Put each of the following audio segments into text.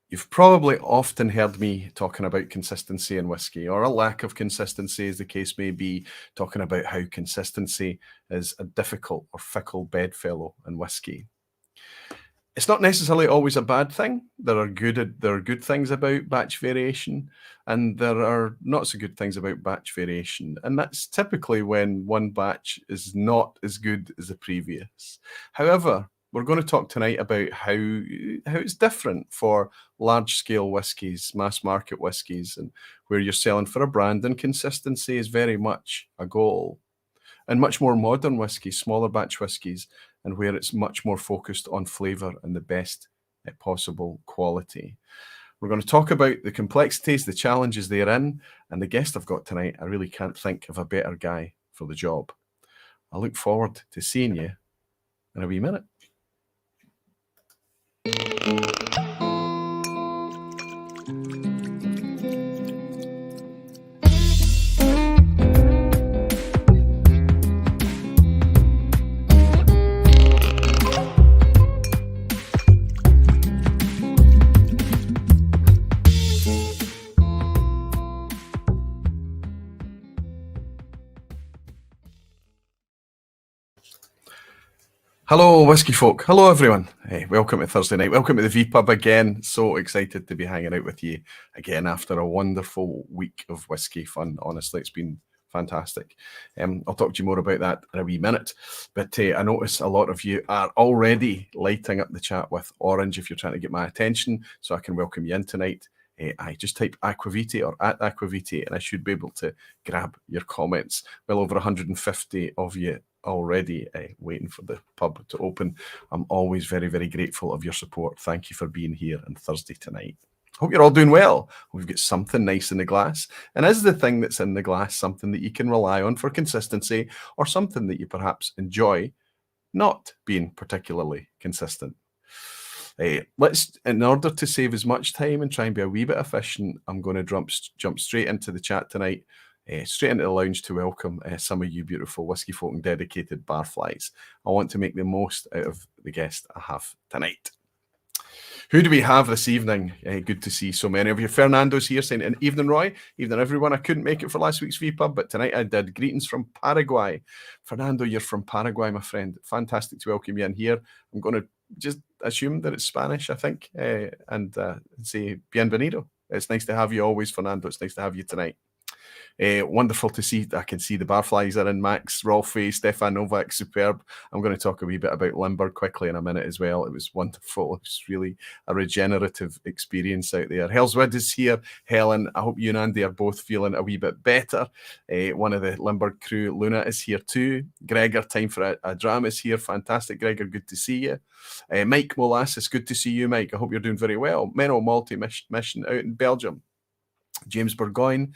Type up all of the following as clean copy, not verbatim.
You've probably often heard me talking about consistency in whiskey, or a lack of consistency, as the case may be, talking about how consistency is a difficult or fickle bedfellow in whiskey. It's not necessarily always a bad thing. There are good things about batch variation, and there are not so good things about batch variation. And that's typically when one batch is not as good as the previous. However, we're going to talk tonight about how it's different for large scale whiskies, mass market whiskies, and where you're selling for a brand, and consistency is very much a goal. And much more modern whiskies, smaller batch whiskies, and where it's much more focused on flavour and the best possible quality. We're going to talk about the complexities, the challenges therein, and the guest I've got tonight, I really can't think of a better guy for the job. I look forward to seeing you in a wee minute. Hello, whiskey folk. Hello, everyone. Hey, welcome to Thursday night. Welcome to the vPub again. So excited to be hanging out with you again after a wonderful week of whiskey fun. Honestly, it's been fantastic. I'll talk to you more about that in a wee minute. But I notice a lot of you are already lighting up the chat with orange if you're trying to get my attention, so I can welcome you in tonight. I just type Aqvavitae or at Aqvavitae, and I should be able to grab your comments. Well over 150 of you already waiting for the pub to open. I'm always very, very grateful of your support. Thank you for being here on Thursday tonight. Hope you're all doing well. We've got something nice in the glass. And is the thing that's in the glass something that you can rely on for consistency, or something that you perhaps enjoy not being particularly consistent? Let's, in order to save as much time and try and be a wee bit efficient, I'm going to jump straight into the chat tonight, straight into the lounge to welcome some of you beautiful whiskey folk and dedicated barflies. I want to make the most out of the guest I have tonight. Who do we have this evening? Good to see so many of you. Fernando's here saying, "And evening, Roy. Evening, everyone. I couldn't make it for last week's vPub, but tonight I did. Greetings from Paraguay." Fernando, you're from Paraguay, my friend. Fantastic to welcome you in here. I'm going to just assume that it's Spanish, I think, and say bienvenido. It's nice to have you always, Fernando. It's nice to have you tonight. Wonderful to see. I can see the barflies are in. Max, Rolfe, Stefan Novak, superb. I'm going to talk a wee bit about Limburg quickly in a minute as well. It was wonderful. It was really a regenerative experience out there. Hellswood is here. Helen, I hope you and Andy are both feeling a wee bit better. One of the Limburg crew, Luna, is here too. Gregor, time for a drama, is here. Fantastic, Gregor. Good to see you. Mike Molasses, good to see you, Mike. I hope you're doing very well. Menno Malty mission out in Belgium. James Burgoyne,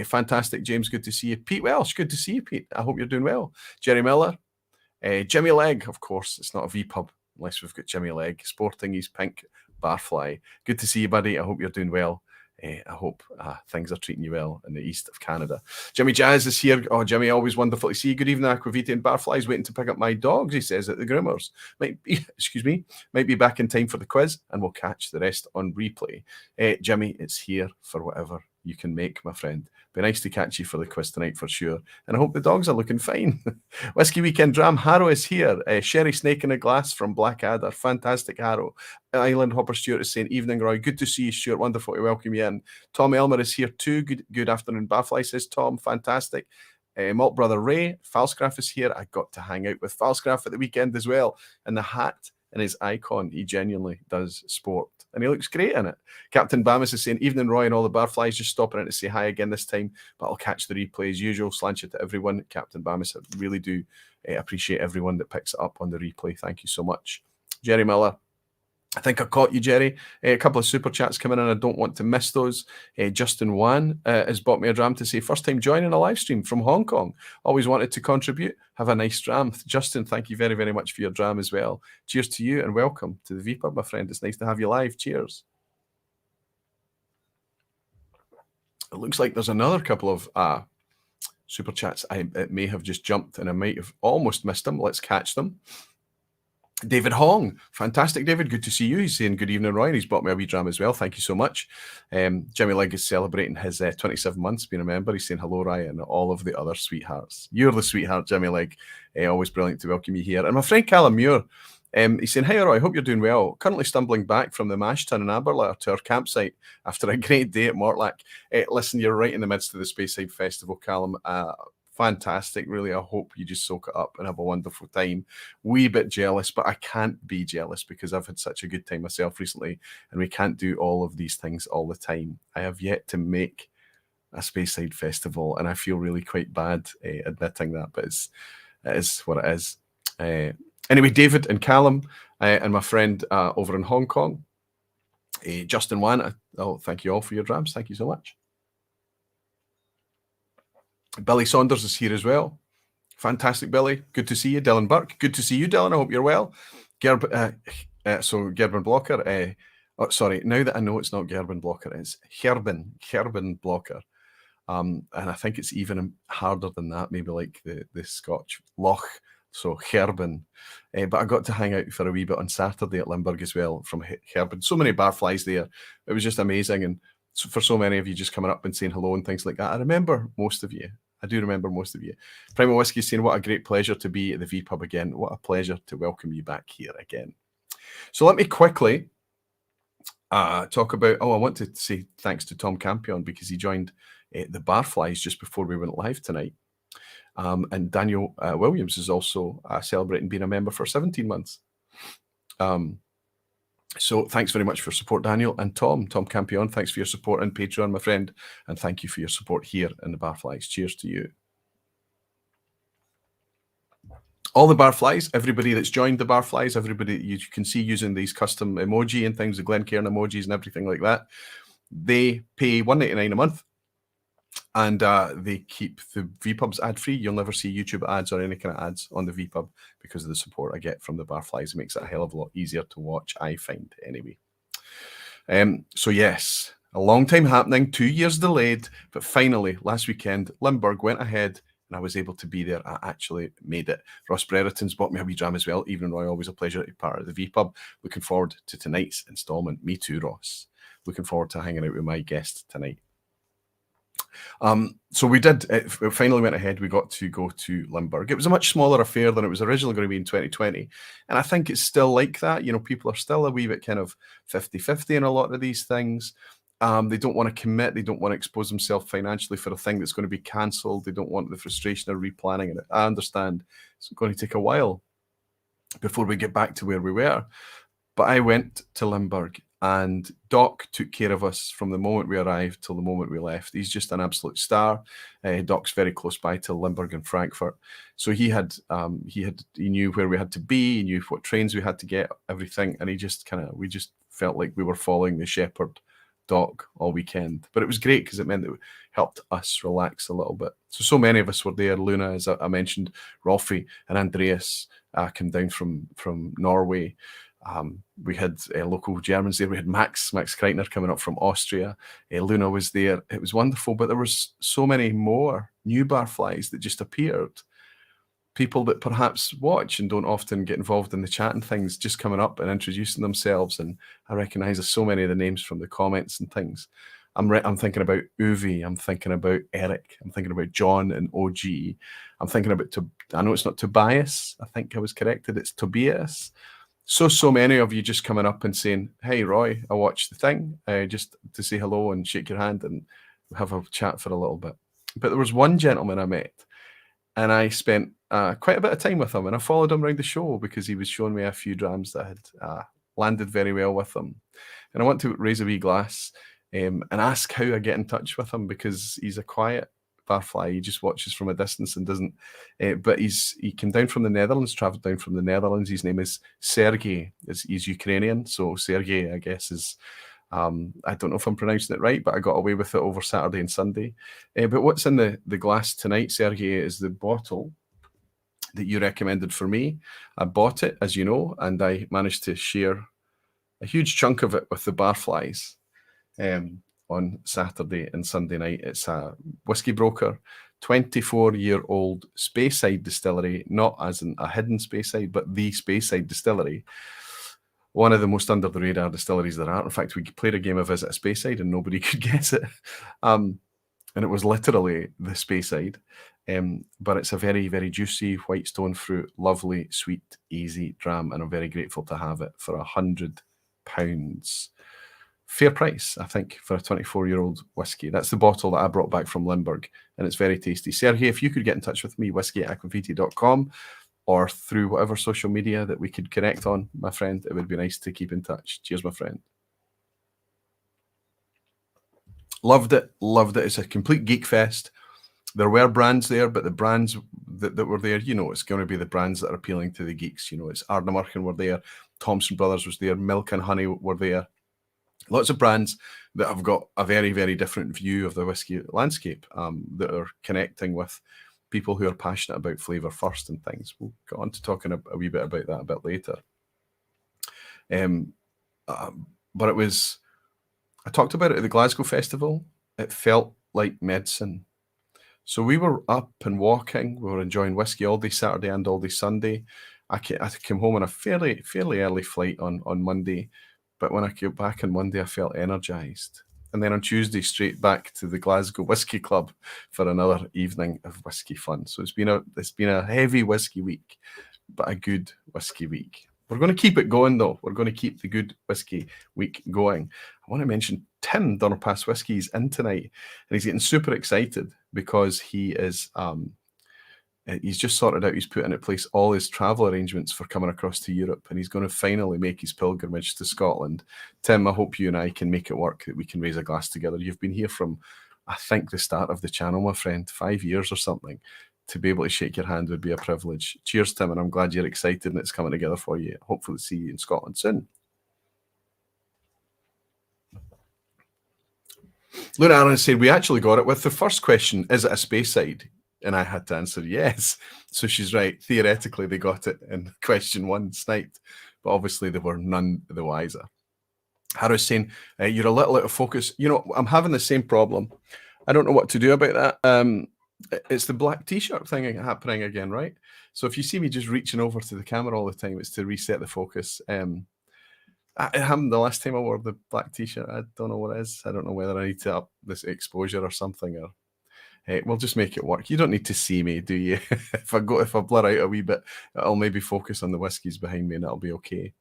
fantastic, James, good to see you. Pete Welsh, good to see you, Pete. I hope you're doing well. Jerry Miller, Jimmy Legg, of course, it's not a vPub unless we've got Jimmy Legg, sporting his pink barfly. Good to see you, buddy. I hope you're doing well. I hope things are treating you well in the east of Canada. Jimmy Jazz is here. Oh, Jimmy, always wonderful to see you. Good evening, Aqvavitae and Barflies. Waiting to pick up my dogs, he says, at the groomers. Might be back in time for the quiz, and we'll catch the rest on replay. Jimmy, it's here for whatever you can make, my friend. Be nice to catch you for the quiz tonight for sure. And I hope the dogs are looking fine. Whiskey Weekend Dram, Harrow is here. Sherry Snake in a Glass from Blackadder. Fantastic, Harrow. Island Hopper Stewart is saying, "Evening, Roy. Good to see you, Stuart. Wonderful to welcome you in." Tom Elmer is here too. Good afternoon, Barfly, says Tom. Fantastic. Malt Brother Ray, Falscraft is here. I got to hang out with Falscraft at the weekend as well. And the hat and his icon, he genuinely does sport. And he looks great in it. Captain Bamis is saying, "Evening, Roy and all the barflies. Just stopping in to say hi again this time, but I'll catch the replay as usual. Slanch it to everyone." Captain Bamis, I really do appreciate everyone that picks it up on the replay. Thank you so much. Jerry Miller, I think I caught you, Jerry. A couple of super chats coming in. I don't want to miss those. Justin Wan has bought me a dram to say, "First time joining a live stream from Hong Kong. Always wanted to contribute. Have a nice dram." Justin, thank you very, very much for your dram as well. Cheers to you and welcome to the vPub, my friend. It's nice to have you live. Cheers. It looks like there's another couple of super chats. It may have just jumped and I might have almost missed them. Let's catch them. David Hong, fantastic, David. Good to see you. He's saying good evening, Roy, and he's bought me a wee dram as well. Thank you so much. Jimmy Legg is celebrating his 27 months being a member. He's saying hello, Ryan, and all of the other sweethearts. You're the sweetheart, Jimmy Legg. Always brilliant to welcome you here. And my friend Callum Muir, he's saying, hey, Roy, hope you're doing well. Currently stumbling back from the Mashton and Aberlour to our campsite after a great day at Mortlack. Listen, you're right in the midst of the Speyside Festival, Callum. Fantastic, really. I hope you just soak it up and have a wonderful time. Wee bit jealous, but I can't be jealous because I've had such a good time myself recently, and we can't do all of these things all the time. I have yet to make a Speyside Festival, and I feel really quite bad admitting that, but it is what it is. Anyway, David and Callum and my friend over in Hong Kong, Justin Wan, thank you all for your drams. Thank you so much. Billy Saunders is here as well. Fantastic, Billy. Good to see you. Dylan Burke. Good to see you, Dylan. I hope you're well. Gerben Blocker. Sorry, now that I know it's not Gerben Blocker, it's Gerben Blocker. And I think it's even harder than that, maybe like the Scotch Loch. So Gerben. But I got to hang out for a wee bit on Saturday at Limburg as well from Gerben. So many Barflies there. It was just amazing. And for so many of you just coming up and saying hello and things like that, I remember most of you. I do remember most of you. Primal Whisky saying, what a great pleasure to be at the vPub again. What a pleasure to welcome you back here again. So let me quickly talk about, I want to say thanks to Tom Campion because he joined the Barflies just before we went live tonight. And Daniel Williams is also celebrating being a member for 17 months. So thanks very much for your support, Daniel. And Tom Campion, thanks for your support on Patreon, my friend. And thank you for your support here in the Barflies. Cheers to you. All the Barflies, everybody that's joined the Barflies, everybody you can see using these custom emoji and things, the Glencairn emojis and everything like that, they pay $1.99 a month. And they keep the vPubs ad-free. You'll never see YouTube ads or any kind of ads on the vPub because of the support I get from the Barflies. It makes it a hell of a lot easier to watch, I find, anyway. So yes, a long time happening, 2 years delayed, but finally, last weekend, Limburg went ahead and I was able to be there. I actually made it. Ross Brereton's bought me a wee dram as well. Evening, Roy, always a pleasure to be part of the vPub. Looking forward to tonight's instalment. Me too, Ross. Looking forward to hanging out with my guest tonight. So we did, it finally went ahead. We got to go to Limburg. It was a much smaller affair than it was originally going to be in 2020. And I think it's still like that. You know, people are still a wee bit kind of 50-50 in a lot of these things. They don't want to commit. They don't want to expose themselves financially for a thing that's going to be cancelled. They don't want the frustration of replanning it. I understand it's going to take a while before we get back to where we were. But I went to Limburg. And Doc took care of us from the moment we arrived till the moment we left. He's just an absolute star. Doc's very close by to Limburg and Frankfurt, so he knew where we had to be. He knew what trains we had to get, everything, and we just felt like we were following the shepherd, Doc, all weekend. But it was great because it meant that it helped us relax a little bit. So many of us were there. Luna, as I mentioned, Rolfie and Andreas came down from Norway. We had local Germans there. We had Max Kreitner coming up from Austria. Luna was there. It was wonderful, but there was so many more new Barflies that just appeared. People that perhaps watch and don't often get involved in the chat and things, just coming up and introducing themselves. And I recognise so many of the names from the comments and things. I'm thinking about Uwe. I'm thinking about Eric. I'm thinking about John and OG. I'm thinking about, I know it's not Tobias. I think I was corrected. It's Tobias. So many of you just coming up and saying, hey, Roy, I watched the thing, just to say hello and shake your hand and have a chat for a little bit. But there was one gentleman I met, and I spent quite a bit of time with him, and I followed him around the show because he was showing me a few drams that had landed very well with him. And I want to raise a wee glass and ask how I get in touch with him, because he's a quiet Barfly. He just watches from a distance and doesn't. But he came down from the Netherlands, travelled down from the Netherlands. His name is Sergey. He's Ukrainian, so Sergey, I guess, is. I don't know if I'm pronouncing it right, but I got away with it over Saturday and Sunday. But what's in the glass tonight, Sergey, is the bottle that you recommended for me. I bought it, as you know, and I managed to share a huge chunk of it with the Barflies on Saturday and Sunday night. It's a Whiskey Broker 24-year-old Speyside distillery, not as in a hidden Speyside, but the Speyside distillery. One of the most under-the-radar distilleries there are. In fact, we played a game of Visit a Speyside and nobody could guess it. And it was literally the Speyside. But it's a very, very juicy white stone fruit, lovely, sweet, easy dram, and I'm very grateful to have it for £100. Fair price, I think, for a 24-year-old whiskey. That's the bottle that I brought back from Limburg, and it's very tasty. Sergey, if you could get in touch with me, whisky@aqvavitae.com, or through whatever social media that we could connect on, my friend, it would be nice to keep in touch. Cheers, my friend. Loved it, loved it. It's a complete geek fest. There were brands there, but the brands that were there, you know, it's going to be the brands that are appealing to the geeks. You know, it's Ardnamurchan were there, Thompson Brothers was there, Milk and Honey were there. Lots of brands that have got a very, very different view of the whiskey landscape, that are connecting with people who are passionate about flavour first and things. We'll go on to talking a wee bit about that a bit later. But it was, I talked about it at the Glasgow Festival. It felt like medicine. So we were up and walking. We were enjoying whiskey all day Saturday and all day Sunday. I came home on a fairly early flight on Monday. But when I came back on Monday, I felt energised. And then on Tuesday, straight back to the Glasgow Whisky Club for another evening of whiskey fun. So it's been a heavy whiskey week, but a good whiskey week. We're going to keep it going, though. We're going to keep the good whiskey week going. I want to mention Tim Donnerpass Whiskey's in tonight, and he's getting super excited because he is he's just sorted out, he's put into place all his travel arrangements for coming across to Europe, and he's going to finally make his pilgrimage to Scotland. Tim, I hope you and I can make it work, that we can raise a glass together. You've been here from, I think, the start of the channel, my friend, 5 years or something. To be able to shake your hand would be a privilege. Cheers, Tim, and I'm glad you're excited and it's coming together for you. Hopefully see you in Scotland soon. Luna Aaron said, we actually got it with the first question, is it a Speyside? And I had to answer yes. So she's right. Theoretically, they got it in question one, sniped. But obviously, they were none the wiser. Harry's saying, you're a little out of focus. You know, I'm having the same problem. I don't know what to do about that. It's the black T-shirt thing happening again, right? So if you see me just reaching over to the camera all the time, it's to reset the focus. It happened the last time I wore the black T-shirt. I don't know what it is. I don't know whether I need to up this exposure or something, or we'll just make it work. You don't need to see me, do you? If I blur out a wee bit, I'll maybe focus on the whiskies behind me and that'll be okay.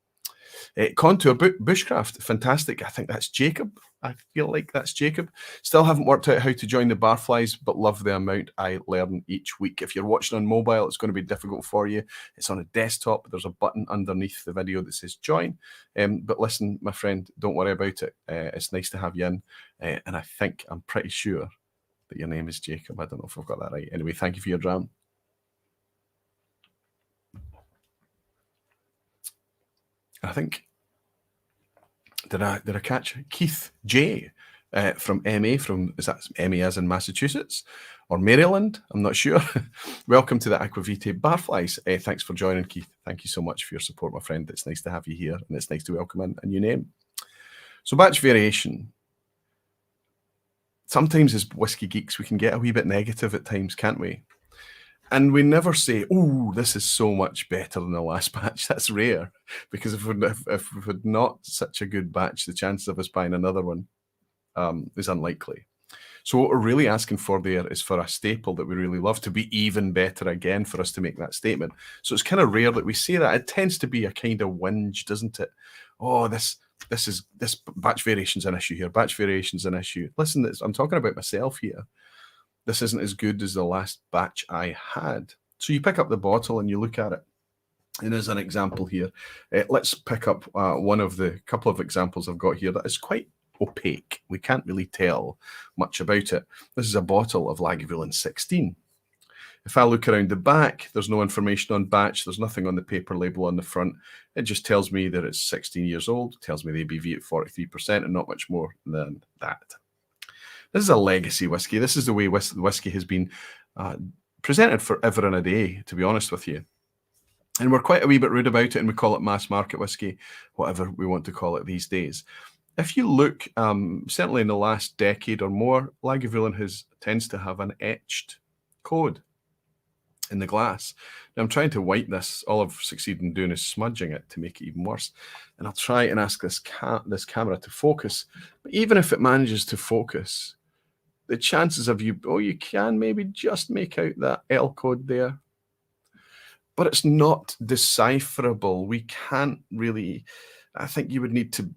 Contour Bushcraft, fantastic. I think that's Jacob. I feel like that's Jacob. Still haven't worked out how to join the Barflies, but love the amount I learn each week. If you're watching on mobile, it's going to be difficult for you. It's on a desktop. There's a button underneath the video that says join. But listen, my friend, don't worry about it. It's nice to have you in. And I'm pretty sure that your name is Jacob. I don't know if I've got that right. Anyway, thank you for your dram. I think, did I catch Keith J from MA, is that MA as in Massachusetts or Maryland? I'm not sure. Welcome to the Aqvavitae Barflies. Thanks for joining, Keith. Thank you so much for your support, my friend. It's nice to have you here, and it's nice to welcome in a new name. So batch variation. Sometimes as whiskey geeks, we can get a wee bit negative at times, can't we? And we never say, oh, this is so much better than the last batch. That's rare, because if we've had not such a good batch, the chances of us buying another one is unlikely. So what we're really asking for there is for a staple that we really love to be even better again, for us to make that statement. So it's kind of rare that we say that. It tends to be a kind of whinge, doesn't it? Oh, this batch variation's an issue here. Batch variation's an issue. Listen, I'm talking about myself here. This isn't as good as the last batch I had. So you pick up the bottle and you look at it. And as an example here, let's pick up one of the couple of examples I've got here that is quite opaque. We can't really tell much about it. This is a bottle of Lagavulin 16. If I look around the back, there's no information on batch. There's nothing on the paper label on the front. It just tells me that it's 16 years old. It tells me the ABV at 43% and not much more than that. This is a legacy whiskey. This is the way whiskey has been presented forever and a day, to be honest with you. And we're quite a wee bit rude about it, and we call it mass market whiskey, whatever we want to call it these days. If you look, certainly in the last decade or more, Lagavulin tends to have an etched code in the glass. Now I'm trying to wipe this. All I've succeeded in doing is smudging it to make it even worse. And I'll try and ask this camera to focus. But even if it manages to focus, the chances of you can maybe just make out that L code there. But it's not decipherable. We can't really, I think you would need to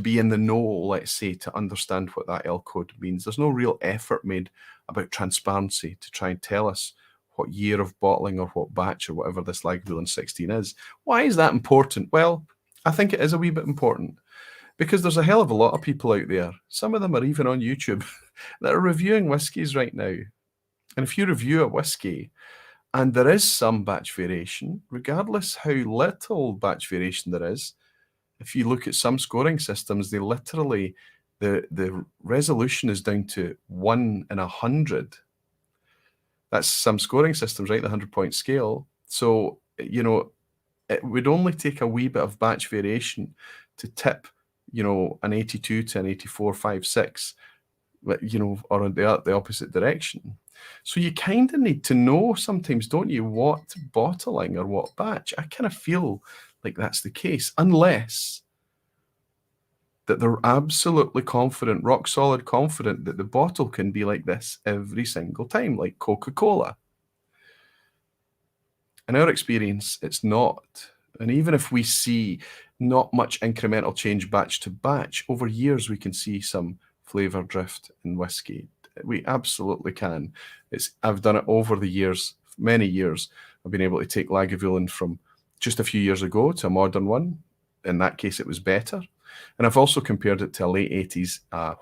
be in the know, let's say, to understand what that L code means. There's no real effort made about transparency to try and tell us what year of bottling or what batch or whatever this Lagavulin 16 is. Why is that important? Well, I think it is a wee bit important because there's a hell of a lot of people out there, some of them are even on YouTube, that are reviewing whiskies right now. And if you review a whiskey and there is some batch variation, regardless how little batch variation there is, if you look at some scoring systems, they literally, the resolution is down to 1 in 100. That's some scoring systems, right? The 100-point scale. So, you know, it would only take a wee bit of batch variation to tip, you know, an 82 to an 84, 5, 6, you know, or in the opposite direction. So you kind of need to know sometimes, don't you, what bottling or what batch. I kind of feel like that's the case, unless that they're absolutely confident, rock solid confident that the bottle can be like this every single time, like Coca-Cola. In our experience, it's not. And even if we see not much incremental change batch to batch, over years we can see some flavour drift in whiskey. We absolutely can. I've done it over the years, many years. I've been able to take Lagavulin from just a few years ago to a modern one. In that case, it was better. And I've also compared it to a late 80s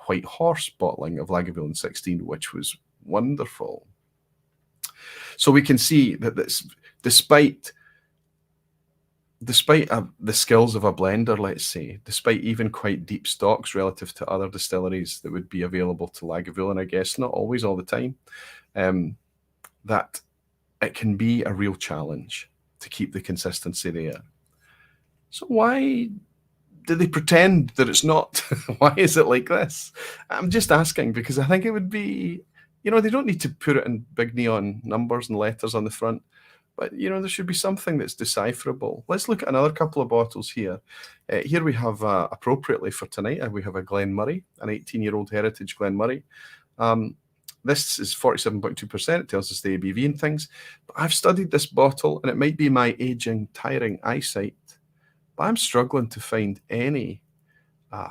White Horse bottling of Lagavulin 16, which was wonderful. So we can see that this, despite the skills of a blender, let's say, despite even quite deep stocks relative to other distilleries that would be available to Lagavulin, I guess, not always all the time, that it can be a real challenge to keep the consistency there. So why do they pretend that it's not? Why is it like this? I'm just asking because I think it would be, you know, they don't need to put it in big neon numbers and letters on the front, but, you know, there should be something that's decipherable. Let's look at another couple of bottles here. Here we have, appropriately for tonight, we have a Glen Moray, an 18-year-old heritage Glen Moray. This is 47.2%. It tells us the ABV and things. But I've studied this bottle, and it might be my aging, tiring eyesight, but I'm struggling to find any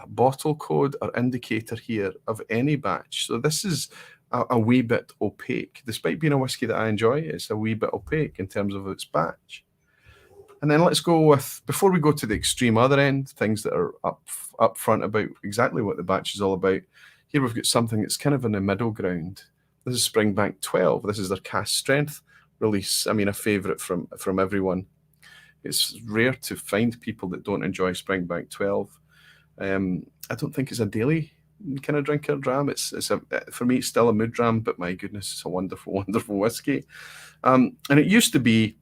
bottle code or indicator here of any batch. So this is a wee bit opaque. Despite being a whiskey that I enjoy, it's a wee bit opaque in terms of its batch. And then let's go with, before we go to the extreme other end, things that are up front about exactly what the batch is all about. Here we've got something that's kind of in the middle ground. This is Springbank 12. This is their cask strength release. I mean, a favourite from everyone. It's rare to find people that don't enjoy Springbank 12. I don't think it's a daily kind of drinker dram. For me, it's still a mood dram, but my goodness, it's a wonderful, wonderful whiskey. And it used to be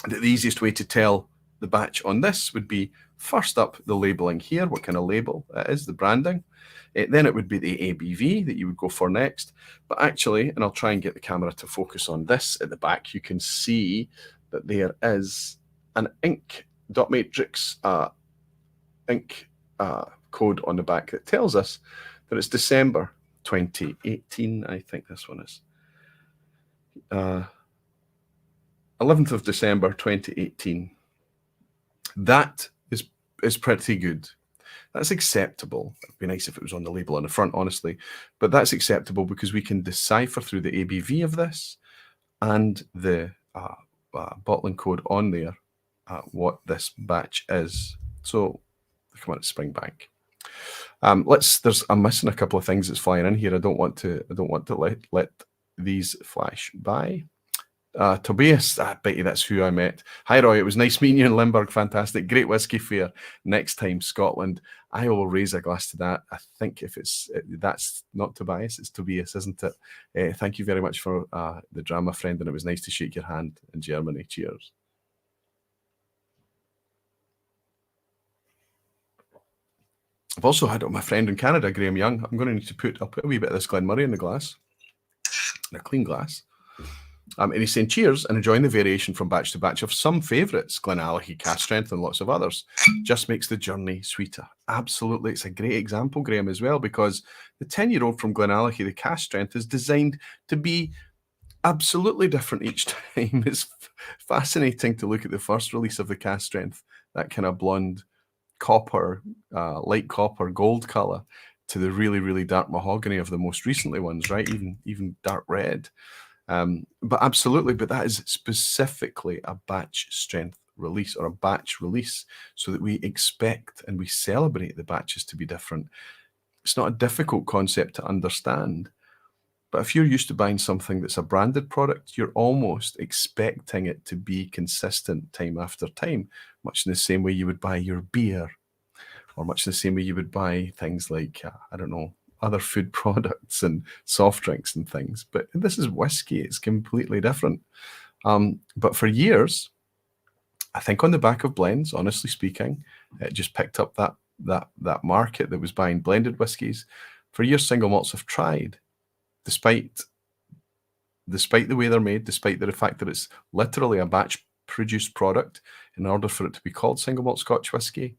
that the easiest way to tell the batch on this would be first up the labelling here, what kind of label it is, the branding. Then it would be the ABV that you would go for next. But actually, and I'll try and get the camera to focus on this at the back, you can see that there is an ink dot matrix ink code on the back that tells us that it's December 2018. I think this one is 11th of December 2018. That is pretty good. That's acceptable. It'd be nice if it was on the label on the front, honestly, but that's acceptable because we can decipher through the ABV of this and the bottling code on there what this batch is. So come on, it's Springbank. I'm missing a couple of things that's flying in here. I don't want to let these flash by. Tobias, I bet you that's who I met. Hi Roy, it was nice meeting you in Limburg. Fantastic, great whiskey fair. Next time Scotland, I will raise a glass to that. I think if that's not Tobias, it's Tobias, isn't it? Thank you very much for the drama, friend, and it was nice to shake your hand in Germany. Cheers. I've also had my friend in Canada, Graham Young. I'm going to need to I'll put a wee bit of this Glen Moray in the glass, in a clean glass. And he's saying, cheers and enjoying the variation from batch to batch of some favourites, Glenallachie, cask strength, and lots of others. Just makes the journey sweeter. Absolutely. It's a great example, Graham, as well, because the 10-year-old from Glenallachie, the cask strength, is designed to be absolutely different each time. It's fascinating to look at the first release of the cask strength, that kind of blonde copper, light copper, gold colour, to the really, really dark mahogany of the most recently ones, right? Even dark red. But absolutely, but that is specifically a batch strength release or a batch release, so that we expect and we celebrate the batches to be different. It's not a difficult concept to understand, but if you're used to buying something that's a branded product, you're almost expecting it to be consistent time after time, much in the same way you would buy your beer, or much in the same way you would buy things like, I don't know, other food products and soft drinks and things. But this is whiskey. It's completely different. But for years, I think on the back of blends, honestly speaking, it just picked up that market that was buying blended whiskies. For years, single malts have tried, despite the way they're made, despite the fact that it's literally a batch produced product in order for it to be called single malt Scotch whisky.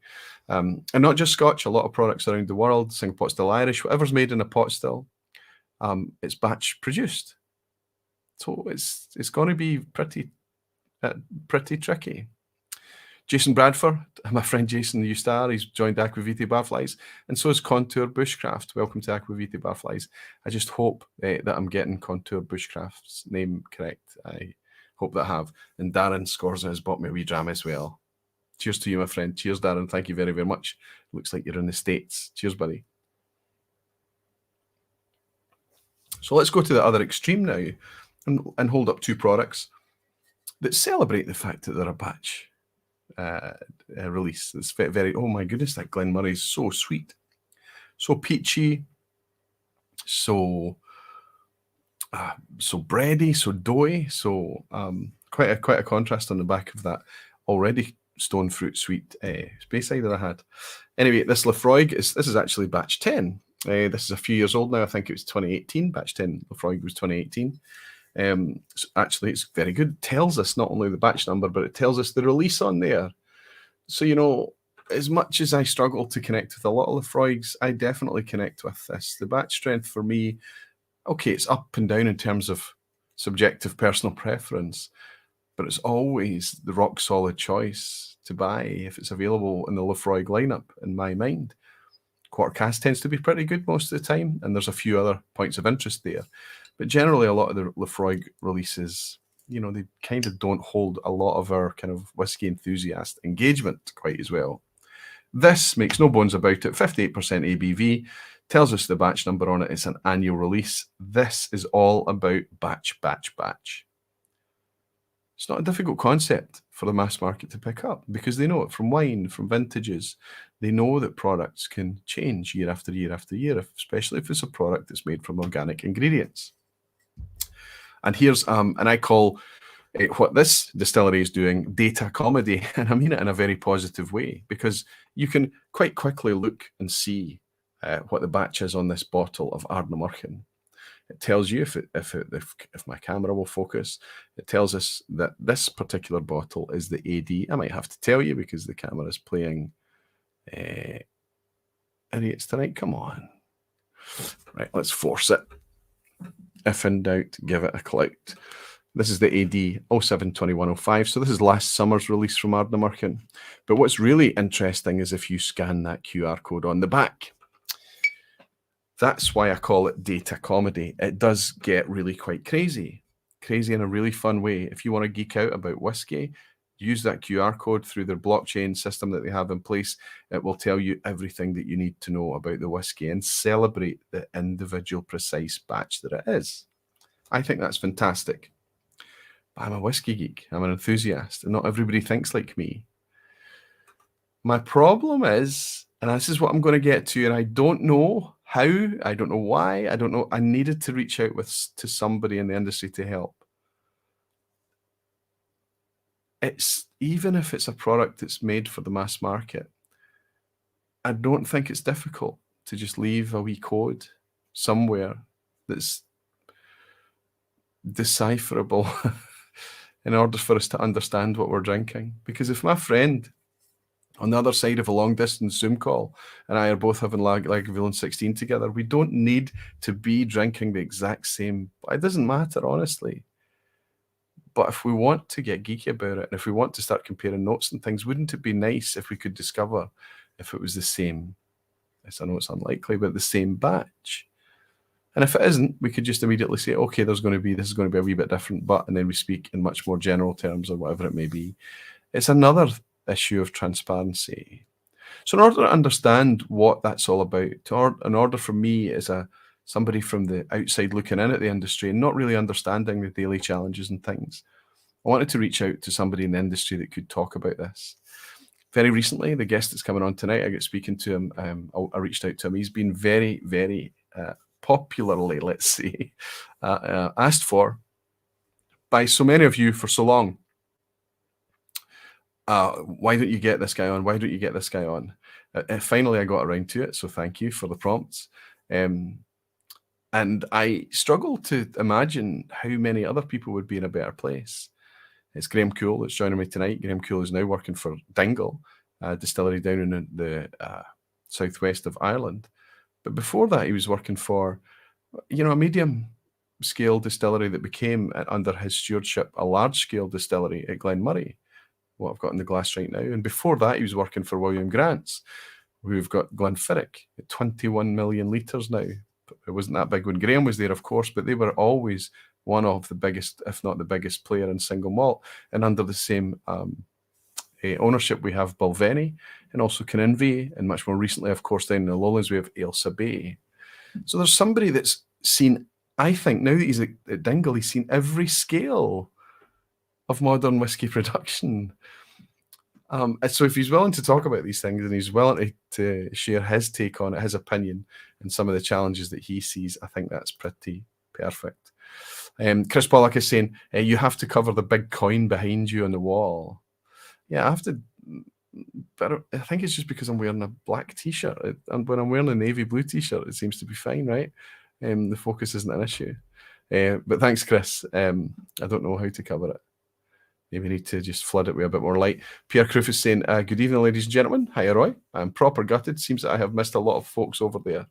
And not just Scotch, a lot of products around the world, single pot still Irish, whatever's made in a pot still, it's batch produced. So it's going to be pretty tricky. Jason Bradford, my friend Jason the U-Star, he's joined Aqvavitae Barflies, and so is Contour Bushcraft. Welcome to Aqvavitae Barflies. I just hope that I'm getting Contour Bushcraft's name correct. I hope that I have. And Darren Scorza has bought me a wee dram as well. Cheers to you, my friend. Cheers, Darren. Thank you very, very much. Looks like you're in the States. Cheers, buddy. So let's go to the other extreme now and hold up two products that celebrate the fact that they're a batch release. It's very, oh my goodness, that Glen Moray is so sweet, so peachy, so bready, so doughy, so quite a contrast on the back of that already stone fruit sweet Speyside I had. Anyway, this Laphroaig this is actually batch 10. This is a few years old now. I think it was 2018. Batch 10 Laphroaig was 2018. So actually, it's very good. It tells us not only the batch number, but it tells us the release on there. So, you know, as much as I struggle to connect with a lot of Laphroaigs, I definitely connect with this. The batch strength for me, okay, it's up and down in terms of subjective personal preference, but it's always the rock solid choice to buy if it's available in the Laphroaig lineup, in my mind. Quarter cask tends to be pretty good most of the time, and there's a few other points of interest there. But generally, a lot of the Laphroaig releases, you know, they kind of don't hold a lot of our kind of whiskey enthusiast engagement quite as well. This makes no bones about it. 58% ABV, tells us the batch number on it. It's an annual release. This is all about batch, batch, batch. It's not a difficult concept for the mass market to pick up because they know it from wine, from vintages. They know that products can change year after year after year, especially if it's a product that's made from organic ingredients. And here's, and I call what this distillery is doing data comedy, and I mean it in a very positive way, because you can quite quickly look and see what the batch is on this bottle of Ardnamurchan. It tells you, if my camera will focus, it tells us that this particular bottle is the AD. I might have to tell you because the camera is playing idiots tonight. Come on. Right, let's force it. If in doubt, give it a clout. This is the AD 072105. So this is last summer's release from Ardnamurchan. But what's really interesting is if you scan that QR code on the back. That's why I call it data comedy. It does get really quite crazy in a really fun way. If you want to geek out about whiskey, use that QR code through their blockchain system that they have in place. It will tell you everything that you need to know about the whiskey and celebrate the individual precise batch that it is. I think that's fantastic. But I'm a whiskey geek. I'm an enthusiast, and not everybody thinks like me. My problem is, and this is what I'm going to get to, and I don't know how, I don't know why, I don't know. I needed to reach out to somebody in the industry to help. It's, even if it's a product that's made for the mass market, I don't think it's difficult to just leave a wee code somewhere that's decipherable in order for us to understand what we're drinking. Because if my friend on the other side of a long-distance Zoom call and I are both having Lagavulin 16 together, we don't need to be drinking the exact same. It doesn't matter, honestly. But if we want to get geeky about it, and if we want to start comparing notes and things, wouldn't it be nice if we could discover if it was the same? I know it's unlikely, but the same batch. And if it isn't, we could just immediately say, okay, this is going to be a wee bit different, and then we speak in much more general terms or whatever it may be. It's another issue of transparency. So in order to understand what that's all about, in order for me as somebody from the outside looking in at the industry and not really understanding the daily challenges and things, I wanted to reach out to somebody in the industry that could talk about this. Very recently, the guest that's coming on tonight, I get speaking to him. I reached out to him. He's been very, very popularly, let's say, asked for by so many of you for so long. Why don't you get this guy on? Why don't you get this guy on? Finally, I got around to it, so thank you for the prompts. And I struggle to imagine how many other people would be in a better place. It's Graham Coull that's joining me tonight. Graham Coull is now working for Dingle, a distillery down in the southwest of Ireland. But before that, he was working for, a medium-scale distillery that became, under his stewardship, a large-scale distillery at Glen Moray, what I've got in the glass right now. And before that, he was working for William Grant's, who've got Glenfiddich at 21 million litres now. It wasn't that big when Graham was there, of course, but they were always one of the biggest, if not the biggest player in single malt. And under the same ownership, we have Balvenie and also Caninvie, and much more recently, of course, down in the lowlands, we have Ailsa. So there's somebody that's seen, I think, now that he's at Dingle, he's seen every scale of modern whiskey production. So if he's willing to talk about these things and he's willing to share his take on it, his opinion, and some of the challenges that he sees, I think that's pretty perfect. Chris Pollock is saying, you have to cover the big coin behind you on the wall. Yeah, I have to, but I think it's just because I'm wearing a black t-shirt. And when I'm wearing a navy blue t-shirt, it seems to be fine, right? The focus isn't an issue. But thanks, Chris. I don't know how to cover it. Maybe need to just flood it with a bit more light. Pierre Croof is saying, good evening, ladies and gentlemen. Hi, Roy. I'm proper gutted. Seems that I have missed a lot of folks over there.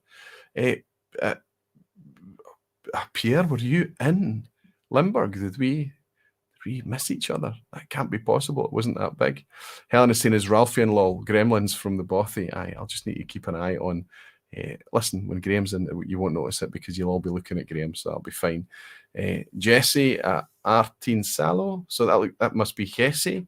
Pierre, were you in Limburg? Did we miss each other? That can't be possible. It wasn't that big. Helen is saying, is Ralphie and lol gremlins from the Bothy? Aye, I'll just need to keep an eye on. Listen, when Graham's in, you won't notice it because you'll all be looking at Graham, so that'll be fine. Jesse Artin Salo, so that must be Hesse.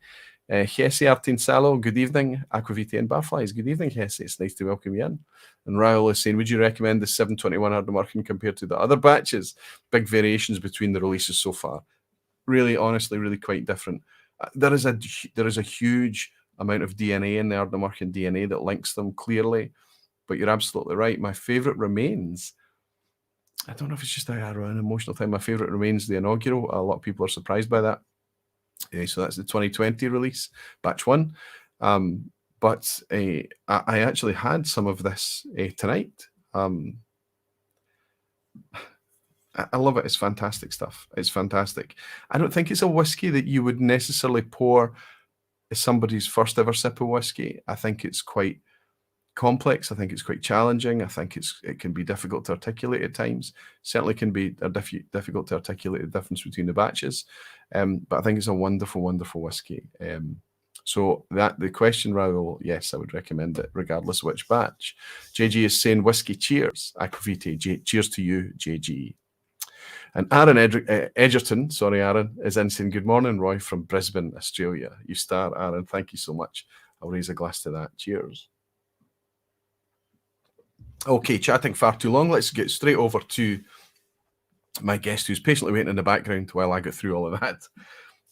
Hesse Artin Salo, good evening. Aqvavitae and Barflies, good evening, Hesse. It's nice to welcome you in. And Raul is saying, would you recommend the 721 Ardnamurchan compared to the other batches? Big variations between the releases so far. Really, honestly, really quite different. There is a huge amount of DNA in the Ardnamurchan DNA that links them clearly, but you're absolutely right. My favourite remains, I don't know if it's just an emotional thing, my favourite remains the inaugural. A lot of people are surprised by that. So that's the 2020 release, batch 1. But I actually had some of this tonight. I love it. It's fantastic stuff. It's fantastic. I don't think it's a whiskey that you would necessarily pour as somebody's first ever sip of whiskey. I think it's quite complex. I think it's quite challenging. I think it can be difficult to articulate at times. Certainly can be difficult to articulate the difference between the batches. But I think it's a wonderful, wonderful whiskey. So the question, Raoul, yes, I would recommend it regardless of which batch. JG is saying whiskey cheers. Aqvavitae, cheers to you, JG. And Aaron Edgerton, Aaron, is in saying, good morning, Roy, from Brisbane, Australia. You star, Aaron. Thank you so much. I'll raise a glass to that. Cheers. Okay, chatting far too long. Let's get straight over to my guest who's patiently waiting in the background while I get through all of that.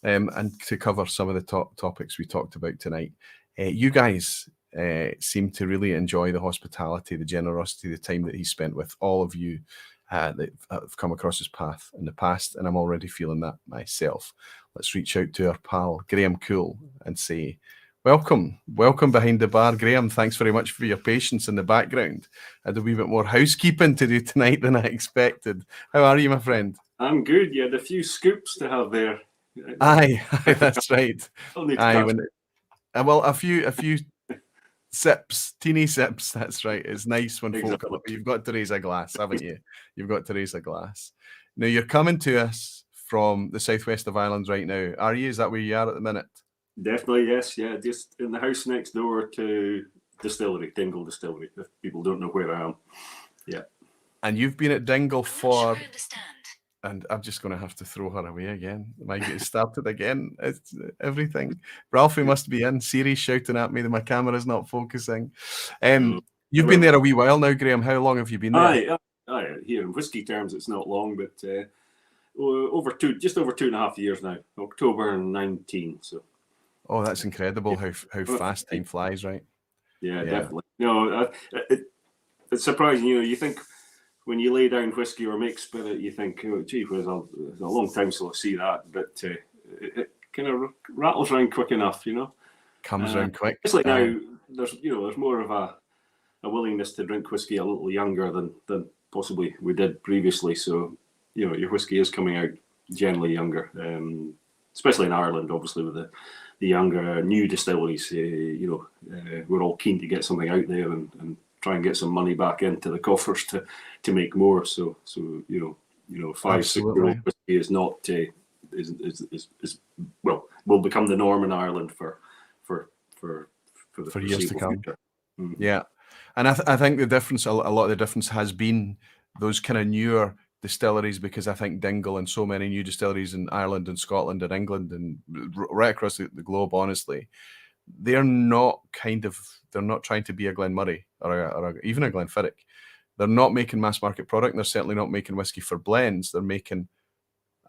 And to cover some of the top topics we talked about tonight. You guys seem to really enjoy the hospitality, the generosity, the time that he spent with all of you that have come across his path in the past, and I'm already feeling that myself. Let's reach out to our pal, Graham Coull, and say, welcome behind the bar, Graham. Thanks very much for your patience in the background. I had a wee bit more housekeeping to do tonight than I expected. How are you, my friend? I'm good. You had a few scoops to have there. Aye, that's right. I'll need to Aye, catch well, a few sips, teeny sips. That's right. It's nice when folk Exactly. come up. You've got to raise a glass, haven't you? You've got to raise a glass. Now you're coming to us from the southwest of Ireland right now. Are you? Is that where you are at the minute? Definitely, yes. Yeah, just in the house next door to distillery, Dingle Distillery, if people don't know where I am. Yeah. And you've been at Dingle for... And I'm just going to have to throw her away again. Am I getting started again? It's everything. Ralphie must be in. Siri's shouting at me that my camera's not focusing. You've been there a wee while now, Graham. How long have you been there? Aye. Here in whisky terms, it's not long, but just over 2.5 years now. October 19. So. Oh, that's incredible! How fast time flies, right? Yeah. Definitely. No, it's surprising. You think. When you lay down whiskey or make spirit, you think, oh, gee, it was a long time till I see that. But it kind of rattles around quick enough, Comes around quick. It's like now there's more of a willingness to drink whiskey a little younger than possibly we did previously. So, your whiskey is coming out generally younger, especially in Ireland, obviously with the younger new distilleries. We're all keen to get something out there and try and get some money back into the coffers to make more. So 5-6-year-old whiskey is not is will become the norm in Ireland for years to come. Mm-hmm. Yeah, and I think the difference, a lot of the difference has been those kind of newer distilleries, because I think Dingle and so many new distilleries in Ireland and Scotland and England and right across the globe, honestly, they're not trying to be a Glen Moray or even a Glenfiddich. They're not making mass market product, and they're certainly not making whiskey for blends. They're making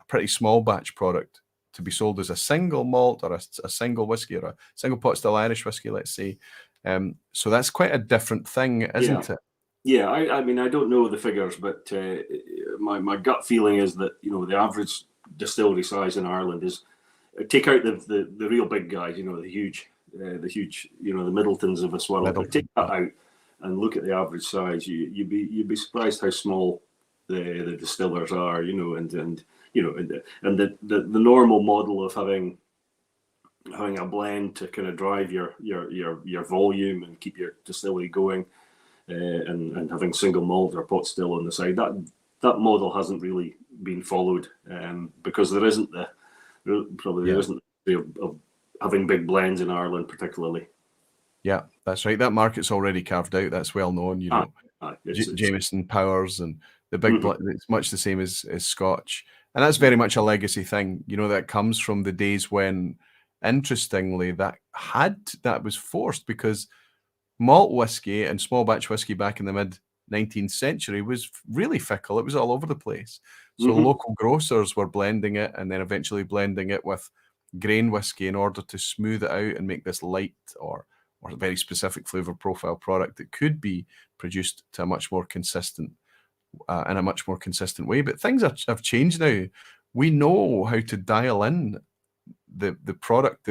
a pretty small batch product to be sold as a single malt or a single whiskey or a single pot still Irish whiskey, let's say. So that's quite a different thing, isn't it? Yeah, I mean, I don't know the figures, but my gut feeling is that the average distillery size in Ireland is, take out the real big guys, the huge, the Middletons of this world. Take that out and look at the average size. You'd be surprised how small the distillers are. And the normal model of having a blend to kind of drive your volume and keep your distillery going, and having single malt or pot still on the side. That model hasn't really been followed, because there isn't of having big blends in Ireland particularly. Yeah, that's right. That market's already carved out. That's well known. Jameson, Powers, and the big it's much the same as Scotch, and that's very much a legacy thing. That comes from the days when, interestingly, that was forced, because malt whiskey and small batch whiskey back in the mid-19th century was really fickle. It was all over the place. So local grocers were blending it and then eventually blending it with grain whiskey in order to smooth it out and make this light or a very specific flavor profile product that could be produced to a much more consistent in a much more consistent way. But things have changed now. We know how to dial in the product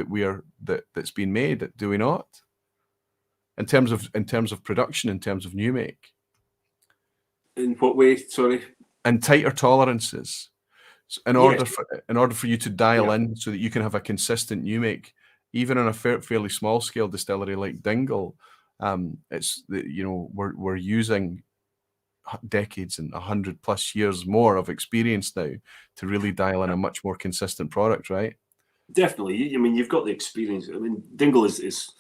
that's been made, do we not? In terms of production, in terms of new make. In what way? Sorry. And tighter tolerances, in order for you to dial in, so that you can have a consistent new make, even in a fairly small scale distillery like Dingle. We're using decades and 100+ years more of experience now to really dial in a much more consistent product, right? Definitely. I mean, you've got the experience. I mean, Dingle is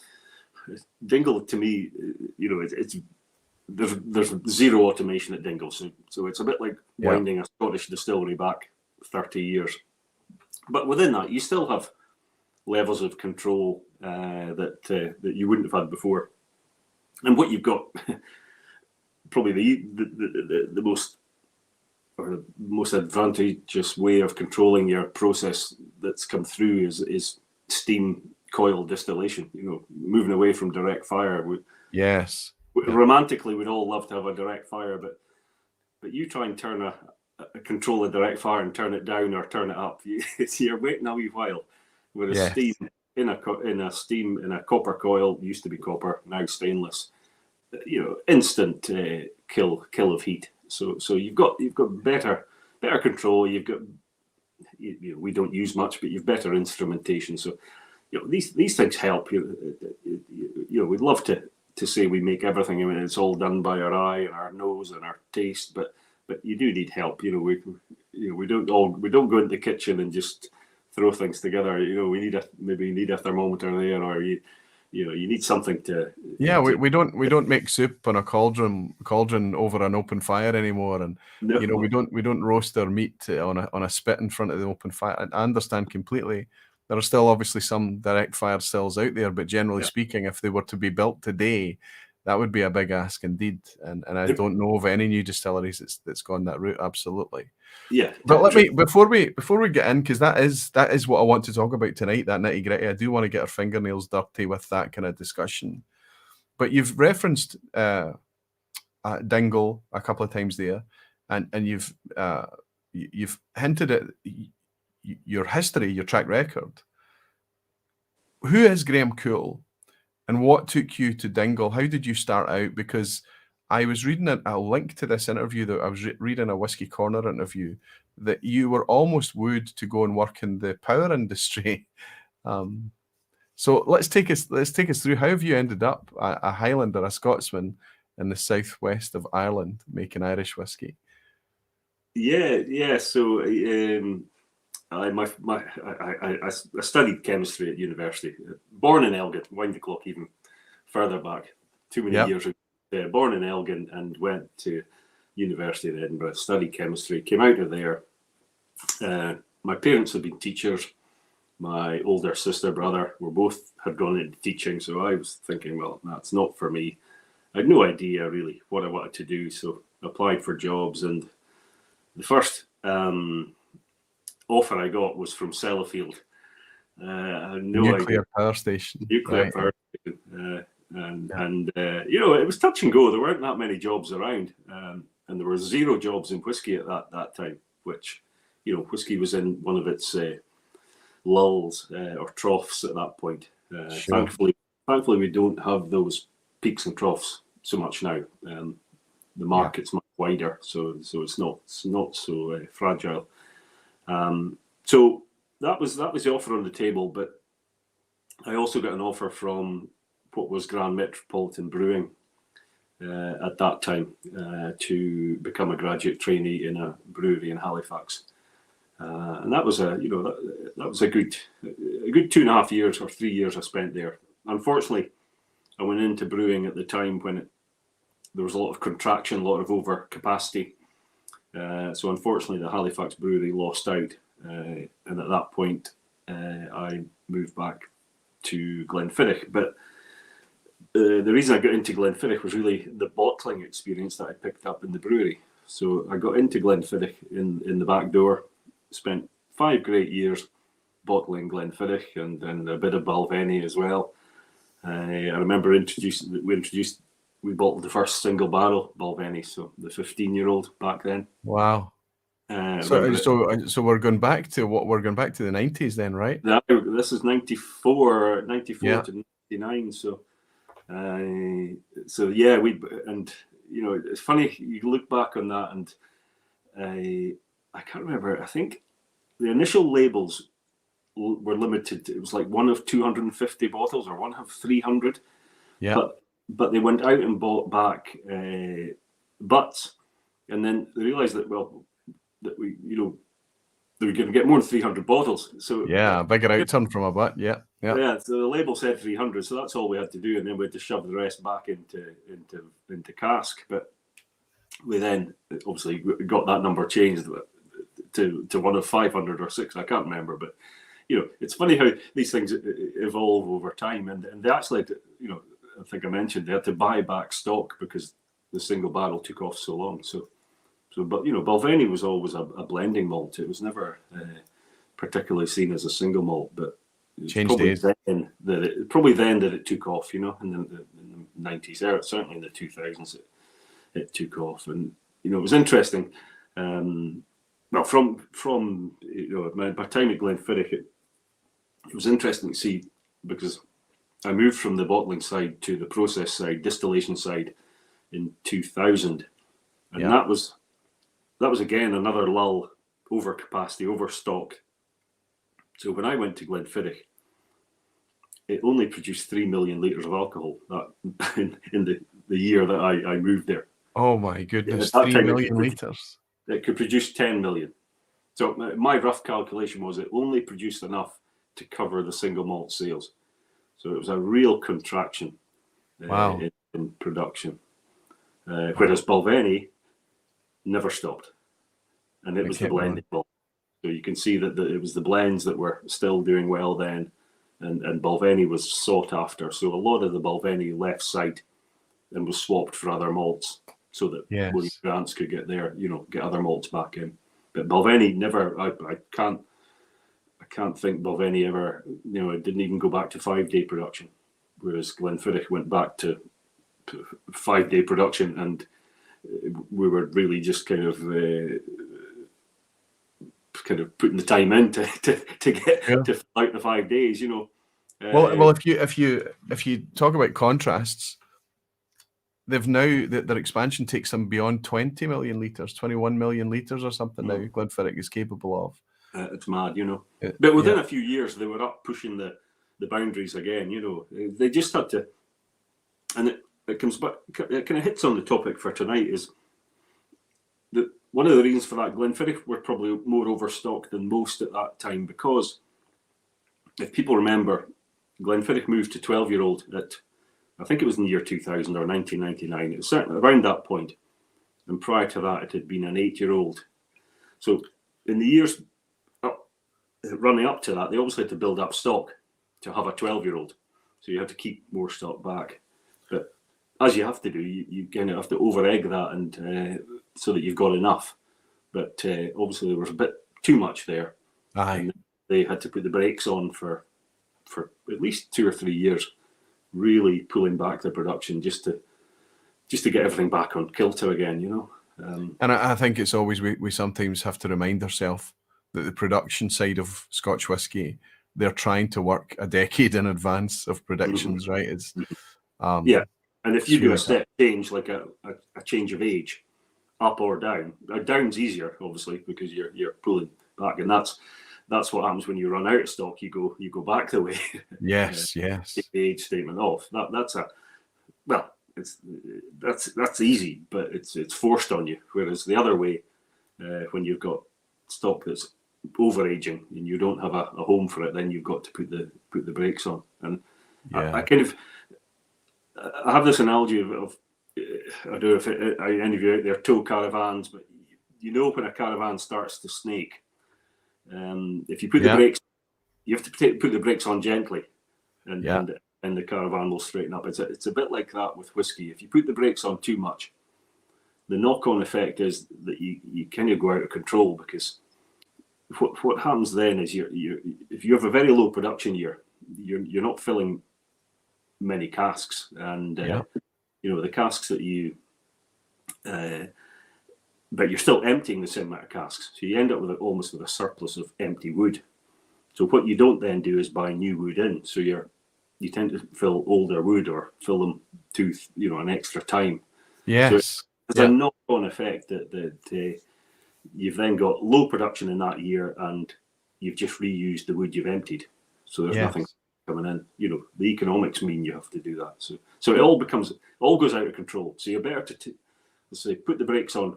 Dingle to me. There's zero automation at Dingle, so it's a bit like winding a Scottish distillery back 30 years. But within that, you still have levels of control that you wouldn't have had before. And what you've got, probably the most advantageous way of controlling your process that's come through is steam coil distillation. Moving away from direct fire. Yes. Romantically, we'd all love to have a direct fire, but you try and turn control a direct fire and turn it down or turn it up. You're waiting a wee while. Whereas steam in a copper coil, used to be copper, now stainless. Instant kill of heat. So you've got better better control. You've got, we don't use much, but you've better instrumentation. So, these things help. We'd love to say we make everything. I mean, it's all done by our eye and our nose and our taste, but you do need help. We don't go into the kitchen and just throw things together. We need a thermometer there, or you need something to. Yeah, we don't make soup on a cauldron over an open fire anymore, and No. we don't roast our meat on a spit in front of the open fire. I understand completely. There are still obviously some direct fire stills out there, but generally speaking, if they were to be built today, that would be a big ask indeed. And I don't know of any new distilleries that's gone that route. Absolutely. Yeah. But let me before we get in, because that is what I want to talk about tonight, that nitty gritty. I do want to get our fingernails dirty with that kind of discussion. But you've referenced Dingle a couple of times there, and you've hinted at your history, your track record. Who is Graham Coull, and what took you to Dingle? How did you start out? Because I was reading a link to this interview that I was reading a Whiskey Corner interview that you were almost wooed to go and work in the power industry. So let's take us through. How have you ended up a Highlander, a Scotsman in the southwest of Ireland making Irish whiskey? Yeah. So I studied chemistry at university. Born in Elgin, wind the clock even further back, too many years ago. Born in Elgin and went to university in Edinburgh, studied chemistry, came out of there. My parents had been teachers. My older sister, brother, had gone into teaching. So I was thinking, well, that's not for me. I had no idea really what I wanted to do. So applied for jobs, and the first offer I got was from Sellafield. I had no nuclear power station. Nuclear power station. It was touch and go. There weren't that many jobs around, and there were zero jobs in whiskey at that time, which, whiskey was in one of its lulls or troughs at that point. Sure. Thankfully, we don't have those peaks and troughs so much now. The market's much wider, so it's not so fragile. So that was the offer on the table, but I also got an offer from what was Grand Metropolitan Brewing at that time to become a graduate trainee in a brewery in Halifax, and that was a good 2.5 years or 3 years I spent there. Unfortunately, I went into brewing at the time when there was a lot of contraction, a lot of overcapacity. So unfortunately, the Halifax brewery lost out, and at that point, I moved back to Glenfiddich. But the reason I got into Glenfiddich was really the bottling experience that I picked up in the brewery. So I got into Glenfiddich in the back door, spent 5 great years bottling Glenfiddich and a bit of Balvenie as well. I remember we bottled the first single barrel Balvenie, so the 15-year-old back then. Wow. So we're going back to the 90s then, right? This is 94 to 99. So yeah, it's funny, you look back on that, and I can't remember. I think the initial labels were limited. It was like one of 250 bottles or one of 300. Yeah. But they went out and bought back butts, and then they realised that they were going to get more than 300 bottles. So yeah, a bigger outturn from a butt. Yeah. So the label said 300, so that's all we had to do, and then we had to shove the rest back into cask. But we then obviously got that number changed to one of 500 or 6. I can't remember, but it's funny how these things evolve over time, and they actually, I think I mentioned they had to buy back stock because the single barrel took off so long. But Balvenie was always a blending malt. It was never particularly seen as a single malt, but probably then that it took off. In the 90s, certainly in the 2000s, it took off, and it was interesting. Well, from my time at Glenfiddich, it was interesting to see, because I moved from the bottling side to the process side, distillation side, in 2000, and that was was again another lull, overcapacity, overstock. So when I went to Glenfiddich, it only produced 3 million litres of alcohol in the year that I moved there. Oh my goodness, At that 3 time, million litres. It could produce 10 million. So my rough calculation was it only produced enough to cover the single malt sales. So it was a real contraction Wow. in production. Whereas Balvenie never stopped. And it was the blending malt. So you can see that it was the blends that were still doing well then. And Balvenie was sought after. So a lot of the Balvenie left site and was swapped for other malts so that William Grants could get other malts back in. But Balvenie never, I can't think Balvenie ever, it didn't even go back to 5-day production. Whereas Glenfiddich went back to 5-day production, and we were really just kind of putting the time in to get to fill out the 5 days, Well, if you talk about contrasts, they've now their expansion takes them beyond 20 million litres, 21 million litres or something now. Glenfiddich is capable of. It's mad, But within a few years, they were up pushing the boundaries again. They just had to, and it comes back. It kind of hits on the topic for tonight. Is that one of the reasons for that? Glenfiddich were probably more overstocked than most at that time, because if people remember, Glenfiddich moved to 12-year-old at, I think it was in the year 2000 or 1999. It was certainly around that point. And prior to that, it had been an 8-year-old. So in the years running up to that, they obviously had to build up stock to have a 12-year-old. So you have to keep more stock back. But as you have to do, you kind of have to over-egg that and so that you've got enough. But obviously there was a bit too much there. Aye. And they had to put the brakes on for at least 2 or 3 years, really pulling back the production just to get everything back on kilter again, And I think it's always, we sometimes have to remind ourselves that the production side of Scotch whisky, they're trying to work a decade in advance of predictions, right? It's and if you do a step change, like a change of age, up or down, down's easier, obviously, because you're pulling back, and that's what happens when you run out of stock. You go back the way. Yes. Take the age statement off. That's easy, but it's forced on you. Whereas the other way, when you've got stock that's overaging and you don't have a home for it, then you've got to put the brakes on. And I have this analogy of I don't know if any of you out there tow caravans, but when a caravan starts to snake, if you put the brakes, you have to put the brakes on gently, and the caravan will straighten up. It's a bit like that with whiskey. If you put the brakes on too much, the knock-on effect is that you kind of go out of control, because what happens then is if you have a very low production year, you're not filling many casks, and the casks that you but you're still emptying the same amount of casks, so you end up with almost with a surplus of empty wood. So what you don't then do is buy new wood in, so you tend to fill older wood or fill them to an extra time. Yes. So there's a knock-on effect that you've then got low production in that year, and you've just reused the wood you've emptied. So there's nothing coming in. The economics mean you have to do that. So it all goes out of control. So you're better to let's say put the brakes on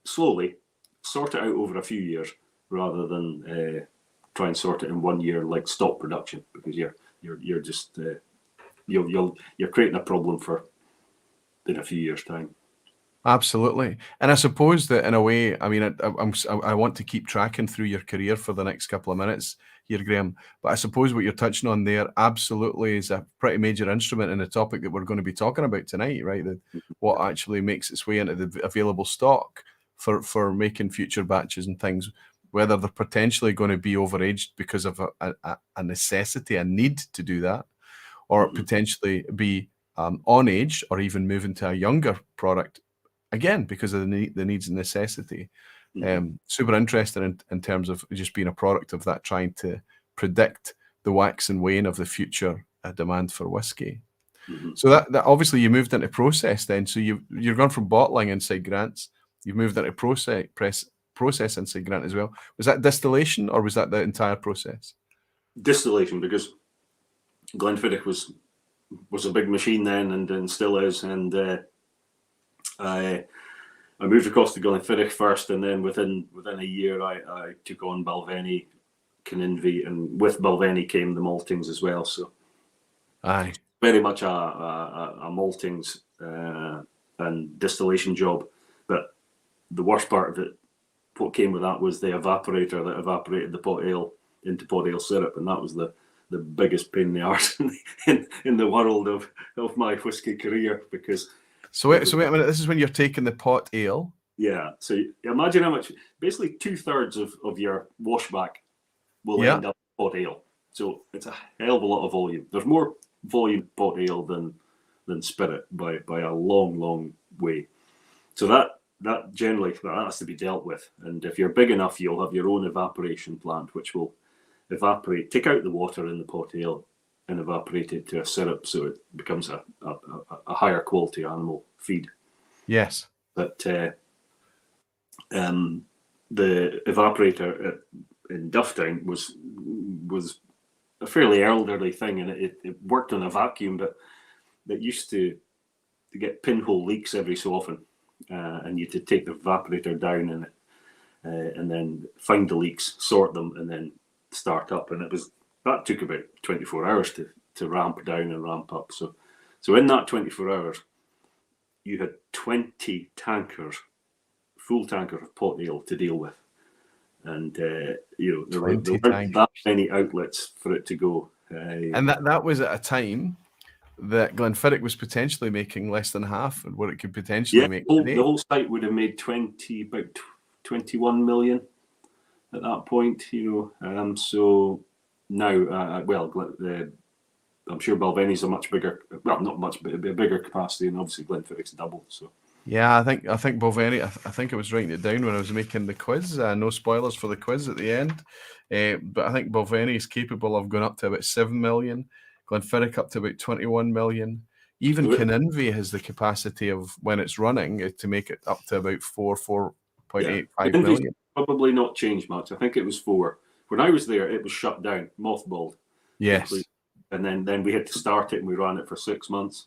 slowly, sort it out over a few years, rather than try and sort it in 1 year, like stop production, because you're just you're creating a problem for in a few years' time. Absolutely. And I suppose that in a way, I mean, I want to keep tracking through your career for the next couple of minutes here, Graham, but I suppose what you're touching on there absolutely is a pretty major instrument in the topic that we're going to be talking about tonight, right? What actually makes its way into the available stock for making future batches and things, whether they're potentially going to be overaged because of a necessity, a need to do that, or potentially be on age, or even move into a younger product, again, because of the needs and necessity. Super interesting in terms of just being a product of that, trying to predict the wax and wane of the future demand for whiskey. So that obviously you moved into process then. So you're gone from bottling inside Grants you've moved into processing, say, Grant, as well. Was that distillation, or was that the entire process? Distillation, because Glenfiddich was a big machine then, and still is. And I moved across to Glenfiddich first, and then within a year, I took on Balvenie, Caninvi, and with Balvenie came the maltings as well. So, aye, very much a maltings and distillation job. But the worst part of it, what came with that, was the evaporator that evaporated the pot ale into pot ale syrup, and that was the biggest pain in the arse in the world of my whiskey career. Because so wait a minute, this is when you're taking the pot ale. Yeah, so imagine how much, basically 2/3 of your washback will end up pot ale. So it's a hell of a lot of volume. There's more volume pot ale than spirit by a long way. So that generally that has to be dealt with. And if you're big enough, you'll have your own evaporation plant, which will evaporate, take out the water in the pot ale and evaporate it to a syrup, so it becomes a higher quality animal feed. Yes. But the evaporator in Dufftown was a fairly elderly thing, and it worked on a vacuum, but it used to get pinhole leaks every so often, and you had to take the evaporator down and then find the leaks, sort them, and then start up. And that took about 24 hours to ramp down and ramp up. So in that 24 hours, you had 20 tankers, full tankers of pot ale to deal with. And there weren't that many outlets for it to go. And that was at a time that Glenfiddich was potentially making less than half of what it could potentially make today. The whole site would have made about 21 million at that point, so now, I'm sure Balvenie's a much bigger, well, not much, but a bigger capacity, and obviously Glenfiddich's doubled. So yeah, I think Balvenie. I think I was writing it down when I was making the quiz. No spoilers for the quiz at the end, but I think Balvenie is capable of going up to about 7 million. Glenfiddich up to about 21 million. Even Caninvi has the capacity of, when it's running, to make it up to about 4.85 million. Probably not changed much. I think it was 4. When I was there, it was shut down, mothballed. Yes. Completely. And then we had to start it, and we ran it for 6 months.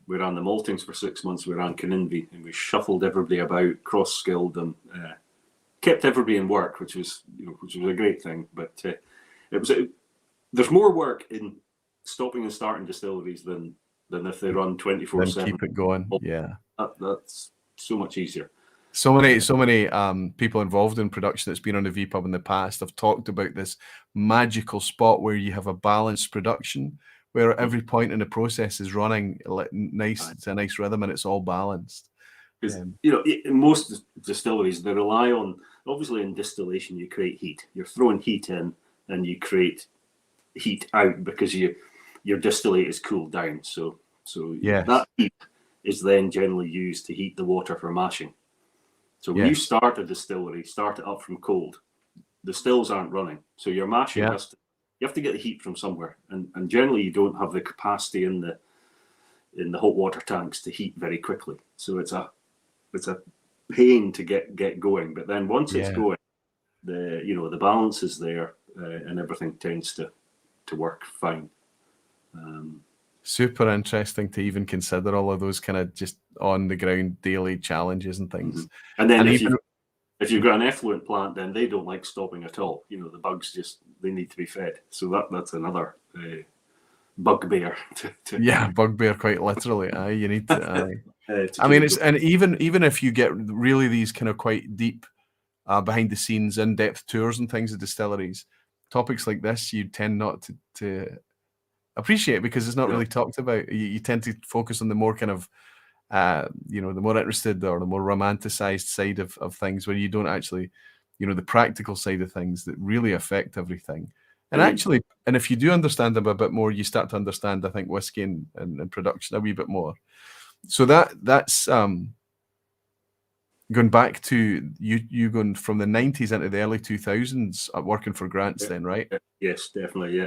We ran the maltings for 6 months. We ran Caninvi, and we shuffled everybody about, cross-skilled them, kept everybody in work, which was a great thing. But there's more work in stopping and starting distilleries than if they run 24/7. Keep it going. Yeah, that's so much easier. So many people involved in production that's been on the vPub in the past have talked about this magical spot where you have a balanced production, where every point in the process is running nice. It's a nice rhythm, and it's all balanced. Because in most distilleries, they rely on, obviously in distillation you create heat. You're throwing heat in, and you create heat out because your distillate is cooled down. So that heat is then generally used to heat the water for mashing. So when you start a distillery, start it up from cold. The stills aren't running, so your mashing you have to get the heat from somewhere, and generally you don't have the capacity in the hot water tanks to heat very quickly. So it's a pain to get going. But then once it's going, the balance is there, and everything tends to work fine. Super interesting to even consider all of those kind of just on the ground daily challenges and things. Mm-hmm. And then if you've got an effluent plant, then they don't like stopping at all. The bugs they need to be fed. So that's another bugbear. Bugbear, quite literally. You need to. I mean, and even if you get really these kind of quite deep, behind the scenes, in-depth tours and things of distilleries, topics like this you tend not to appreciate because it's not really talked about. You tend to focus on the more kind of, the more interested or the more romanticized side of things, where you don't actually, the practical side of things that really affect everything. And actually, and if you do understand them a bit more, you start to understand, I think, whiskey and production a wee bit more. So that's going back to you going from the 90s into the early 2000s working for Grants then, right? Yes, definitely.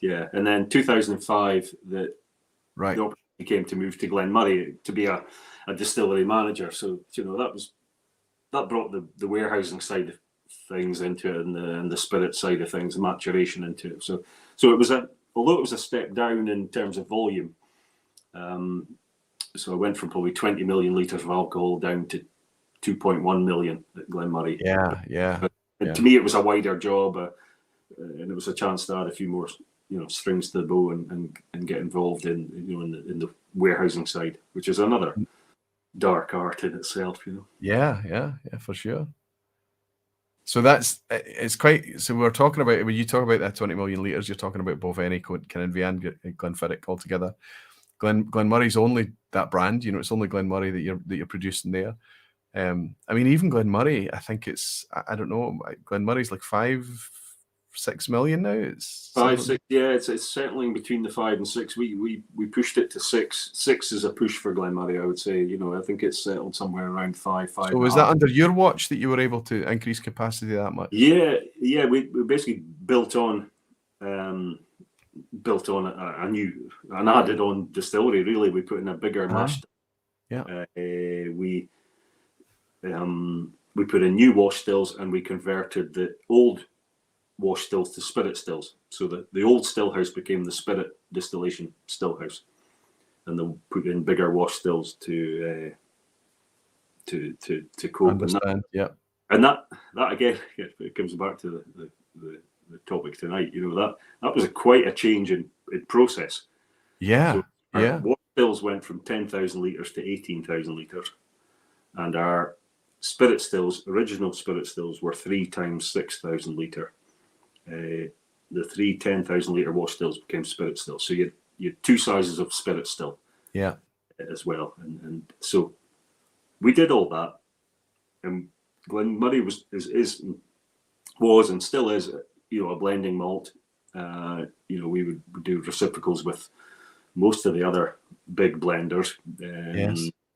Yeah. And then 2005, the opportunity came to move to Glen Moray to be a distillery manager. So, that was that brought the warehousing side of things into it, and the spirit side of things, the maturation into it. So it was although it was a step down in terms of volume. So I went from probably 20 million litres of alcohol down to 2.1 million at Glen Moray. Yeah. To me, it was a wider job, and it was a chance to add a few more, strings to the bow and get involved in the warehousing side, which is another dark art in itself. Yeah, for sure. So it's quite. So we're talking about, when you talk about that 20 million litres, you're talking about Balvenie, Kinninvie, and Glenfiddich all together. Glen Moray's only that brand, it's only Glen Moray that you're producing there. I mean, even Glen Moray, I think it's, I don't know, Glen Moray's like 5-6 million now. It's 5-6, yeah. It's settling between the 5 and 6. We pushed it to 6. 6 is a push for Glen Moray, I would say. I think it's settled somewhere around 5. So was that under your watch that you were able to increase capacity that much? Yeah. We basically built on a new, an added on distillery. Really, we put in a bigger mash. Yeah. We put in new wash stills, and we converted the old wash stills to spirit stills. So the old still house became the spirit distillation still house, and then put in bigger wash stills to cope. Understand. And that again, it comes back to the topic tonight. That was quite a change in process. Yeah. Our wash stills went from 10,000 litres to 18,000 litres, and our spirit stills, original spirit stills, were 3 times 6,000 litre. The 3 10,000 litre wash stills became spirit stills. So you had 2 sizes of spirit still, as well, and so we did all that. And Glen Moray was and still is, a blending malt. We would do reciprocals with most of the other big blenders,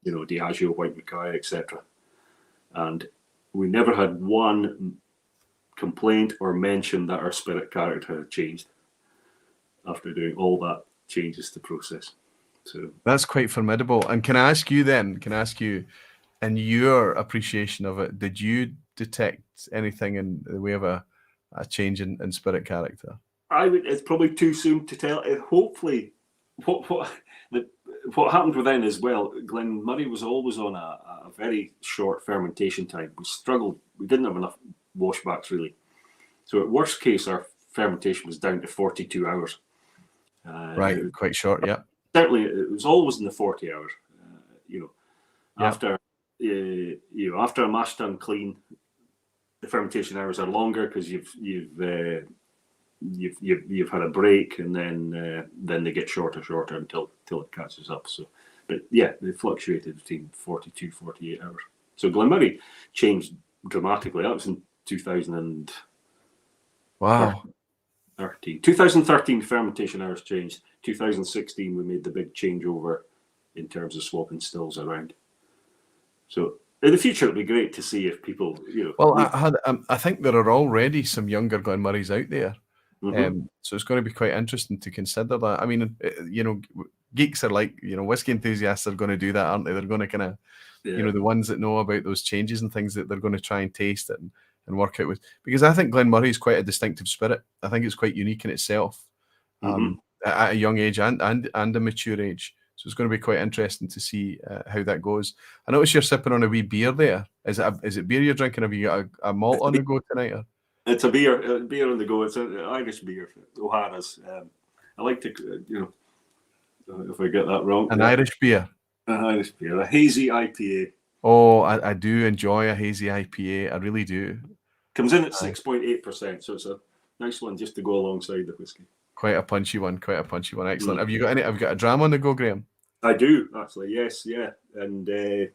Diageo, White Mackay, etc. And we never had one complaint or mention that our spirit character had changed after doing all that changes to process. So that's quite formidable. And can I ask you, in your appreciation of it, did you detect anything in the way of a change in spirit character? It's probably too soon to tell. Hopefully, what happened with then as well, Glen Moray was always on a very short fermentation time. We struggled. We didn't have enough washbacks, really. So at worst case, our fermentation was down to 42 hours. Right, quite short, yeah. Certainly, it was always in the 40 hours. After a mash tun clean, the fermentation hours are longer because you've had a break, and then they get shorter until it catches up. So, but yeah, they fluctuated between 42, 48 hours. So Glen Moray changed dramatically. That was in 2000. Wow. 2013 fermentation hours changed. 2016 we made the big changeover in terms of swapping stills around. So in the future it'll be great to see if people, Well, I think there are already some younger Glen Morays out there. Mm-hmm. So it's going to be quite interesting to consider that. I mean, geeks are like, whiskey enthusiasts are going to do that, aren't they? They're going to kind of, the ones that know about those changes and things, that they're going to try and taste it and work out with. Because I think Glen Moray is quite a distinctive spirit. I think it's quite unique in itself, at a young age and a mature age. So it's going to be quite interesting to see how that goes. I notice you're sipping on a wee beer there. Is it beer you're drinking? Have you got a malt on the go tonight? Or? It's a beer on the go. It's an Irish beer, O'Hara's. I like to, if I get that wrong. An Irish beer? An Irish beer, a hazy IPA. Oh, I do enjoy a hazy IPA. I really do. Comes in at 6.8%, so it's a nice one just to go alongside the whiskey. Quite a punchy one. Excellent. Have you got a dram on the go, Graham? I do, actually. Yes, yeah. And I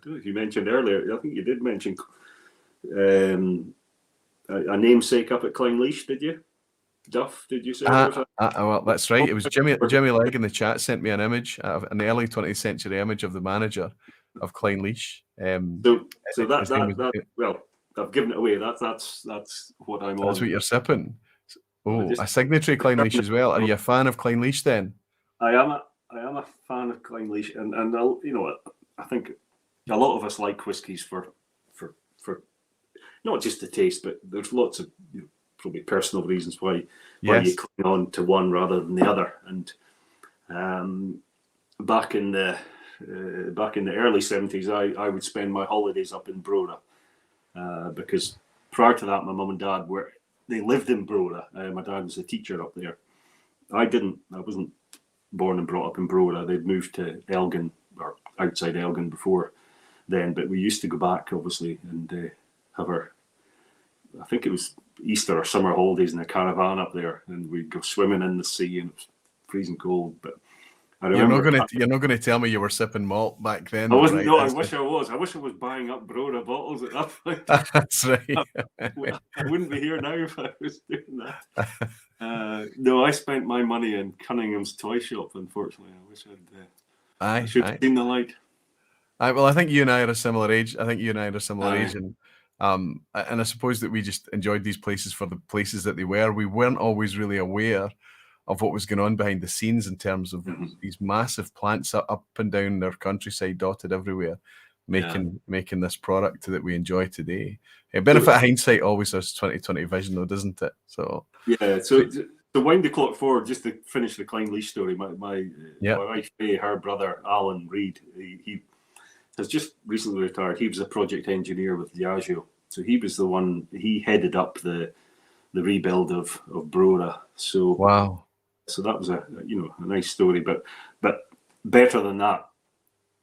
don't know if you mentioned earlier. I think you did mention a namesake up at Clynleash, did you? Duff, did you say? Well, that's right. It was Jimmy Legg in the chat sent me an image, an early 20th century image of the manager of Clynleash. So well, I've given it away. That's what I'm on. That's what you're sipping. Oh, a signatory Clynleash as well. Are you a fan of Clynleash then? I am a fan of Clynleash, and I think a lot of us like whiskies for not just the taste, but there's lots of probably personal reasons why Yes. you cling on to one rather than the other. And back in the early 70s, I would spend my holidays up in Brora because prior to that, my mum and dad they lived in Brora. My dad was a teacher up there. I wasn't born and brought up in Brora. They'd moved to Elgin or outside Elgin before then, but we used to go back obviously and have I think it was Easter or summer holidays in a caravan up there, and we'd go swimming in the sea, and it was freezing cold. But I remember you're not gonna tell me you were sipping malt back then. I wasn't. Right? No, I wish I was. I wish I was buying up Brora bottles at that point. That's right. I wouldn't be here now if I was doing that. No, I spent my money in Cunningham's toy shop. Unfortunately, I wish I should have seen the light. Well, I think you and I are a similar age. And I suppose that we just enjoyed these places for the places that they were. We weren't always really aware of what was going on behind the scenes in terms of these massive plants up and down their countryside, dotted everywhere, making this product that we enjoy today. Benefit of hindsight always has 20/20 vision, though, doesn't it? So yeah. So to wind the clock forward, just to finish the Clynelish story, my wife Fay, her brother Alan Reid, he has just recently retired. He was a project engineer with Diageo, so he was the one. He headed up the rebuild of Brora. So wow. So that was a nice story, but better than that,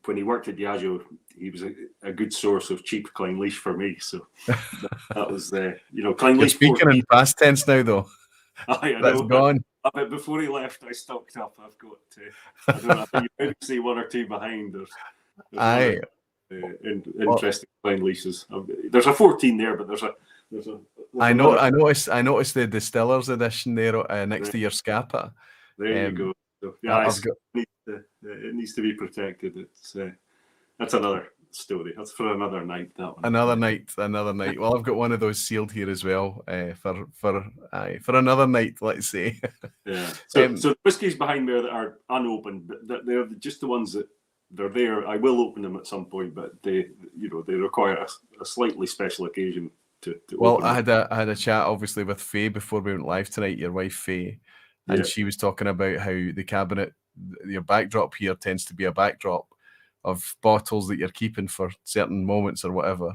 when he worked at Diageo, he was a good source of cheap Clynelish for me. So that was Clynelish. You're speaking in past tense now, though. I That's know. gone. But before he left, I stocked up. I've got I don't know. I think you might see one or two behind. There's interesting Clynelish. There's a 14 there, but there's a. I noticed the distiller's edition there next to your Scapa. There you go. So, yeah, it needs to be protected. That's another story. That's for another night. That one. Another night. Well, I've got one of those sealed here as well for another night. Let's say. Yeah. So the whiskies behind there that are unopened, but they're just the ones that. They're there. I will open them at some point, but they require a slightly special occasion to well, open I had a chat obviously with Fay before we went live tonight. Your wife Fay, and she was talking about how the cabinet, your backdrop here tends to be a backdrop of bottles that you're keeping for certain moments or whatever.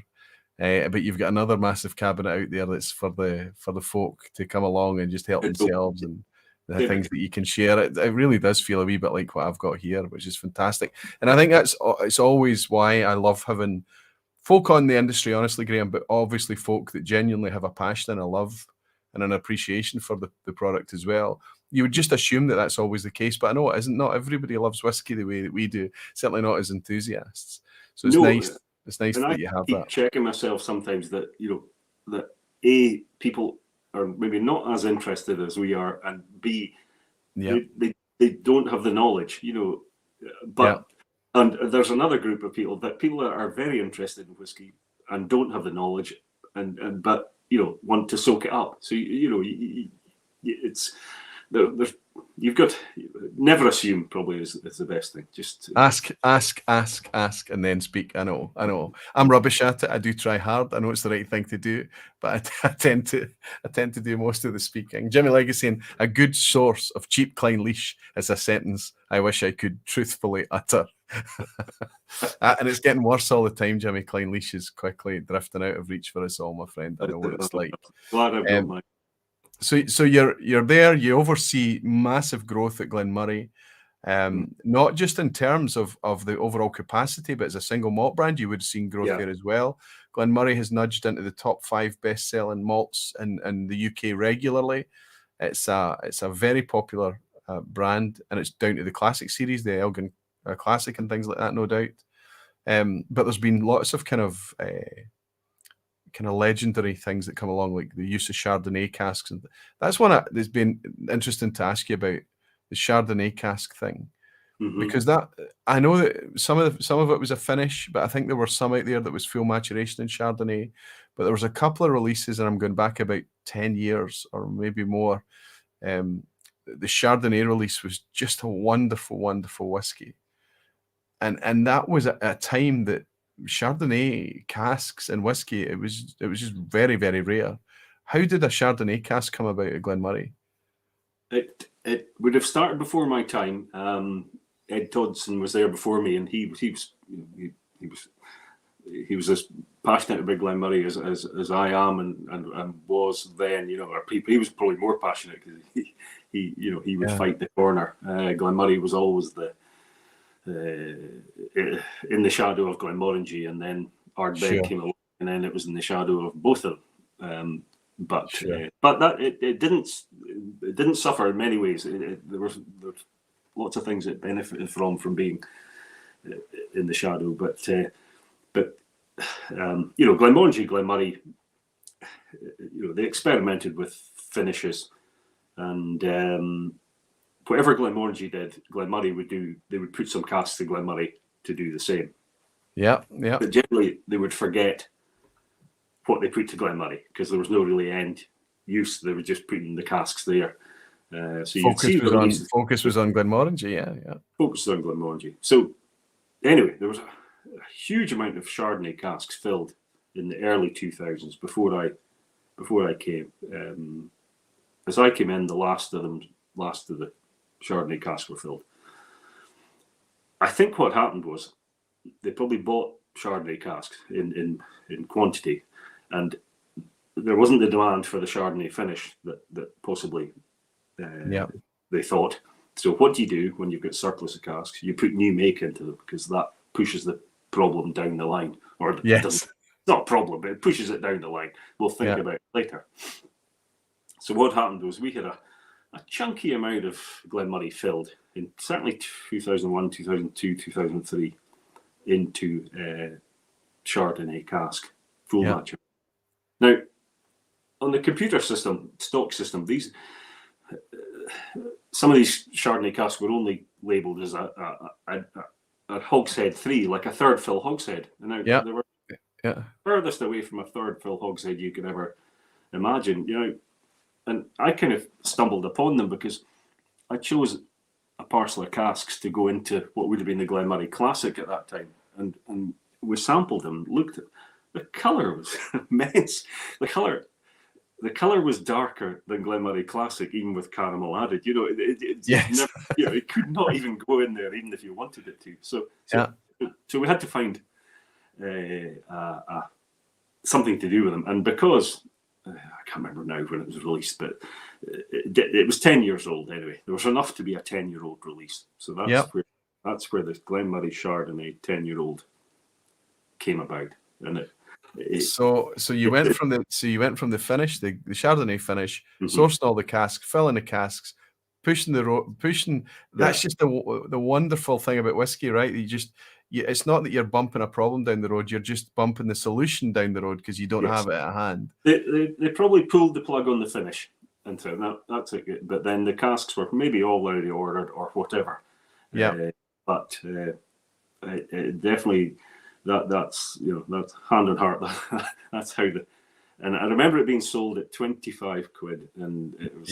But you've got another massive cabinet out there that's for the folk to come along and just help themselves and. The things that you can share. It really does feel a wee bit like what I've got here, which is fantastic. And I think it's always why I love having folk on the industry, honestly, Graham, but obviously folk that genuinely have a passion and a love and an appreciation for the product as well. You would just assume that that's always the case, but I know it isn't. Not everybody loves whiskey the way that we do, certainly not as enthusiasts. So it's nice. It's nice that you have that. Checking myself sometimes that, people are maybe not as interested as we are, and B, they don't have the knowledge, but and there's another group of people that are very interested in whiskey and don't have the knowledge but want to soak it up. So it's there's you've got never assume probably is the best thing. Just ask, and then speak. I know. I'm rubbish at it. I do try hard. I know it's the right thing to do, but I tend to do most of the speaking. Jimmy Legge saying a good source of cheap Clynelish is a sentence I wish I could truthfully utter. And it's getting worse all the time, Jimmy. Clynelish is quickly drifting out of reach for us all, my friend. I know what it's like. Glad I've got mine. So you're there. You oversee massive growth at Glen Moray, not just in terms of the overall capacity, but as a single malt brand, you would have seen growth there as well. Glen Moray has nudged into the top 5 best-selling malts in the UK regularly. It's a very popular brand, and it's down to the classic series, the Elgin Classic and things like that, no doubt. But there's been lots of kind of legendary things that come along, like the use of Chardonnay casks, and that's one that's been interesting to ask you about, the Chardonnay cask thing, because that I know that some of it was a finish, but I think there were some out there that was full maturation in Chardonnay. But there was a couple of releases, and I'm going back about 10 years or maybe more. The Chardonnay release was just a wonderful, wonderful whiskey, and that was a time that Chardonnay casks and whiskey, it was just very, very rare. How did a Chardonnay cask come about at Glen Moray? It would have started before my time. Ed Dodson was there before me, and he was as passionate about Glen Moray as I am and was then. Or he was probably more passionate because he would fight the corner. Glen Moray was always in the shadow of Glenmorangie, and then Ardbeg came along, and then it was in the shadow of both of them. But that it didn't suffer in many ways. There were lots of things it benefited from being in the shadow. But Glenmorangie, Glen Moray, they experimented with finishes, and whatever Glenmorangie did, Glen Moray would do. They would put some casks to Glen Moray to do the same. Yeah. But generally, they would forget what they put to Glen Moray because there was no really end use. They were just putting the casks there. So focus was on Glenmorangie, yeah. Focus was on Glenmorangie. So anyway, there was a huge amount of Chardonnay casks filled in the early 2000s before I came. As I came in, the last of the Chardonnay casks were filled. I think what happened was they probably bought Chardonnay casks in quantity, and there wasn't the demand for the Chardonnay finish that possibly they thought. So what do you do when you've got surplus of casks? You put new make into them because that pushes the problem down the line. Or it's not a problem, but it pushes it down the line. We'll think about it later. So what happened was we had a chunky amount of Glen Moray filled in certainly 2001, 2002, 2003 into Chardonnay cask, full match. Now, on the computer system, stock system, some of these Chardonnay casks were only labelled as a hogshead 3, like a third fill hogshead. And now they were furthest away from a third fill hogshead you could ever imagine, And I kind of stumbled upon them because I chose a parcel of casks to go into what would have been the Glen Moray Classic at that time, and we sampled them, looked at the colour was immense. The colour was darker than Glen Moray Classic, even with caramel added. It could not even go in there, even if you wanted it to. So we had to find something to do with them, and because I can't remember now when it was released, but it was 10 years old anyway. There was enough to be a 10-year-old release. So that's where the Glen Moray Chardonnay 10-year-old came about, and So you went from the finish, the Chardonnay finish, sourcing all the casks, filling the casks, pushing. That's just the wonderful thing about whiskey, right? It's not that you're bumping a problem down the road; you're just bumping the solution down the road because you don't have it at hand. They probably pulled the plug on the finish, and that's it. But then the casks were maybe already ordered or whatever. But definitely. That's hand on heart. That's how and I remember it being sold at 25 quid, and it was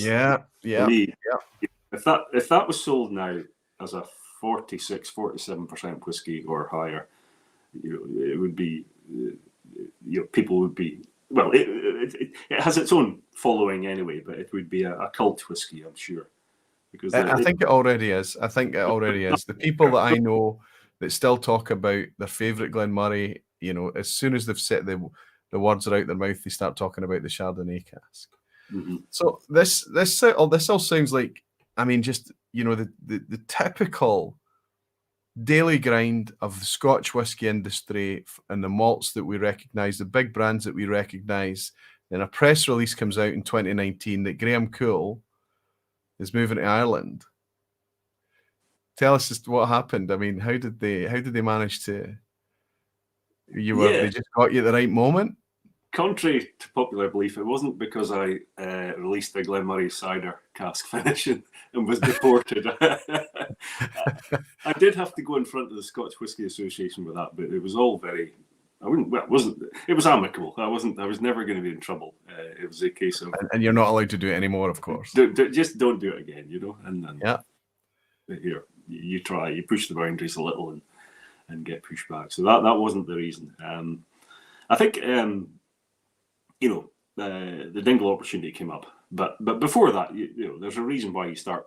If that was sold now as a 47% whiskey or higher, it would be people would be it has its own following anyway, but it would be a cult whiskey, I'm sure, because I think it already is. The people that I know that still talk about their favourite Glen Moray, as soon as they've set the words are out their mouth, they start talking about the Chardonnay cask. So this all sounds like, just the typical daily grind of the Scotch whisky industry and the malts that we recognise, the big brands that we recognise. Then a press release comes out in 2019 that Graham Coull is moving to Ireland. Tell us just what happened. How did they manage to? They just got you at the right moment. Contrary to popular belief, it wasn't because I released a Glen Moray cider cask finish and was deported. I did have to go in front of the Scotch Whisky Association with that, but it was all very. It was amicable. I was never going to be in trouble. It was a case of. And you're not allowed to do it anymore, of course. Just don't do it again, And here. You try, you push the boundaries a little, and get pushed back. So that wasn't the reason. I think the Dingle opportunity came up, but before that, there's a reason why you start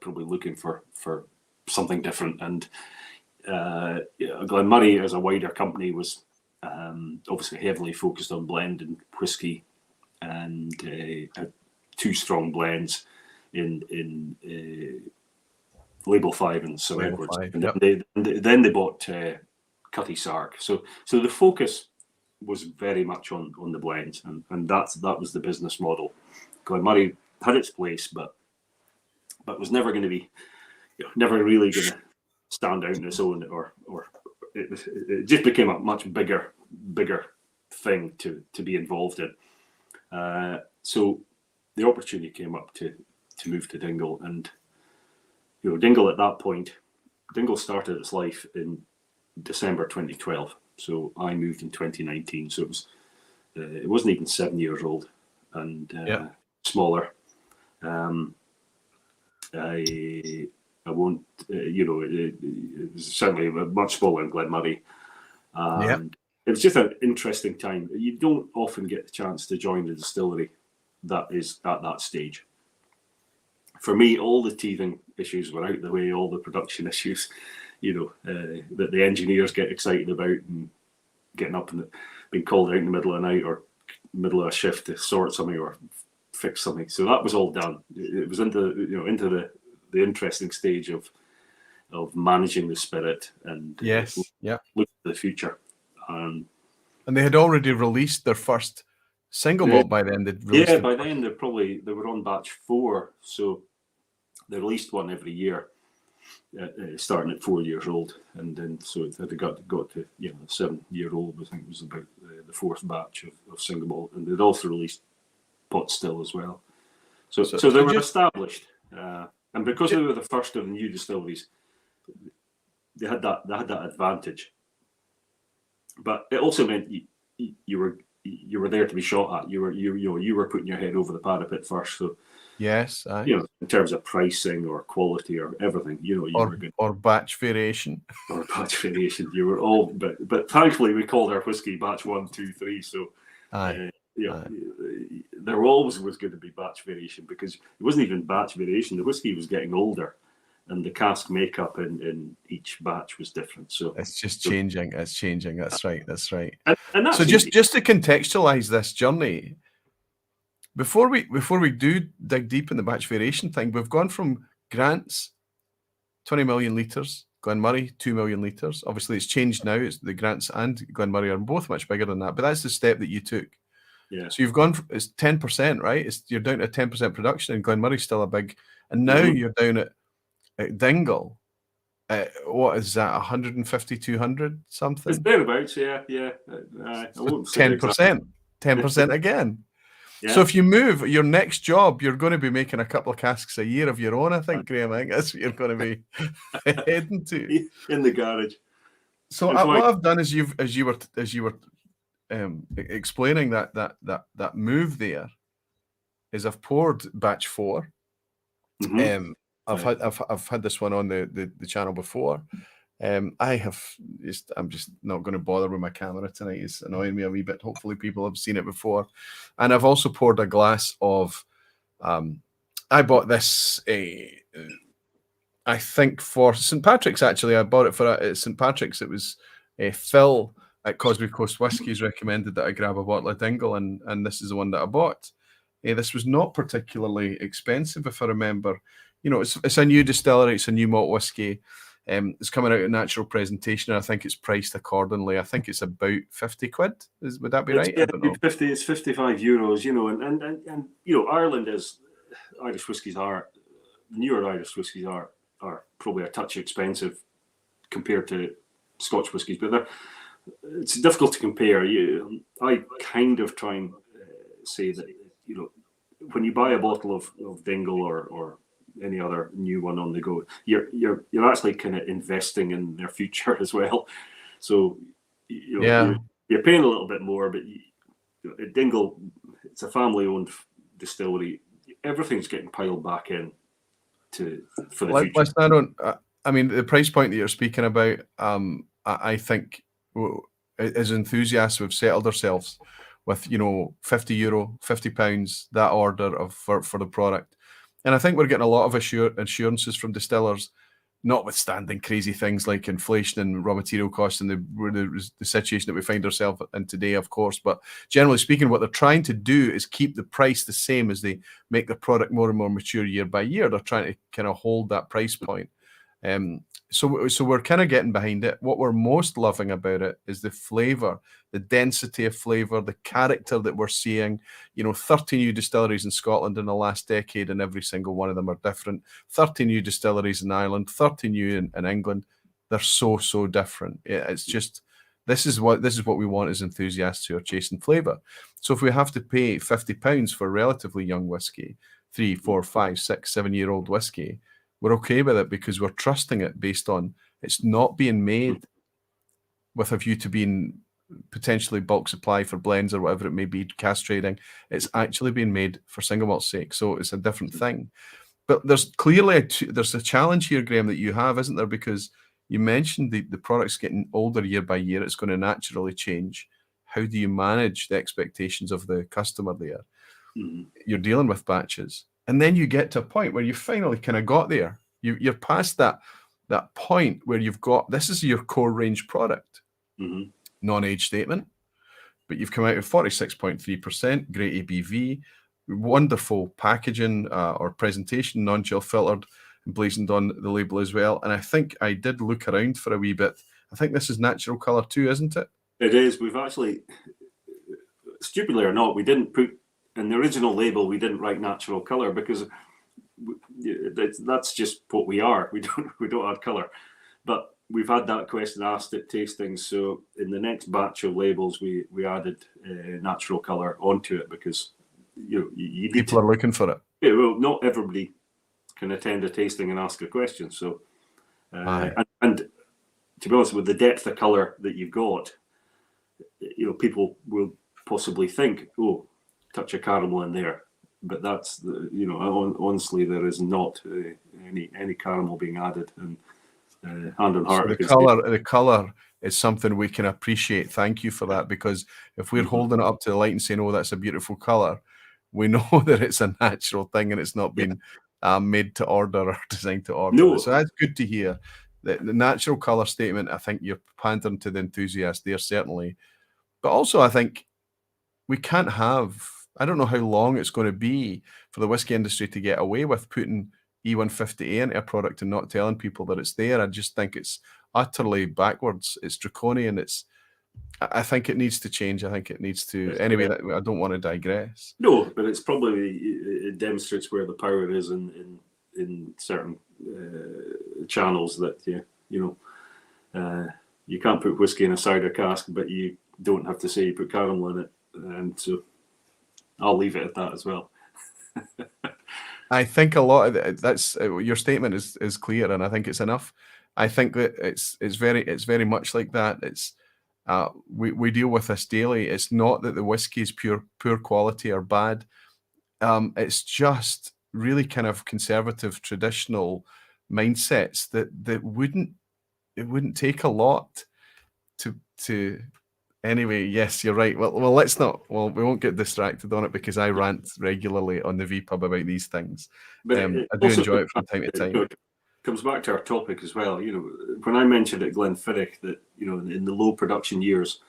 probably looking for something different. And Glen Moray as a wider company was obviously heavily focused on blending whiskey, and had 2 strong blends in Label 5 and Sir Label Edwards. 5, And yep. then they bought Cutty Sark. So the focus was very much on the blends, and that was the business model. Glen Moray had its place, but was never going to be, never really going to stand out on its own, or it just became a much bigger thing to be involved in. So the opportunity came up to move to Dingle, and Dingle at that point, Dingle started its life in December 2012. So I moved in 2019. So it wasn't even 7 years old, and smaller. I won't, it was certainly much smaller than Glen Moray. And it was just an interesting time. You don't often get the chance to join the distillery that is at that stage. For me, all the teething issues were out the way, all the production issues, that the engineers get excited about, and getting up and being called out in the middle of the night or middle of a shift to sort something or fix something. So that was all done. It was into the interesting stage of managing the spirit and look to the future. And they had already released their first single malt by then. By then they were on batch 4, so they released one every year, starting at 4 years old, and then so they got to 7-year-old. I think it was about the 4th batch of single malt, and they'd also released pot still as well. So they were established, and because they were the first of the new distilleries, they had that advantage. But it also meant you were there to be shot at. You were putting your head over the parapet first. So yes, in terms of pricing or quality or everything, or batch variation, you were all. But thankfully, we called our whiskey batch 1, 2, 3. So there always was going to be batch variation, because it wasn't even batch variation. The whiskey was getting older, and the cask makeup in each batch was different. So it's just changing. It's changing. That's right. That's right. And that's so just to contextualize this journey, before we do dig deep in the batch variation thing, we've gone from Grant's 20 million litres, Glen Moray 2 million litres. Obviously, it's changed now. It's the Grants and Glen Moray are both much bigger than that. But that's the step that you took. Yeah. So you've gone. It's 10%, right? You're down to 10% production, and Glen Moray's still a big. And now you're down at Dingle. What is that? 150, 200 something? It's thereabouts, yeah. I won't say 10%. 10% again. Yeah. So if you move, your next job, you're going to be making a couple of casks a year of your own, I think, Graham. I think that's what you're going to be heading to. In the garage. So what I've done is as you were explaining that move there, is I've poured batch 4. Mm-hmm. I've had this one on the channel before. I'm just not going to bother with my camera tonight. It's annoying me a wee bit. Hopefully people have seen it before. And I've also poured a glass of I bought this I think for St. Patrick's, actually. I bought it for St. Patrick's. It was Phil at Cosby Coast Whiskies recommended that I grab a bottle of Dingle, and this is the one that I bought. This was not particularly expensive, if I remember. It's a new distillery. It's a new malt whiskey. It's coming out in natural presentation, and I think it's priced accordingly. I think it's about 50 quid. Would that be right? Yeah, it's 55 euros. And Ireland is Irish whiskies are newer Irish whiskies are probably a touch expensive compared to Scotch whiskies, but it's difficult to compare. I kind of try and say that when you buy a bottle of Dingle or any other new one on the go, you're actually kind of investing in their future as well. So you're paying a little bit more, but at Dingle, it's a family-owned distillery. Everything's getting piled back in for the future. Listen, I mean, the price point that you're speaking about, I think as enthusiasts, we've settled ourselves with, you know, €50, £50, that order of for the product. And I think we're getting a lot of assurances from distillers, notwithstanding crazy things like inflation and raw material costs and the situation that we find ourselves in today, of course. But generally speaking, what they're trying to do is keep the price the same as they make the product more and more mature year by year. They're trying to kind of hold that price point. So we're kind of getting behind it. What we're most loving about it is the flavor, the density of flavor, the character that we're seeing. You know, 30 new distilleries in Scotland in the last decade, and every single one of them are different. 30 new distilleries in Ireland, 30 new in England. They're so different. It's just this is what we want as enthusiasts who are chasing flavor. So if we have to pay £50 for relatively young whiskey, 3, 4, 5, 6, 7-year-old whiskey, we're okay with it because we're trusting it based on it's not being made with a view to being potentially bulk supply for blends or whatever it may be, cask trading. It's actually being made for single malt's sake, so it's a different thing. But there's clearly there's a challenge here, Graham, that you have, isn't there? Because you mentioned the product's getting older year by year. It's going to naturally change. How do you manage the expectations of the customer there? Mm-hmm. You're dealing with batches. And then you get to a point where you finally kind of got there. You're past that point where you've got, this is your core range product, mm-hmm. Non-age statement, but you've come out with 46.3%, great ABV, wonderful packaging or presentation, non-chill filtered, emblazoned on the label as well. And I think I did look around for a wee bit. I think this is natural colour too, isn't it? It is. We've actually, stupidly or not, we didn't put, in the original label, we didn't write natural colour because that's just what we are. We don't add colour. But we've had that question asked at tastings. So in the next batch of labels, we added natural colour onto it because you people are looking for it. Yeah, well, not everybody can attend a tasting and ask a question. So and to be honest, with the depth of colour that you've got, you know, people will possibly think, oh, touch of caramel in there, but that's you know, honestly, there is not any caramel being added. And hand on heart, so the color is something we can appreciate. Thank you for that, because if we're holding it up to the light and saying, "Oh, that's a beautiful color," we know that it's a natural thing and it's not been made to order or designed to order. No. So that's good to hear. The natural color statement, I think you're pandering to the enthusiast there, certainly, but also I think we can't have. I don't know how long it's going to be for the whiskey industry to get away with putting E150A into a product and not telling people that it's there. I just think it's utterly backwards. It's draconian. I think it needs to change. I think it needs to. Anyway, I don't want to digress. No, but it's probably, it demonstrates where the power is in certain channels that you can't put whiskey in a cider cask, but you don't have to say you put caramel in it, and so I'll leave it at that as well. I think a lot of that's your statement is clear, and I think it's enough. I think that it's very much like that. It's we deal with this daily. It's not that the whiskey is poor quality or bad. It's just really kind of conservative, traditional mindsets that wouldn't take a lot to. Anyway, yes, you're right. Well, let's not. Well, we won't get distracted on it because I rant regularly on the vPub about these things. But I do enjoy it from time to time. It comes back to our topic as well. You know, when I mentioned at Glenfiddich that in the low production years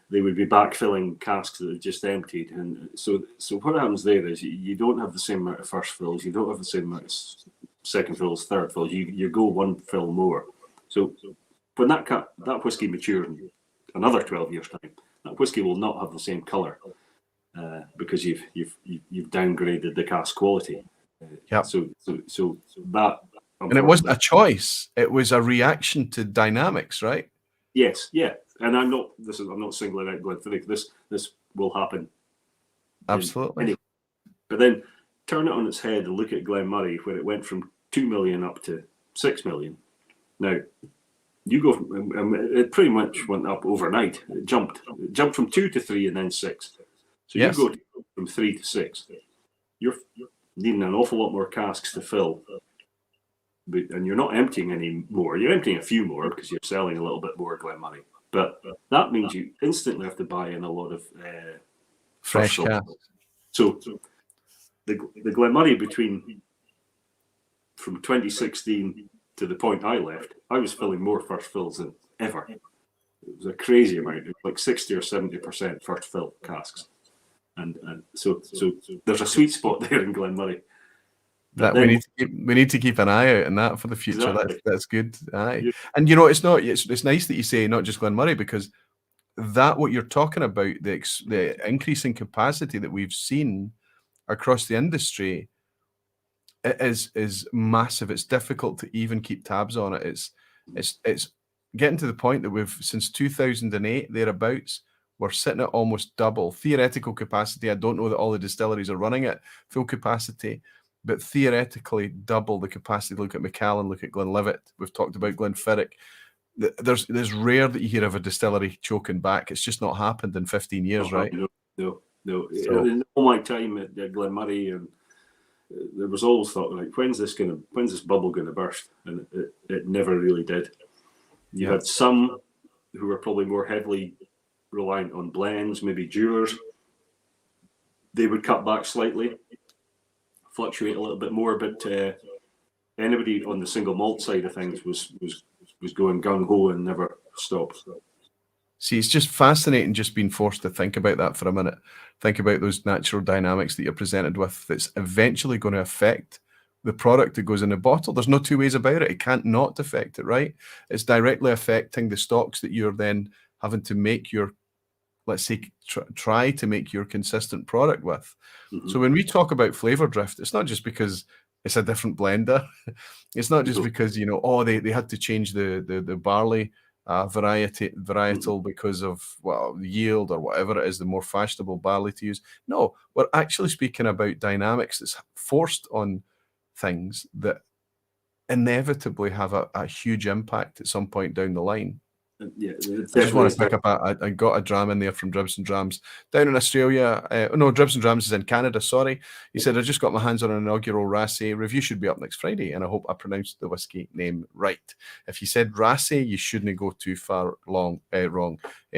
they would be backfilling casks that have just emptied, and so what happens there is you don't have the same amount of first fills, you don't have the same amount of second fills, third fills. You go one fill more. So when that whiskey matures in another 12 years time, that whiskey will not have the same colour because you've downgraded the cask quality. Yeah. So that, and it wasn't a choice; it was a reaction to dynamics, right? Yes, yeah. And I'm not singling out Glenfiddich. This will happen. Absolutely. Anyway. But then turn it on its head and look at Glen Moray, where it went from 2 million up to 6 million. Now, you go from, it pretty much went up overnight. It jumped from 2 to 3 and then 6. So yes. You go from 3 to 6. You're needing an awful lot more casks to fill and you're not emptying any more. You're emptying a few more because you're selling a little bit more Glen Moray. But that means you instantly have to buy in a lot of fresh cask. So the Glen Moray from 2016 to the point I left, I was filling more first fills than ever. It was a crazy amount. It was like 60 or 70% first fill casks. And so there's a sweet spot there in Glen Moray. That we need to keep an eye out on that for the future. Exactly. That's good. Aye. Yeah. And you know, it's nice that you say not just Glen Moray, because that what you're talking about, the increase in capacity that we've seen across the industry, it is massive. It's difficult to even keep tabs on it. It's getting to the point that we've, since 2008 thereabouts, we're sitting at almost double theoretical capacity. I don't know that all the distilleries are running at full capacity, but theoretically double the capacity. Look at Macallan, look at Glenlivet. We've talked about Glenfiddich. There's rare that you hear of a distillery choking back. It's just not happened in 15 years, right? No. So, in all my time at Glen Moray, there was always thought, like, when's this bubble gonna burst? And it never really did. You had some who were probably more heavily reliant on blends, maybe dewars. They would cut back slightly, fluctuate a little bit more, but anybody on the single malt side of things was going gung-ho and never stopped. see, it's just fascinating just being forced to think about that for a minute. Think about those natural dynamics that you're presented with that's eventually going to affect the product that goes in the bottle. There's no two ways about it. It can't not affect it, right? It's directly affecting the stocks that you're then having to make your, let's say, try to make your consistent product with. Mm-hmm. So when we talk about flavor drift, it's not just because it's a different blender. It's not just because, you know, they had to change the barley varietal because of, well, the yield or whatever it is, the more fashionable barley to use. No, we're actually speaking about dynamics that's forced on things that inevitably have a huge impact at some point down the line. Yeah, I just want to pick up. I got a dram in there from Dribs and Drams down in Australia. No, Dribs and Drams is in Canada. Sorry, he said I just got my hands on an inaugural Rassay. Review should be up next Friday, and I hope I pronounced the whiskey name right. If you said Rassay, you shouldn't go too far wrong.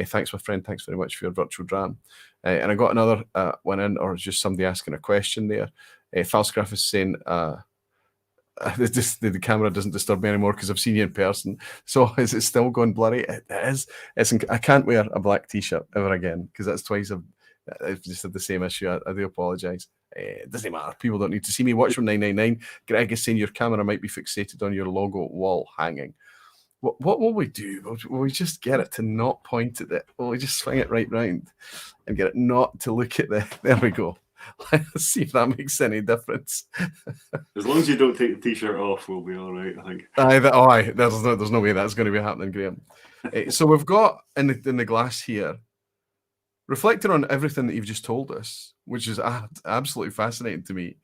Thanks, my friend. Thanks very much for your virtual dram. And I got another one in, or just somebody asking a question there. Falscraft is saying. The camera doesn't disturb me anymore because I've seen you in person. So is it still going blurry? It is. I can't wear a black t-shirt ever again because that's twice I've just had the same issue. I do apologise. It doesn't matter. People don't need to see me. Watch from 999. Greg is saying your camera might be fixated on your logo wall hanging. What will we do? Will we just get it to not point at it? Will we just swing it right round and get it not to look at the... There we go. Let's see if that makes any difference. As long as you don't take the t-shirt off, we'll be all right, I think. There's no way that's going to be happening, Graham. So we've got in the glass here, reflecting on everything that you've just told us, which is absolutely fascinating to me.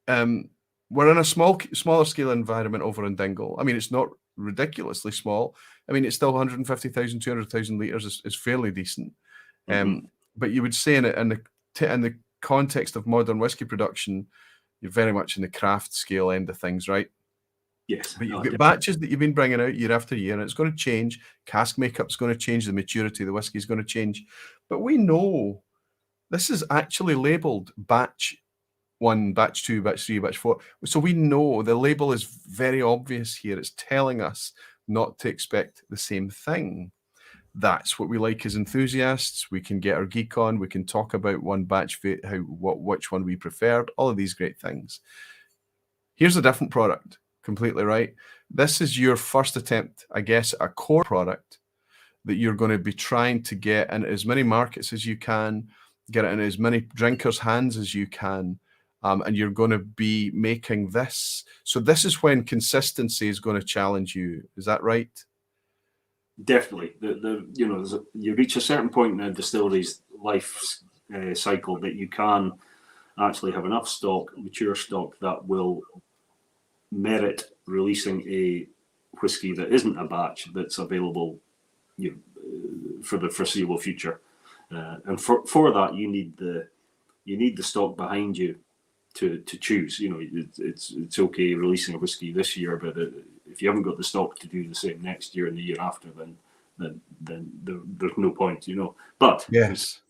We're in a smaller scale environment over in Dingle. I mean, it's not ridiculously small. I mean, it's still 150,000, 200,000 litres is fairly decent. But you would say in the context of modern whiskey production, you're very much in the craft scale end of things, right? Yes. But you've got batches that you've been bringing out year after year, and it's going to change. Cask makeup's going to change. The maturity of the whiskey is going to change. But we know this is actually labelled batch 1, batch 2, batch 3, batch 4. So we know the label is very obvious here. It's telling us not to expect the same thing. That's what we like as enthusiasts. We can get our geek on. We can talk about one batch, which one we preferred, all of these great things. Here's a different product, completely right. This is your first attempt, I guess, a core product that you're going to be trying to get in as many markets as you can, get it in as many drinkers' hands as you can, and you're going to be making this. So this is when consistency is going to challenge you. Is that right? Definitely. You reach a certain point in a distillery's life cycle that you can actually have enough stock, mature stock, that will merit releasing a whiskey that isn't a batch that's available for the foreseeable future. And for that, you need the stock behind you to choose. You know, it's okay releasing a whiskey this year, but if you haven't got the stock to do the same next year and the year after, then there's no point. You know, but yes.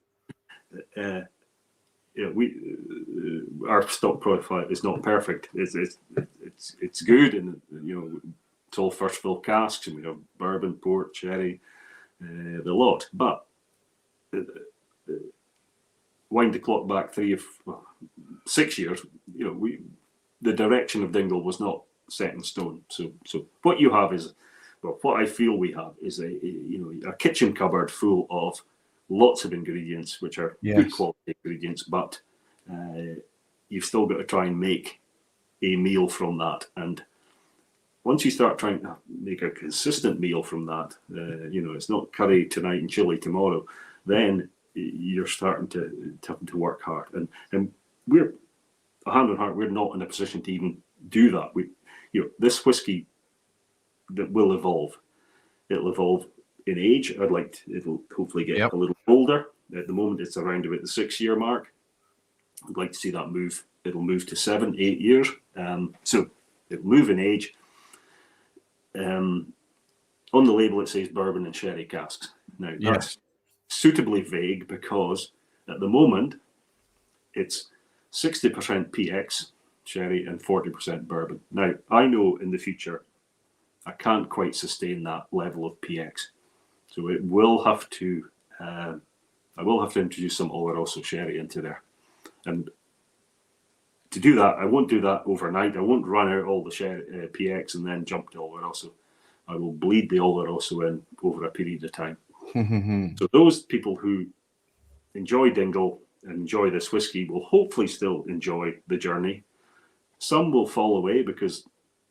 Our stock profile is not perfect. It's good, and you know, it's all first fill casks, and we have bourbon, port, sherry, the lot. But wind the clock back 6 years. You know, the direction of Dingle was not set in stone. So what you have is, well, what I feel we have is a kitchen cupboard full of lots of ingredients, which are good quality ingredients, but you've still got to try and make a meal from that. And once you start trying to make a consistent meal from that, you know, it's not curry tonight and chili tomorrow, then you're starting to work hard. And we're, hand on heart, we're not in a position to even do that. This whiskey that will evolve. It'll evolve in age. It'll hopefully get a little older. At the moment, it's around about the 6-year mark. I'd like to see that move. It'll move to 7, 8 years. So it'll move in age. On the label, it says bourbon and sherry casks. Now, that's suitably vague because at the moment, it's 60% PX sherry and 40% bourbon. Now, I know in the future, I can't quite sustain that level of PX. So it will have to, I will have to introduce some Oloroso sherry into there. And to do that, I won't do that overnight. I won't run out all the sherry, PX and then jump to Oloroso. I will bleed the Oloroso in over a period of time. So those people who enjoy Dingle and enjoy this whiskey will hopefully still enjoy the journey. Some will fall away because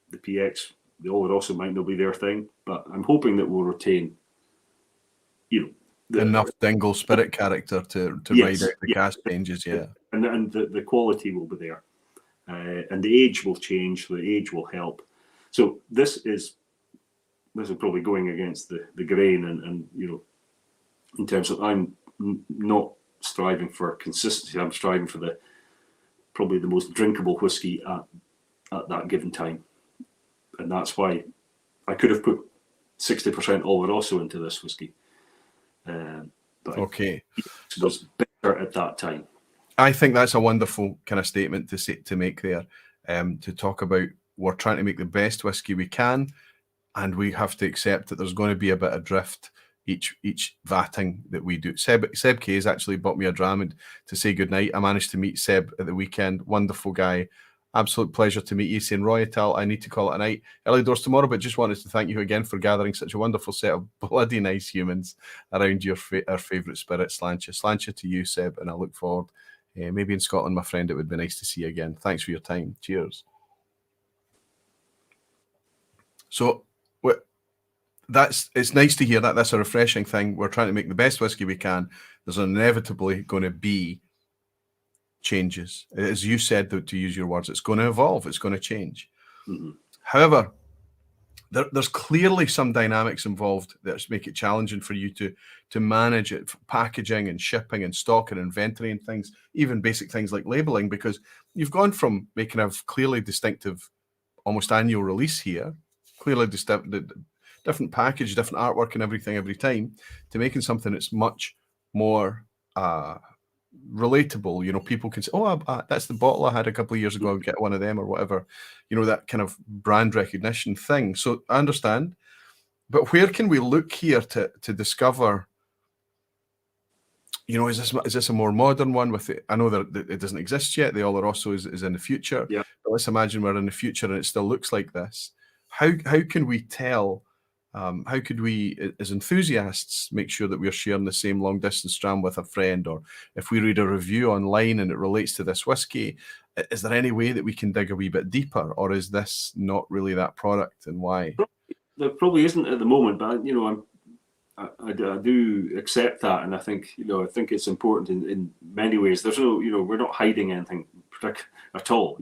the PX, the Oloroso might not be their thing, but I'm hoping that we'll retain, enough Dingle spirit character to ride out the cask changes, and the quality will be there, and the age will change. The age will help. So this is probably going against the grain, and in terms of, I'm not striving for consistency. I'm striving for probably the most drinkable whiskey at that given time, and that's why I could have put 60% Oloroso into this whiskey. But it was better at that time. I think that's a wonderful kind of statement to make there. To talk about, we're trying to make the best whiskey we can, and we have to accept that there's going to be a bit of drift each vatting that we do. Seb K has actually bought me a dram and to say goodnight. I managed to meet Seb at the weekend. Wonderful guy. Absolute pleasure to meet you. Saying, Roy Tal, I need to call it a night. Early doors tomorrow, but just wanted to thank you again for gathering such a wonderful set of bloody nice humans around our favourite spirit, Sláinte. Sláinte to you, Seb, and I look forward. Maybe in Scotland, my friend, it would be nice to see you again. Thanks for your time. Cheers. So, it's nice to hear that. That's a refreshing thing. We're trying to make the best whiskey we can. There's inevitably going to be changes. As you said, to use your words, it's going to evolve. It's going to change. However, there's clearly some dynamics involved that make it challenging for you to manage it, packaging and shipping and stock and inventory and things, even basic things like labeling, because you've gone from making a clearly distinctive, almost annual release here, clearly different package, different artwork and everything every time, to making something that's much more relatable. People can say, oh, that's the bottle I had a couple of years ago, I'll get one of them or whatever, that kind of brand recognition thing. So I understand, but where can we look here to discover, is this a more modern one with it? I know that it doesn't exist yet. The Oloroso is in the future, but let's imagine we're in the future and it still looks like this. How can we tell? How could we, as enthusiasts, make sure that we're sharing the same long distance dram with a friend? Or if we read a review online and it relates to this whiskey, is there any way that we can dig a wee bit deeper? Or is this not really that product, and why? There probably isn't at the moment, but I do accept that, and I think it's important in many ways. There's no, we're not hiding anything at all.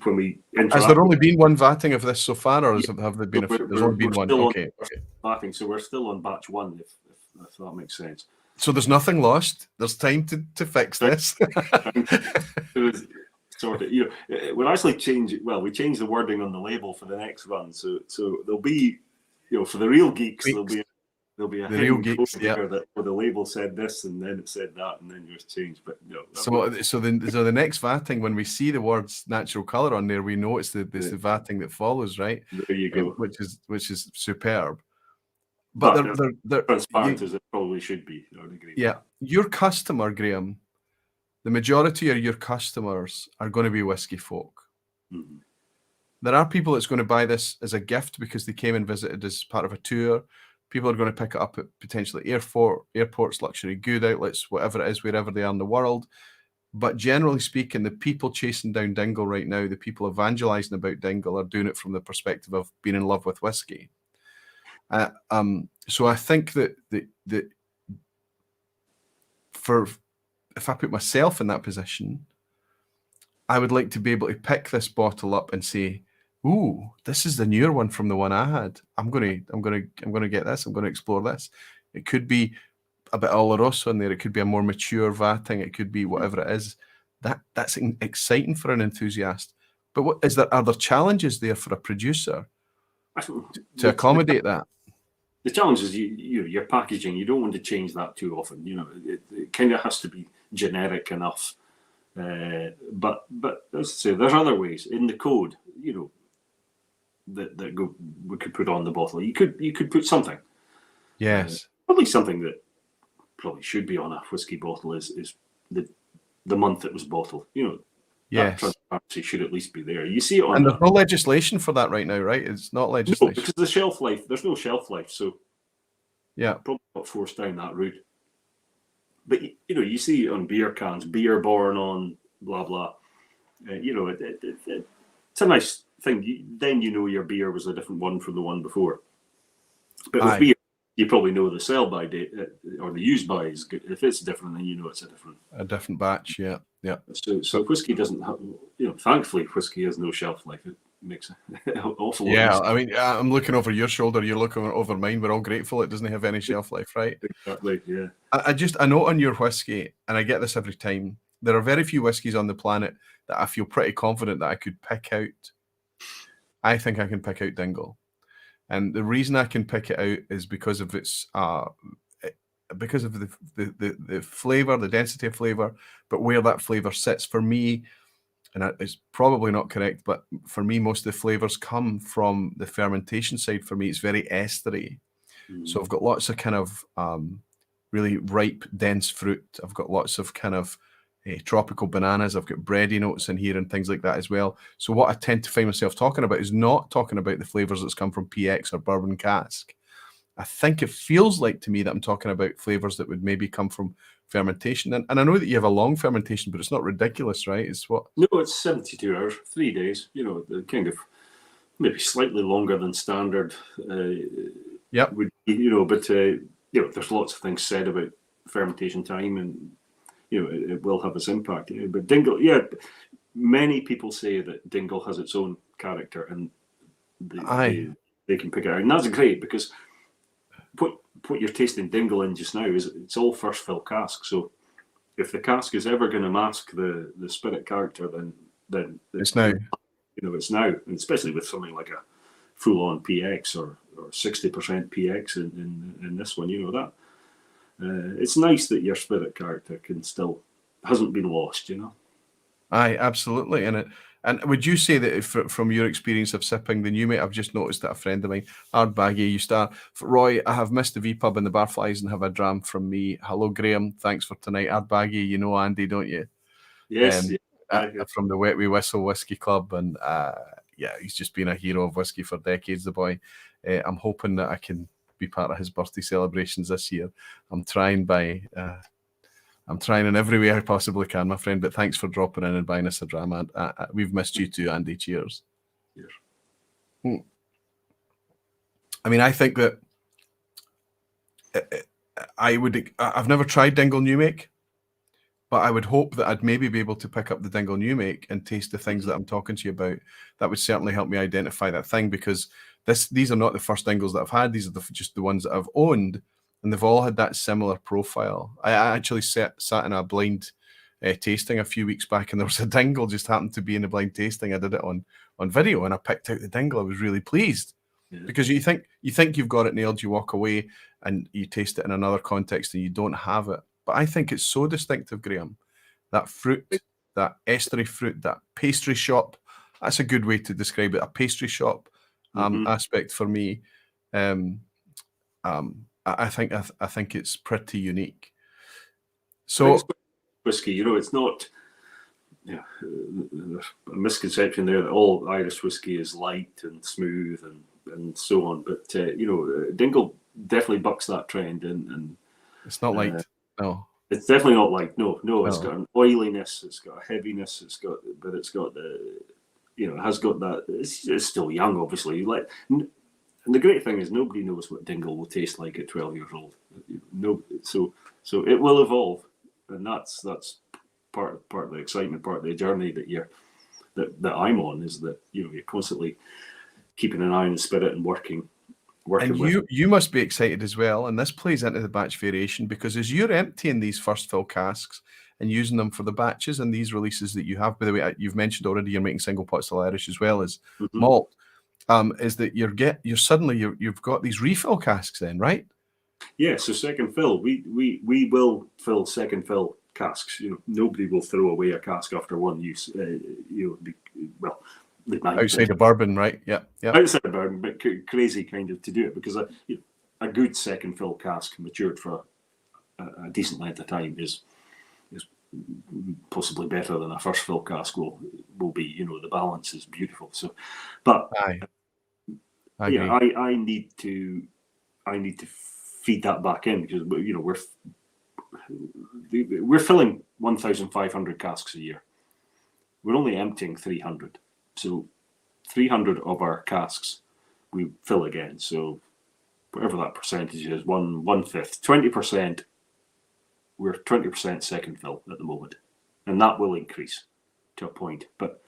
When we has there only been one vatting of this so far, or have there been? There's only been one. Okay. Vatting, so we're still on batch 1, if that makes sense. So there's nothing lost. There's time to fix this. It was sort of, we'll actually change it. Well, we changed the wording on the label for the next run. So there'll be, for the real geeks, there'll be a the real geeks, that where the label said this and then it said that and then it was changed. But no. So the next vatting, when we see the words natural colour on there, we know it's the vatting that follows, right? There you go. Which is superb. But they're transparent as it probably should be. I would agree. Yeah, your customer, Graham, the majority of your customers are going to be whiskey folk. Mm-hmm. There are people that's going to buy this as a gift because they came and visited as part of a tour. People are going to pick it up at potentially airports, luxury good outlets, whatever it is, wherever they are in the world. But generally speaking, the people chasing down Dingle right now, the people evangelizing about Dingle, are doing it from the perspective of being in love with whiskey. So I think that if I put myself in that position, I would like to be able to pick this bottle up and say, "Ooh, this is the newer one from the one I had. I'm gonna get this. I'm gonna explore this." It could be a bit Oloroso in there. It could be a more mature vatting. It could be whatever it is. That's exciting for an enthusiast. But are there challenges there for a producer to accommodate that? The challenge is your packaging. You don't want to change that too often. It kind of has to be generic enough. But as I say, there's other ways in the code. That we could put on the bottle. You could put something. Yes. Probably something that probably should be on a whiskey bottle is the month it was bottled. Yes. That transparency should at least be there. You see it on. And there's no legislation for that right now, right? It's not legislation. No, because the shelf life. There's no shelf life, so yeah, probably not forced down that route. But you see on beer cans, beer born on blah blah. It's a nice thing. Then your beer was a different one from the one before. But with beer, you probably know the sell-by date or the use-by is good. If it's different, then it's a different batch. Yeah. So whiskey doesn't have. Thankfully, whiskey has no shelf life. It makes an awful lot. Yeah, I mean, I'm looking over your shoulder. You're looking over mine. We're all grateful it doesn't have any shelf life, right? Exactly. Yeah. I note on your whiskey, and I get this every time. There are very few whiskies on the planet that I feel pretty confident that I could pick out. I think I can pick out Dingle. And the reason I can pick it out is because of its because of the flavor, the density of flavor, but where that flavor sits for me, and it's probably not correct, but for me, most of the flavors come from the fermentation side. For me, it's very estery. So I've got lots of kind of really ripe, dense fruit. I've got lots of kind of tropical bananas. I've got bready notes in here and things like that as well. So what I tend to find myself talking about is not talking about the flavors that's come from PX or bourbon cask. I think it feels like to me that I'm talking about flavors that would maybe come from fermentation. And I know that you have a long fermentation, but it's not ridiculous, right? It's what? No, it's 72 hours, 3 days. Kind of maybe slightly longer than standard. Yep. Would but there's lots of things said about fermentation time, and it will have its impact. But Dingle, many people say that Dingle has its own character, and they can pick it out, and that's great because what you're tasting Dingle in just now is it's all first fill cask. So if the cask is ever going to mask the spirit character, then it's now. It's now, and especially with something like a full on PX or 60% PX in this one, that. It's nice that your spirit character hasn't been lost, Aye, absolutely. And would you say that from your experience of sipping the new mate, I've just noticed that a friend of mine, Ardbaggy, used to, Roy, I have missed the vPub and the Barflies and have a dram from me. Hello, Graham. Thanks for tonight. Ardbaggy, you know Andy, don't you? Yes. From the Wet Wee Whistle Whiskey Club. And he's just been a hero of whiskey for decades, the boy. I'm hoping that I can be part of his birthday celebrations this year. I'm trying in every way I possibly can, my friend, but thanks for dropping in and buying us a dram. We've missed you too, Andy. Cheers. Cheers. I mean, I think that I've never tried Dingle New Make, but I would hope that I'd maybe be able to pick up the Dingle New Make and taste the things that I'm talking to you about. That would certainly help me identify that thing, because these are not the first Dingles that I've had. These are just the ones that I've owned. and they've all had that similar profile. I actually sat in a blind tasting a few weeks back, and there was a Dingle just happened to be in the blind tasting. I did it on video, and I picked out the Dingle. I was really pleased because you think you've got it nailed. You walk away and you taste it in another context, and you don't have it. But I think it's so distinctive, Graham. That fruit, that estery fruit, that pastry shop. That's a good way to describe it. A pastry shop aspect for me. I think it's pretty unique. So whiskey, it's not a misconception there that all Irish whiskey is light and smooth and so on. But Dingle definitely bucks that trend, and it's not light. No, it's definitely not light. No. It's got an oiliness. It's got a heaviness. It's got the it has got that. It's still young, obviously. And the great thing is nobody knows what Dingle will taste like at 12 years old. So it will evolve, and that's part of the excitement, part of the journey that I'm on, is that you're constantly keeping an eye on the spirit and working. And you must be excited as well, and this plays into the batch variation, because as you're emptying these first fill casks and using them for the batches and these releases that you have, by the way, you've mentioned already you're making single pot still Irish as well as malt. Is that you've got these refill casks then, right? Yeah, so second fill, we will fill second fill casks. Nobody will throw away a cask after one use. Outside of bourbon, right? Yeah. Outside of bourbon, but crazy kind of to do it, because a good second fill cask matured for a decent length of time is possibly better than a first fill cask will be. The balance is beautiful. So, but I need to feed that back in, because we're filling 1,500 casks a year. We're only emptying 300, so 300 of our casks we fill again. So whatever that percentage is, 1/5, 20%. We're 20% second fill at the moment, and that will increase to a point, but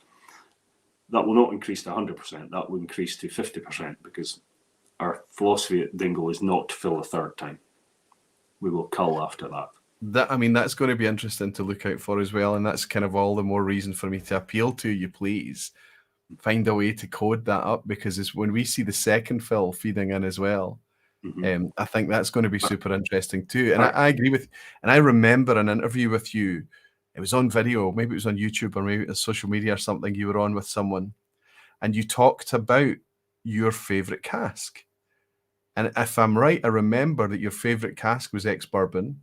that will not increase to 100%. That will increase to 50%, because our philosophy at Dingle is not to fill a third time. We will cull after that. That's going to be interesting to look out for as well, and that's kind of all the more reason for me to appeal to you. Please find a way to code that up, because it's when we see the second fill feeding in as well. I think that's going to be super interesting too. And I agree with, and I remember an interview with you. It was on video, maybe it was on YouTube or maybe it was social media or something. You were on with someone and you talked about your favorite cask. And if I'm right, I remember that your favorite cask was ex-bourbon,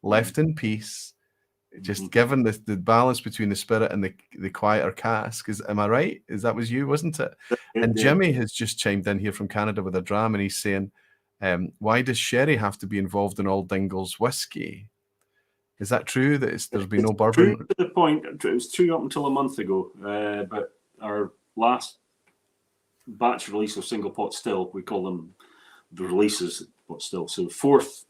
left in peace, just given the balance between the spirit and the quieter cask. Am I right? That was you, wasn't it? And Jimmy has just chimed in here from Canada with a dram, and he's saying, why does sherry have to be involved in all Dingle's whiskey? Is that true? There's been no bourbon? True to the point. It was true up until a month ago. But our last batch release of single pot still, we call them the releases pot still. So fifth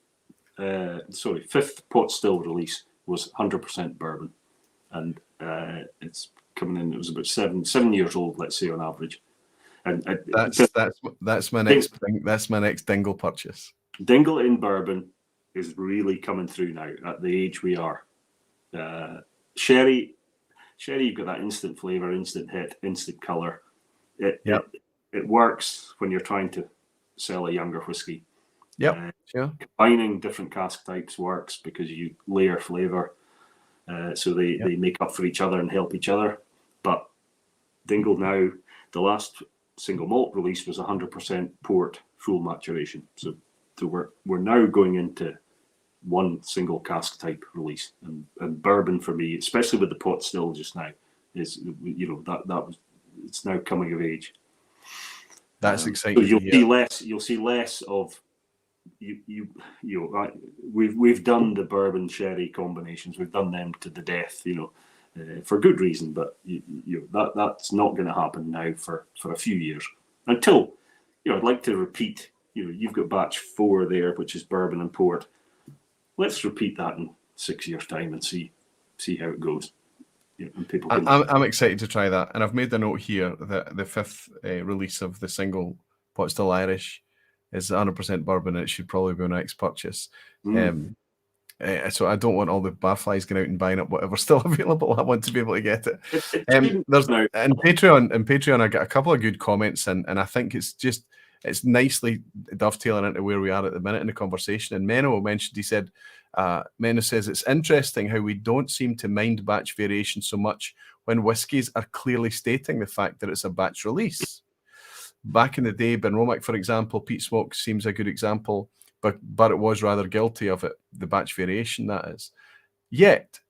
pot still release was 100% bourbon, and it's coming in. It was about seven years old, let's say, on average. And that's my next thing. That's my next Dingle purchase. Dingle in bourbon is really coming through now at the age we are. Sherry, you've got that instant flavor, instant hit, instant color. It works when you're trying to sell a younger whiskey. Combining different cask types works because you layer flavor, so they make up for each other and help each other. But Dingle now, the last single malt release was 100% port, full maturation. So we're now going into one single cask type release, and bourbon for me, especially with the pot still just now, is it's now coming of age. That's exciting. So you'll see less of we've done the bourbon sherry combinations. We've done them to the death, for good reason. But that's not going to happen now for a few years, until I'd like to repeat. You've got batch 4 there, which is bourbon and port. Let's repeat that in 6 years' time and see how it goes. And people I'm excited to try that, and I've made the note here that the 5th release of the single pot still Irish is 100% bourbon, and it should probably be my next purchase. Mm. So I don't want all the Barflies going out and buying up whatever's still available. I want to be able to get it. There's in Patreon, I got a couple of good comments, and I think it's nicely dovetailing into where we are at the minute in the conversation. And Menno mentioned, he said, Menno says, it's interesting how we don't seem to mind batch variation so much when whiskies are clearly stating the fact that it's a batch release. Back in the day, Benromac, for example, peat smoke seems a good example, but it was rather guilty of it, the batch variation, that is. Yet,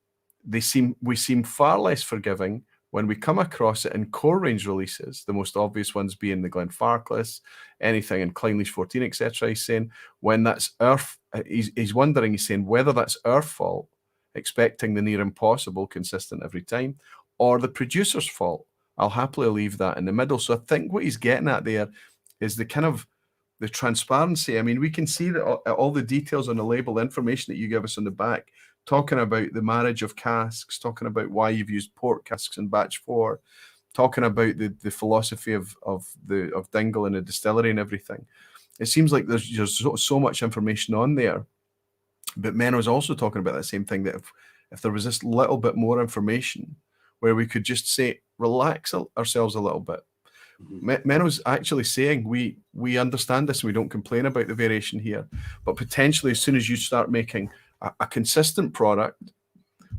we seem far less forgiving when we come across it in core range releases, the most obvious ones being the Glenfarclas, anything in Clynelish 14, etc. He's saying, when that's he's wondering, he's saying whether that's our fault, expecting the near impossible consistent every time, or the producer's fault. I'll happily leave that in the middle. So I think what he's getting at there is the kind of the transparency. I mean, we can see that all the details on the label, the information that you give us on the back, talking about the marriage of casks, talking about why you've used port casks in batch 4, talking about the philosophy of Dingle and the distillery and everything. It seems like there's so much information on there. But Menno's also talking about that same thing, that if there was this little bit more information where we could just say, relax ourselves a little bit. Menno's actually saying we understand this and we don't complain about the variation here, but potentially as soon as you start making a consistent product,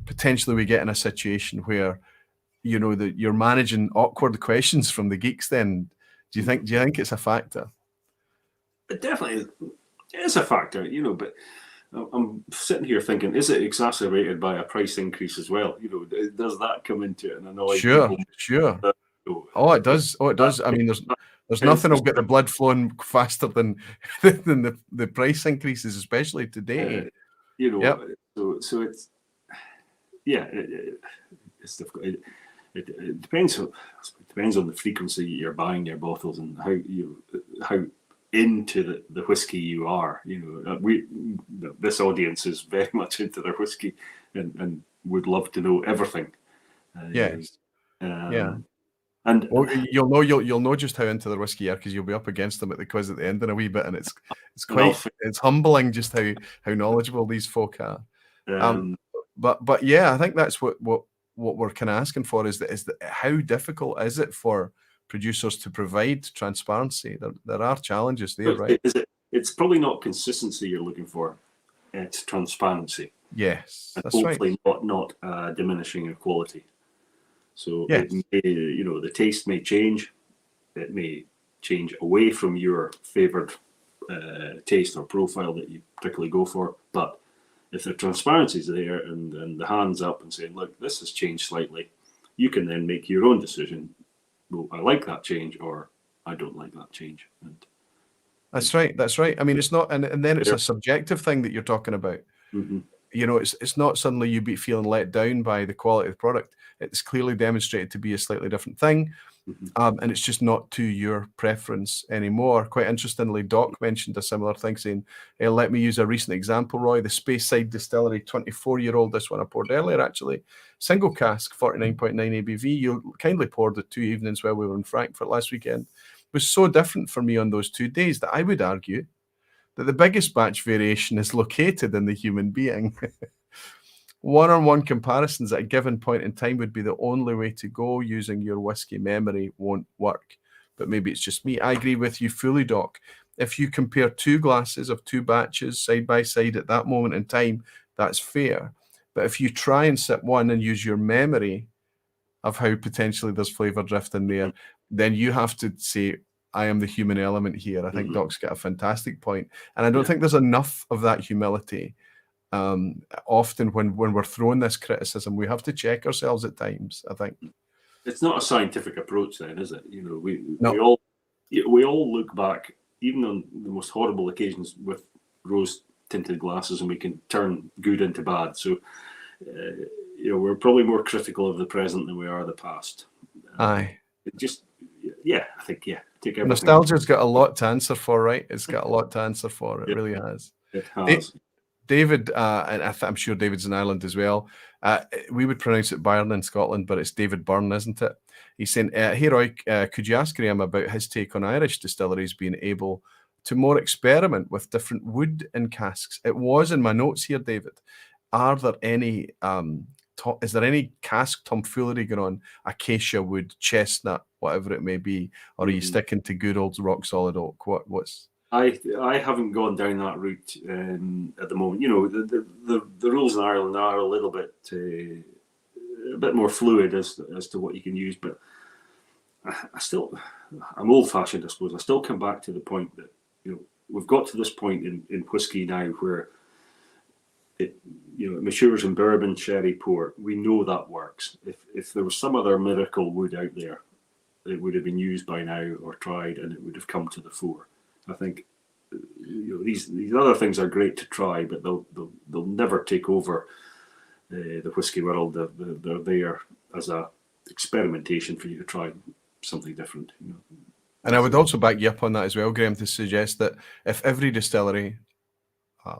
potentially we get in a situation where, you know, that you're managing awkward questions from the geeks. Then do you think it's a factor? It definitely is a factor, you know, but I'm sitting here thinking, is it exacerbated by a price increase as well? You know, does that come into it and annoy people? Sure. Oh, it does. I mean, there's nothing will get the blood flowing faster than the price increases, especially today. You know, yep. So it's it's difficult. It depends on the frequency you're buying your bottles and how into the whiskey you are. You know, this audience is very much into their whiskey and would love to know everything. Yes. Yeah. And you'll know just how into their whiskey you are because you'll be up against them at the quiz at the end in a wee bit, and it's humbling just how knowledgeable these folk are. But yeah, I think that's what we're kind of asking for is that how difficult is it for producers to provide transparency? There are challenges there, right? It's probably not consistency you're looking for; it's transparency. Yes, and that's hopefully right. not diminishing of quality. So yes. The taste may change. It may change away from your favoured taste or profile that you particularly go for. But if the transparency is there and the hands up and saying, look, this has changed slightly, you can then make your own decision. Well, I like that change, or I don't like that change. That's right. I mean, it's not, and then it's a subjective thing that you're talking about. Mm-hmm. You know, it's not suddenly you be feeling let down by the quality of the product. It's clearly demonstrated to be a slightly different thing. Mm-hmm. And it's just not to your preference anymore. Quite interestingly, Doc mentioned a similar thing, saying, hey, let me use a recent example, Roy. The Speyside Distillery 24-year-old, this one I poured earlier, actually. Single cask, 49.9 ABV. You kindly poured it 2 evenings while we were in Frankfurt last weekend. It was so different for me on those 2 days that I would argue that the biggest batch variation is located in the human being. One-on-one comparisons at a given point in time would be the only way to go. Using your whiskey memory won't work. But maybe it's just me. I agree with you fully, Doc. If you compare 2 glasses of 2 batches side by side at that moment in time, that's fair. But if you try and sip one and use your memory of how potentially there's flavour drift in there, then you have to say, I am the human element here. I think Doc's got a fantastic point. And I don't think there's enough of that humility. Often when we're throwing this criticism, we have to check ourselves at times, I think. It's not a scientific approach then, is it? You know, we all look back, even on the most horrible occasions, with rose-tinted glasses, and we can turn good into bad. So, we're probably more critical of the present than we are the past. Aye. I think, take everything. Nostalgia's got a lot to answer for, right? It's got a lot to answer for. It really has. It has. David, and I'm sure David's in Ireland as well. We would pronounce it Byrne in Scotland, but it's David Byrne, isn't it? He's saying, hey Roy, could you ask Graham about his take on Irish distilleries being able to more experiment with different wood in casks. It was in my notes here, David. Are there any is there any cask tomfoolery going on? Acacia wood, chestnut, whatever it may be, or are you sticking to good old rock solid oak? What's I haven't gone down that route at the moment. You know, the rules in Ireland are a little bit a bit more fluid as to what you can use, but I'm old fashioned, I suppose. I still come back to the point that, you know, we've got to this point in whiskey now where it, you know, it matures in bourbon, sherry, port. We know that works. If there was some other miracle wood out there, it would have been used by now or tried, and it would have come to the fore. I think, you know, these other things are great to try, but they'll never take over the whiskey world. They're there as a experimentation for you to try something different. You know. And I would also back you up on that as well, Graham, to suggest that if every distillery,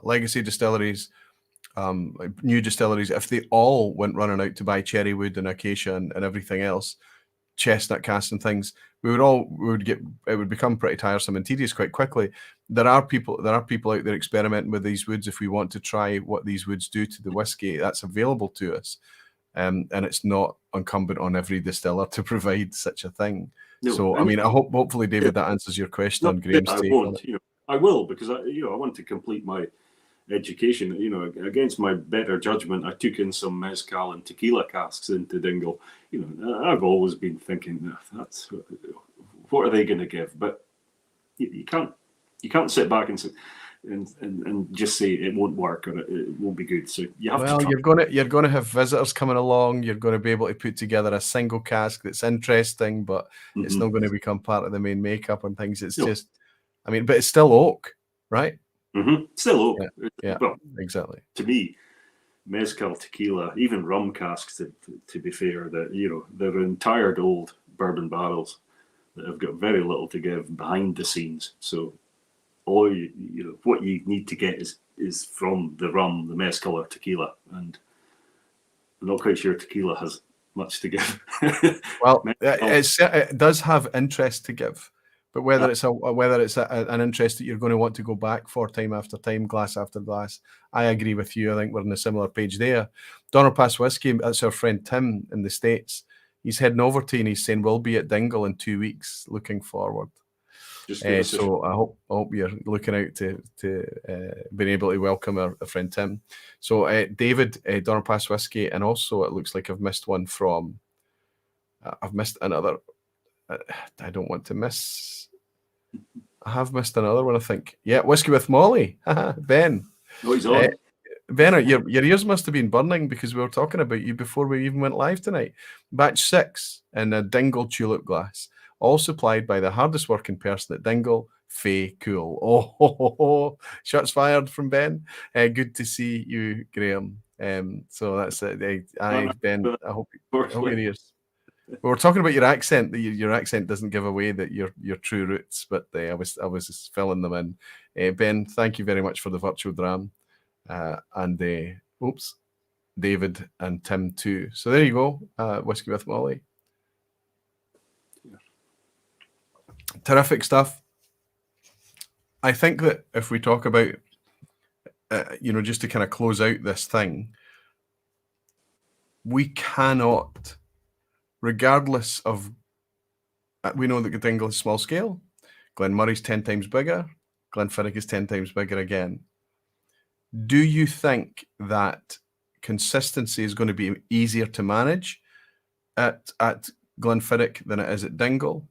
legacy distilleries, new distilleries, if they all went running out to buy cherry wood and acacia and everything else, chestnut casks and things, it would become pretty tiresome and tedious quite quickly. There are people out there experimenting with these woods. If we want to try what these woods do to the whiskey, that's available to us, and it's not incumbent on every distiller to provide such a thing. No, so I mean, hopefully, David, that answers your question on Graham's take on it. You know, I will, because I want to complete my education. You know, against my better judgment, I took in some mezcal and tequila casks into Dingle. You know, I've always been thinking, that's what are they going to give? But you can't sit back and just say it won't work or it won't be good. So you have to. Well, you're gonna have visitors coming along. You're going to be able to put together a single cask that's interesting, but it's not going to become part of the main makeup and things. It's just, I mean, but it's still oak, right? Still oak. Yeah, well, exactly. To me, mezcal, tequila, even rum casks, to be fair, that, you know, they're retired old bourbon barrels that have got very little to give behind the scenes. So all you know, what you need to get is from the rum, the mezcal or tequila, and I'm not quite sure tequila has much to give. Well, it does have interest to give. But whether it's an interest that you're going to want to go back for time after time, glass after glass, I agree with you. I think we're on a similar page there. Donner Pass Whisky, that's our friend Tim in the States. He's heading over to you and he's saying we'll be at Dingle in 2 weeks. Looking forward. So I hope you're looking out to being able to welcome our friend Tim. So David, Donner Pass Whisky, and also it looks like I've missed one from. I've missed another. I don't want to miss. I have missed another one, I think. Yeah, Whiskey with Molly. Ben. Oh, he's on. Ben, your ears must have been burning because we were talking about you before we even went live tonight. Batch 6 in a Dingle tulip glass, all supplied by the hardest working person at Dingle, Fay Coull. Oh, shots fired from Ben. Good to see you, Graham. So that's it. Ben, I hope your ears. We were talking about your accent. Your accent doesn't give away that your true roots, but I was just filling them in. Ben, thank you very much for the virtual dram, and David and Tim too. So there you go, Whiskey with Molly. Yeah. Terrific stuff. I think that if we talk about, just to kind of close out this thing, we cannot. Regardless of, we know that Dingle is small scale, Glen Moray's 10 times bigger, Glenfiddich is 10 times bigger again. Do you think that consistency is going to be easier to manage at Glenfiddich than it is at Dingle?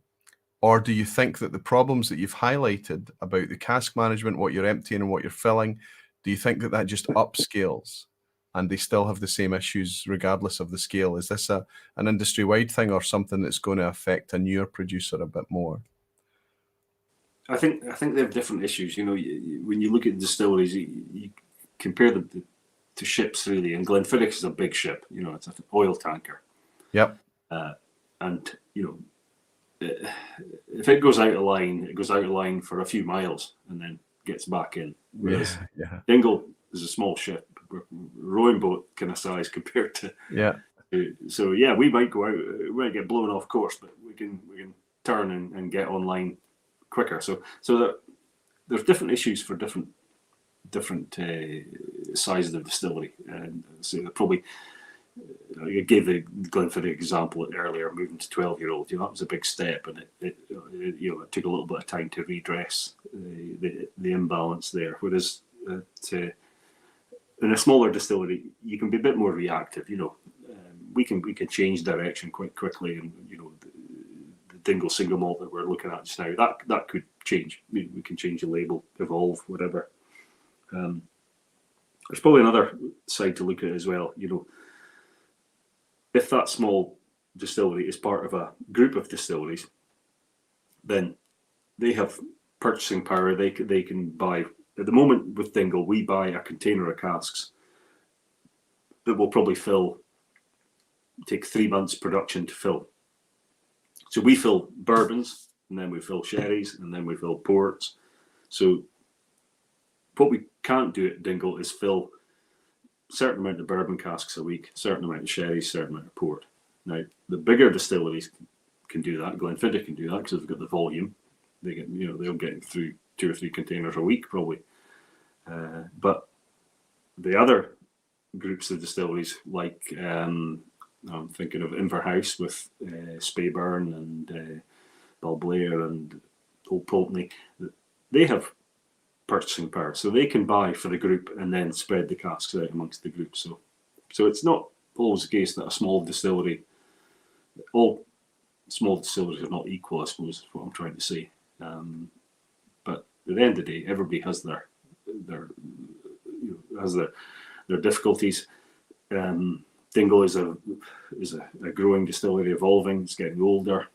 Or do you think that the problems that you've highlighted about the cask management, what you're emptying and what you're filling, do you think that just upscales? And they still have the same issues regardless of the scale? Is this an industry-wide thing or something that's going to affect a newer producer a bit more? I think they have different issues. You know, when you look at distilleries, you compare them to ships, really. And Glenfiddich is a big ship. You know, it's an oil tanker. Yep. And, you know, if it goes out of line, it goes out of line for a few miles and then gets back in. Whereas Dingle is a small ship. Rowing boat kind of size compared to so we might go out, we might get blown off course, but we can turn and get online quicker. So there's different issues for different sizes of distillery, and so probably. I gave the Glenfiddich example earlier, moving to 12-year-old. That was a big step, and it took a little bit of time to redress the imbalance there. Whereas in a smaller distillery, you can be a bit more reactive. We can change direction quite quickly, and the Dingle single malt that we're looking at just now, that could change. We can change the label, evolve, whatever. There's probably another side to look at as well. If that small distillery is part of a group of distilleries, then they have purchasing power. They can buy. At the moment with Dingle, we buy a container of casks that will probably take 3 months production to fill. So we fill bourbons, and then we fill sherries, and then we fill ports. So what we can't do at Dingle is fill certain amount of bourbon casks a week, certain amount of sherry, certain amount of port. Now, the bigger distilleries can do that. Glenfiddich can do that because they've got the volume. They'll get through 2 or 3 containers a week probably. But the other groups of distilleries, like I'm thinking of Inverhouse with Speyburn and Balblair and Old Pulteney, they have purchasing power, so they can buy for the group and then spread the casks out amongst the group. So it's not always the case that a small distillery, all small distilleries are not equal, I suppose, is what I'm trying to say. But at the end of the day, everybody has their difficulties. Dingle is a growing distillery, evolving. It's getting older,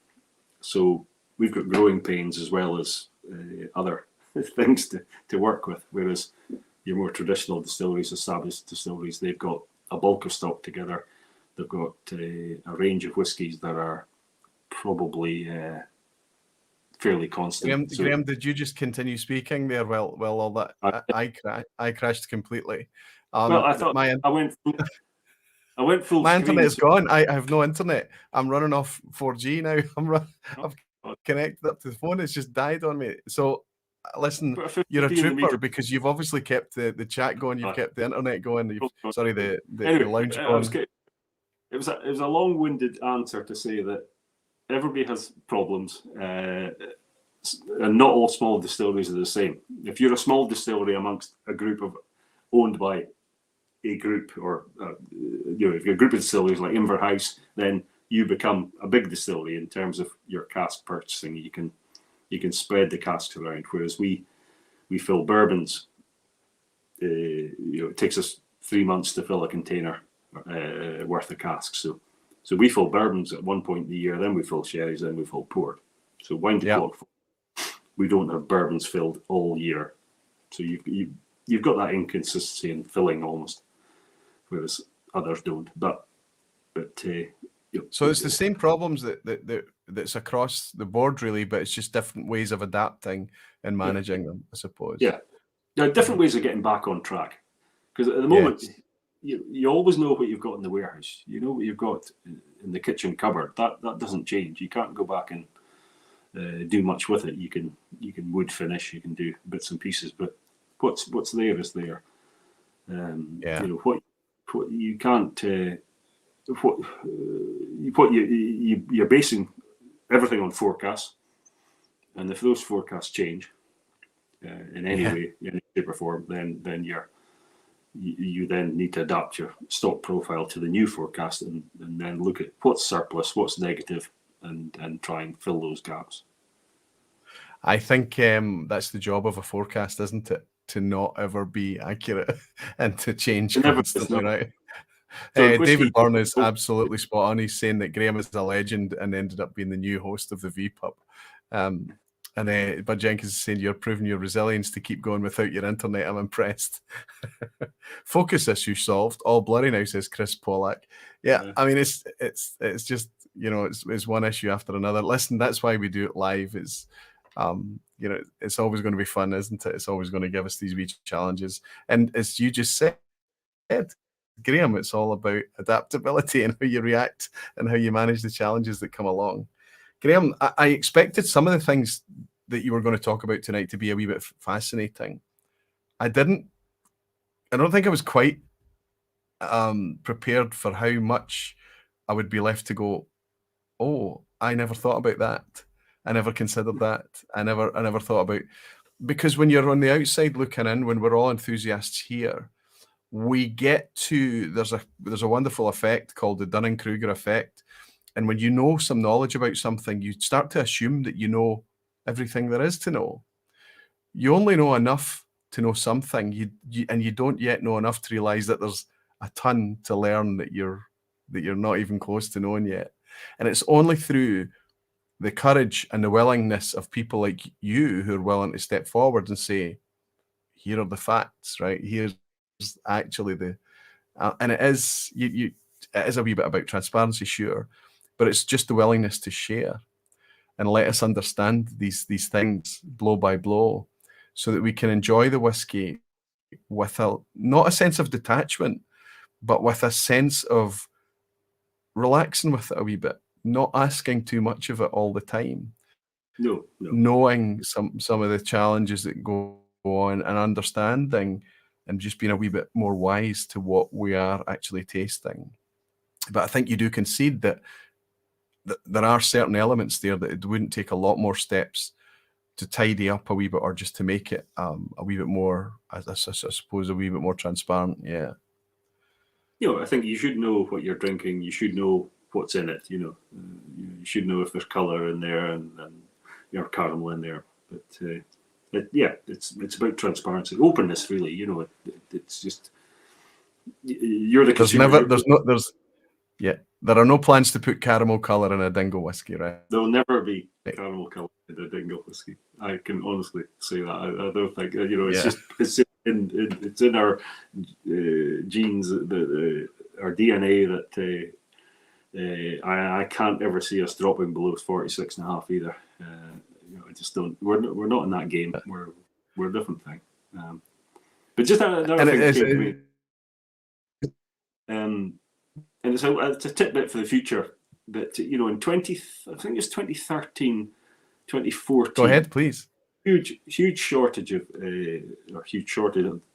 so we've got growing pains as well as other things to work with. Whereas your more traditional distilleries, established distilleries, they've got a bulk of stock together. They've got a range of whiskies that are probably fairly constant. Graham, did you just continue speaking there? Well, all that I crashed completely. I thought I went full. My screen, internet's gone. I have no internet. I'm running off 4G now. I've connected up to the phone. It's just died on me. So listen, you're a trooper because you've obviously kept the chat going. You've kept the internet going. The lounge going. It was a long-winded answer to say that everybody has problems, and not all small distilleries are the same. If you're a small distillery amongst a group owned by a group, or if you're a group of distilleries like Inverhouse, then you become a big distillery in terms of your cask purchasing. You can spread the casks around, whereas we fill bourbons. It takes us 3 months to fill a container worth of casks. So we fill bourbons at one point in the year, then we fill sherries, then we fill port. So wind the clock. We don't have bourbons filled all year. So you've got that inconsistency in filling almost, whereas others don't. So it's the same problems that's across the board, really, but it's just different ways of adapting and managing them, I suppose. Yeah, there are different ways of getting back on track. Because at the moment, you always know what you've got in the warehouse. You know what you've got in the kitchen cupboard. That doesn't change. You can't go back and do much with it. You can wood finish. You can do bits and pieces, but what's there is there. What you can't. You're basing everything on forecasts, and if those forecasts change in any way, in any shape or form, then you then need to adapt your stock profile to the new forecast, and then look at what's surplus, what's negative, and try and fill those gaps. I think that's the job of a forecast, isn't it? To not ever be accurate and to change constantly, right? So David Byrne is absolutely spot on. He's saying that Graham is a legend and ended up being the new host of the vPub. Bud Jenkins is saying you're proving your resilience to keep going without your internet. I'm impressed. Focus issue solved. All blurry now, says Chris Pollack. Yeah. I mean, it's just, it's one issue after another. Listen, that's why we do it live. It's it's always going to be fun, isn't it? It's always going to give us these wee challenges. And as you just said, Graham, it's all about adaptability and how you react and how you manage the challenges that come along. Graham, I expected some of the things that you were going to talk about tonight to be a wee bit fascinating. I don't think I was quite prepared for how much I would be left to go, oh, I never thought about that. I never considered that. I never thought about, because when you're on the outside looking in, when we're all enthusiasts here, we get to, there's a wonderful effect called the Dunning-Kruger effect. And when you know some knowledge about something, you start to assume that you know everything there is to know. You only know enough to know something, and you don't yet know enough to realize that there's a ton to learn that you're not even close to knowing yet. And it's only through the courage and the willingness of people like you who are willing to step forward and say, here are the facts, right? Here's actually the, and it is, it is a wee bit about transparency, sure, but it's just the willingness to share and let us understand these things blow by blow, so that we can enjoy the whiskey with not a sense of detachment, but with a sense of relaxing with it a wee bit, not asking too much of it all the time. No. Knowing some of the challenges that go on and understanding and just being a wee bit more wise to what we are actually tasting. But I think you do concede that there are certain elements there that it wouldn't take a lot more steps to tidy up a wee bit, or just to make it a wee bit more, I suppose, a wee bit more transparent. Yeah. I think you should know what you're drinking. You should know what's in it. You should know if there's colour in there and caramel in there. But it's about transparency, openness, really. It's just, you're the consumer. There are no plans to put caramel colour in a Dingle whiskey, right? There'll never be caramel colour in a Dingle whiskey. I can honestly say that. I don't think, it's in our genes, our DNA, that I can't ever see us dropping below 46.5 either. I just don't. We're not in that game. We're a different thing. But just another thing came to me. And it's a tidbit for the future that, in I think it's 2013, 2014. Go ahead, please. Huge shortage of,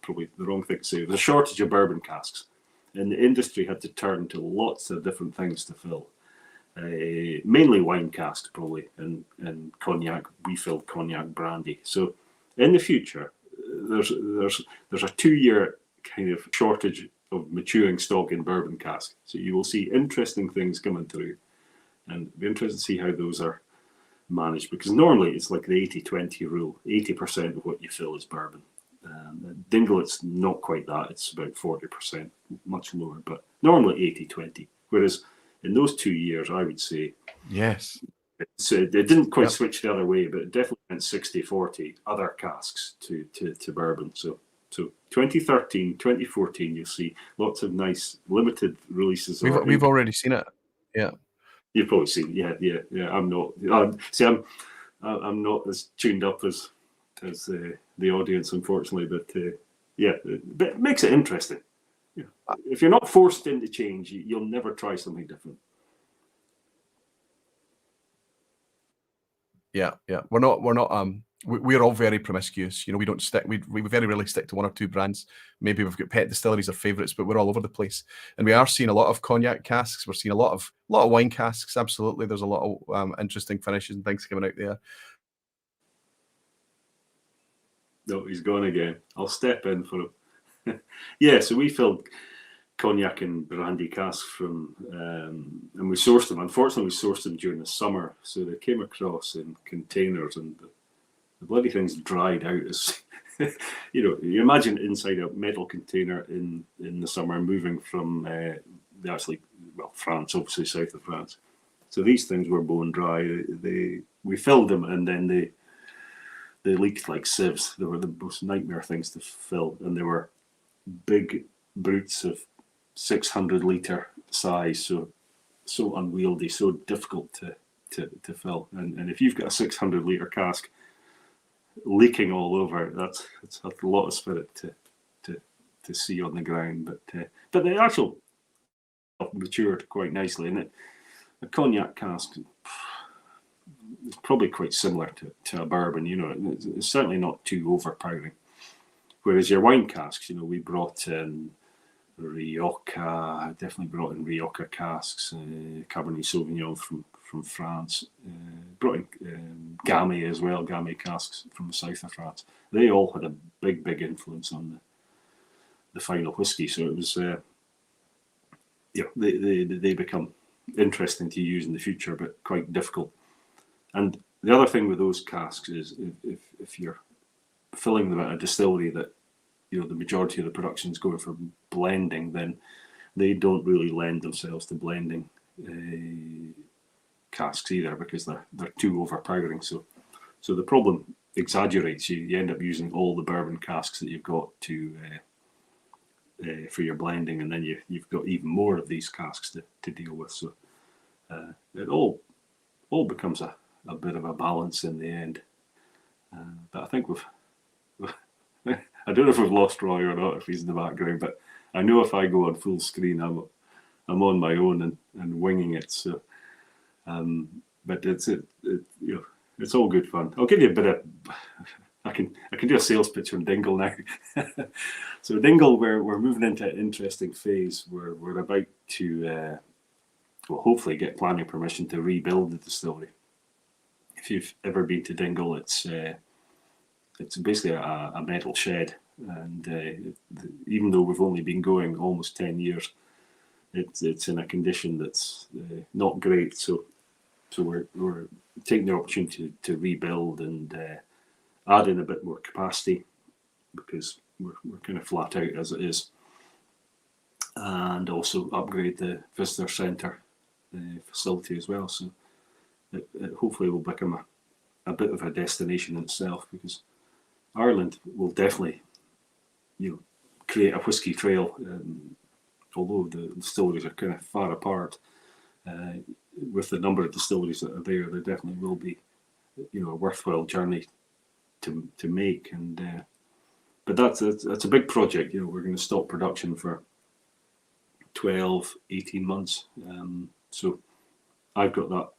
probably the wrong thing to say. There's a shortage of bourbon casks, and the industry had to turn to lots of different things to fill. Mainly wine casks, probably, and cognac, refilled cognac brandy. So in the future, there's a 2-year kind of shortage of maturing stock in bourbon cask. So you will see interesting things coming through, and it'll be interesting to see how those are managed, because normally it's like the 80-20 rule. 80% of what you fill is bourbon. Dingle, it's not quite that. It's about 40%, much lower, but normally 80-20. Whereas in those 2 years, I would say, yes, it didn't quite switch the other way, but it definitely went 60-40 other casks to bourbon. So 2013, 2014, you'll see lots of nice limited releases. We've already seen it. Yeah, you've probably seen. Yeah. I'm not. I'm not as tuned up as the audience, unfortunately. But but it makes it interesting. Yeah. If you're not forced into change, you'll never try something different. Yeah. We're all very promiscuous. We don't stick. We very rarely stick to one or two brands. Maybe we've got pet distilleries or favourites, but we're all over the place. And we are seeing a lot of cognac casks. We're seeing a lot of wine casks. Absolutely, there's a lot of interesting finishes and things coming out there. No, he's gone again. I'll step in for him. Yeah, so we filled cognac and brandy casks from, and we sourced them. Unfortunately, we sourced them during the summer, so they came across in containers, and the bloody things dried out. As you imagine inside a metal container in the summer, moving from France, obviously south of France. So these things were bone dry. We filled them, and then they leaked like sieves. They were the most nightmare things to fill, and they were big brutes of 600-litre size, so unwieldy, so difficult to fill. And if you've got a 600-litre cask leaking all over, that's a lot of spirit to see on the ground. But the actual matured quite nicely, and a cognac cask, it's probably quite similar to a bourbon. It's certainly not too overpowering. Whereas your wine casks, we brought in Rioja, definitely brought in Rioja casks, Cabernet Sauvignon from France, brought in Gamay as well, Gamay casks from the south of France. They all had a big influence on the final whiskey. So it was, they become interesting to use in the future, but quite difficult. And the other thing with those casks is if you're filling them at a distillery that the majority of the production is going for blending, then they don't really lend themselves to blending casks either, because they're too overpowering. So the problem exaggerates. You end up using all the bourbon casks that you've got to for your blending, and then you've got even more of these casks to deal with. So it all becomes a bit of a balance in the end. But I think I don't know if we've lost Roy or not, if he's in the background, but I know if I go on full screen, I'm on my own and winging it. So, but it's all good fun. I'll give you a bit of. I can do a sales pitch on Dingle now. So Dingle, we're moving into an interesting phase. We're about to hopefully get planning permission to rebuild the distillery. If you've ever been to Dingle, it's basically a metal shed, and even though we've only been going almost 10 years, it's in a condition that's not great. So we're taking the opportunity to rebuild and add in a bit more capacity, because we're kind of flat out as it is, and also upgrade the visitor centre facility as well. So it hopefully will become a bit of a destination in itself, because Ireland will definitely, create a whiskey trail. Although the distilleries are kind of far apart, with the number of distilleries that are there definitely will be, a worthwhile journey to make. And but that's a big project. We're going to stop production for 12-18 months. So I've got that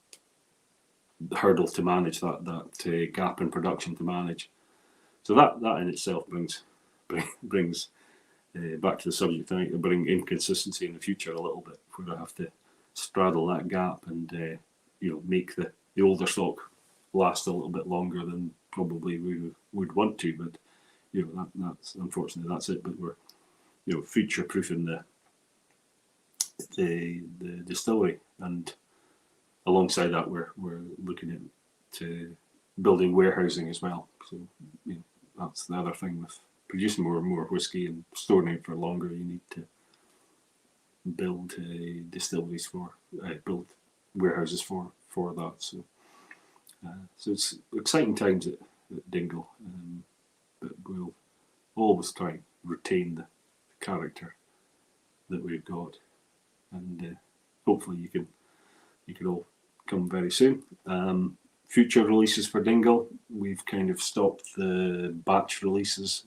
hurdle to manage, that gap in production to manage. So that in itself brings back to the subject tonight, to bring inconsistency in the future a little bit, where I have to straddle that gap and make the older stock last a little bit longer than probably we would want to. But that's unfortunately that's it. But we're future proofing the distillery, and alongside that we're looking at building warehousing as well. So that's the other thing with producing more and more whiskey and storing it for longer. You need to build distilleries build warehouses for that. So it's exciting times at Dingle, but we'll always try and retain the character that we've got, and hopefully you can all come very soon. Future releases for Dingle, we've kind of stopped the batch releases.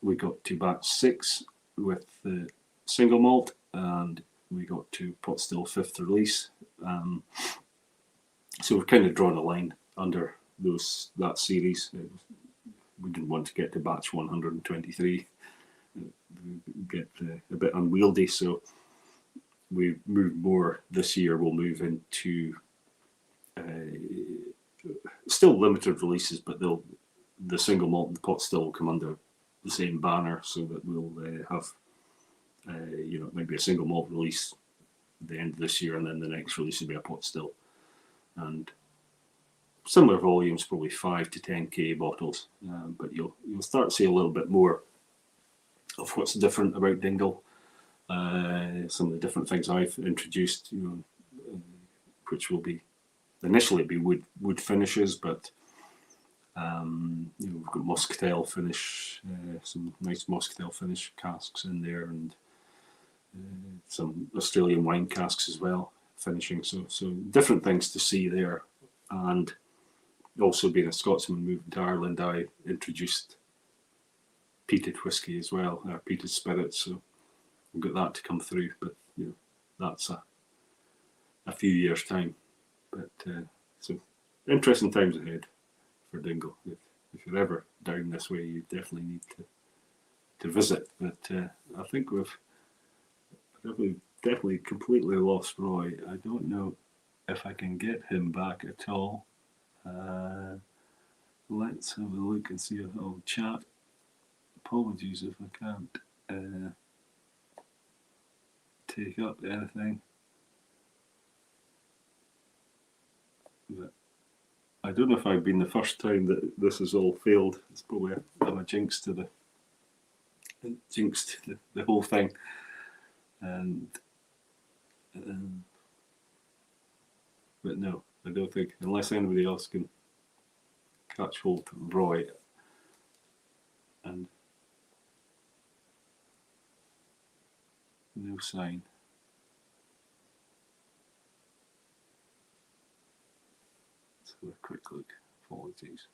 We got to batch 6 with the single malt, and we got to pot still 5th release. So we've kind of drawn a line under that series. We didn't want to get to batch 123, get a bit unwieldy, so we moved more this year. We'll move into still limited releases, but the single malt and the pot still will come under the same banner, so that we'll have maybe a single malt release at the end of this year, and then the next release will be a pot still, and similar volumes, probably 5 to 10k bottles, but you'll start to see a little bit more of what's different about Dingle. Some of the different things I've introduced, which will be initially wood finishes, but we've got muscatel finish, some nice muscatel finish casks in there, and some Australian wine casks as well finishing. So different things to see there. And also being a Scotsman moving to Ireland, I introduced peated whiskey as well, peated spirits. So we've got that to come through, but that's a few years time. But interesting times ahead for Dingle. If you're ever down this way, you definitely need to visit. But I think we've definitely completely lost Roy. I don't know if I can get him back at all. Let's have a look and see if I'll chat. Apologies if I can't take up anything. But I don't know if I've been the first time that this has all failed. It's probably I'm a jinx to the whole thing. And but no, I don't think, unless anybody else can catch hold of Roy. And no sign. Let's have a quick look. Apologies.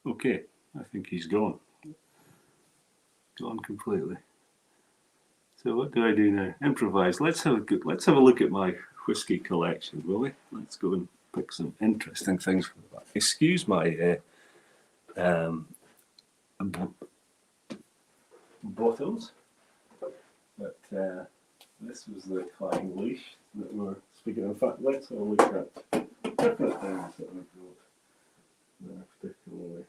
Okay, I think he's gone. Gone completely. So what do I do now? Improvise. Let's have a look at my whiskey collection, will we? Let's go and pick some interesting things from that. Excuse my bottoms, but this was the flying leash that we're speaking of. In fact, let's have a look at different things that we've got there particularly.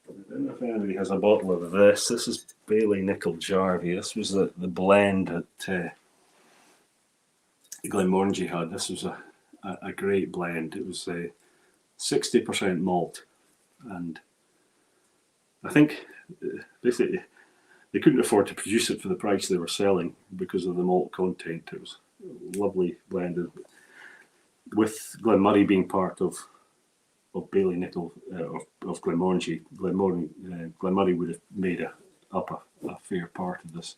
I don't know if anybody has a bottle of this. This is Bailey Nickel Jarvie. This was the blend that Glen Moray had. This was a great blend. It was 60% malt, and I think basically they couldn't afford to produce it for the price they were selling because of the malt content. It was lovely blended, with Glen Moray being part of Bailey Nickel of Glen Moray. Glen Moray would have made up a fair part of this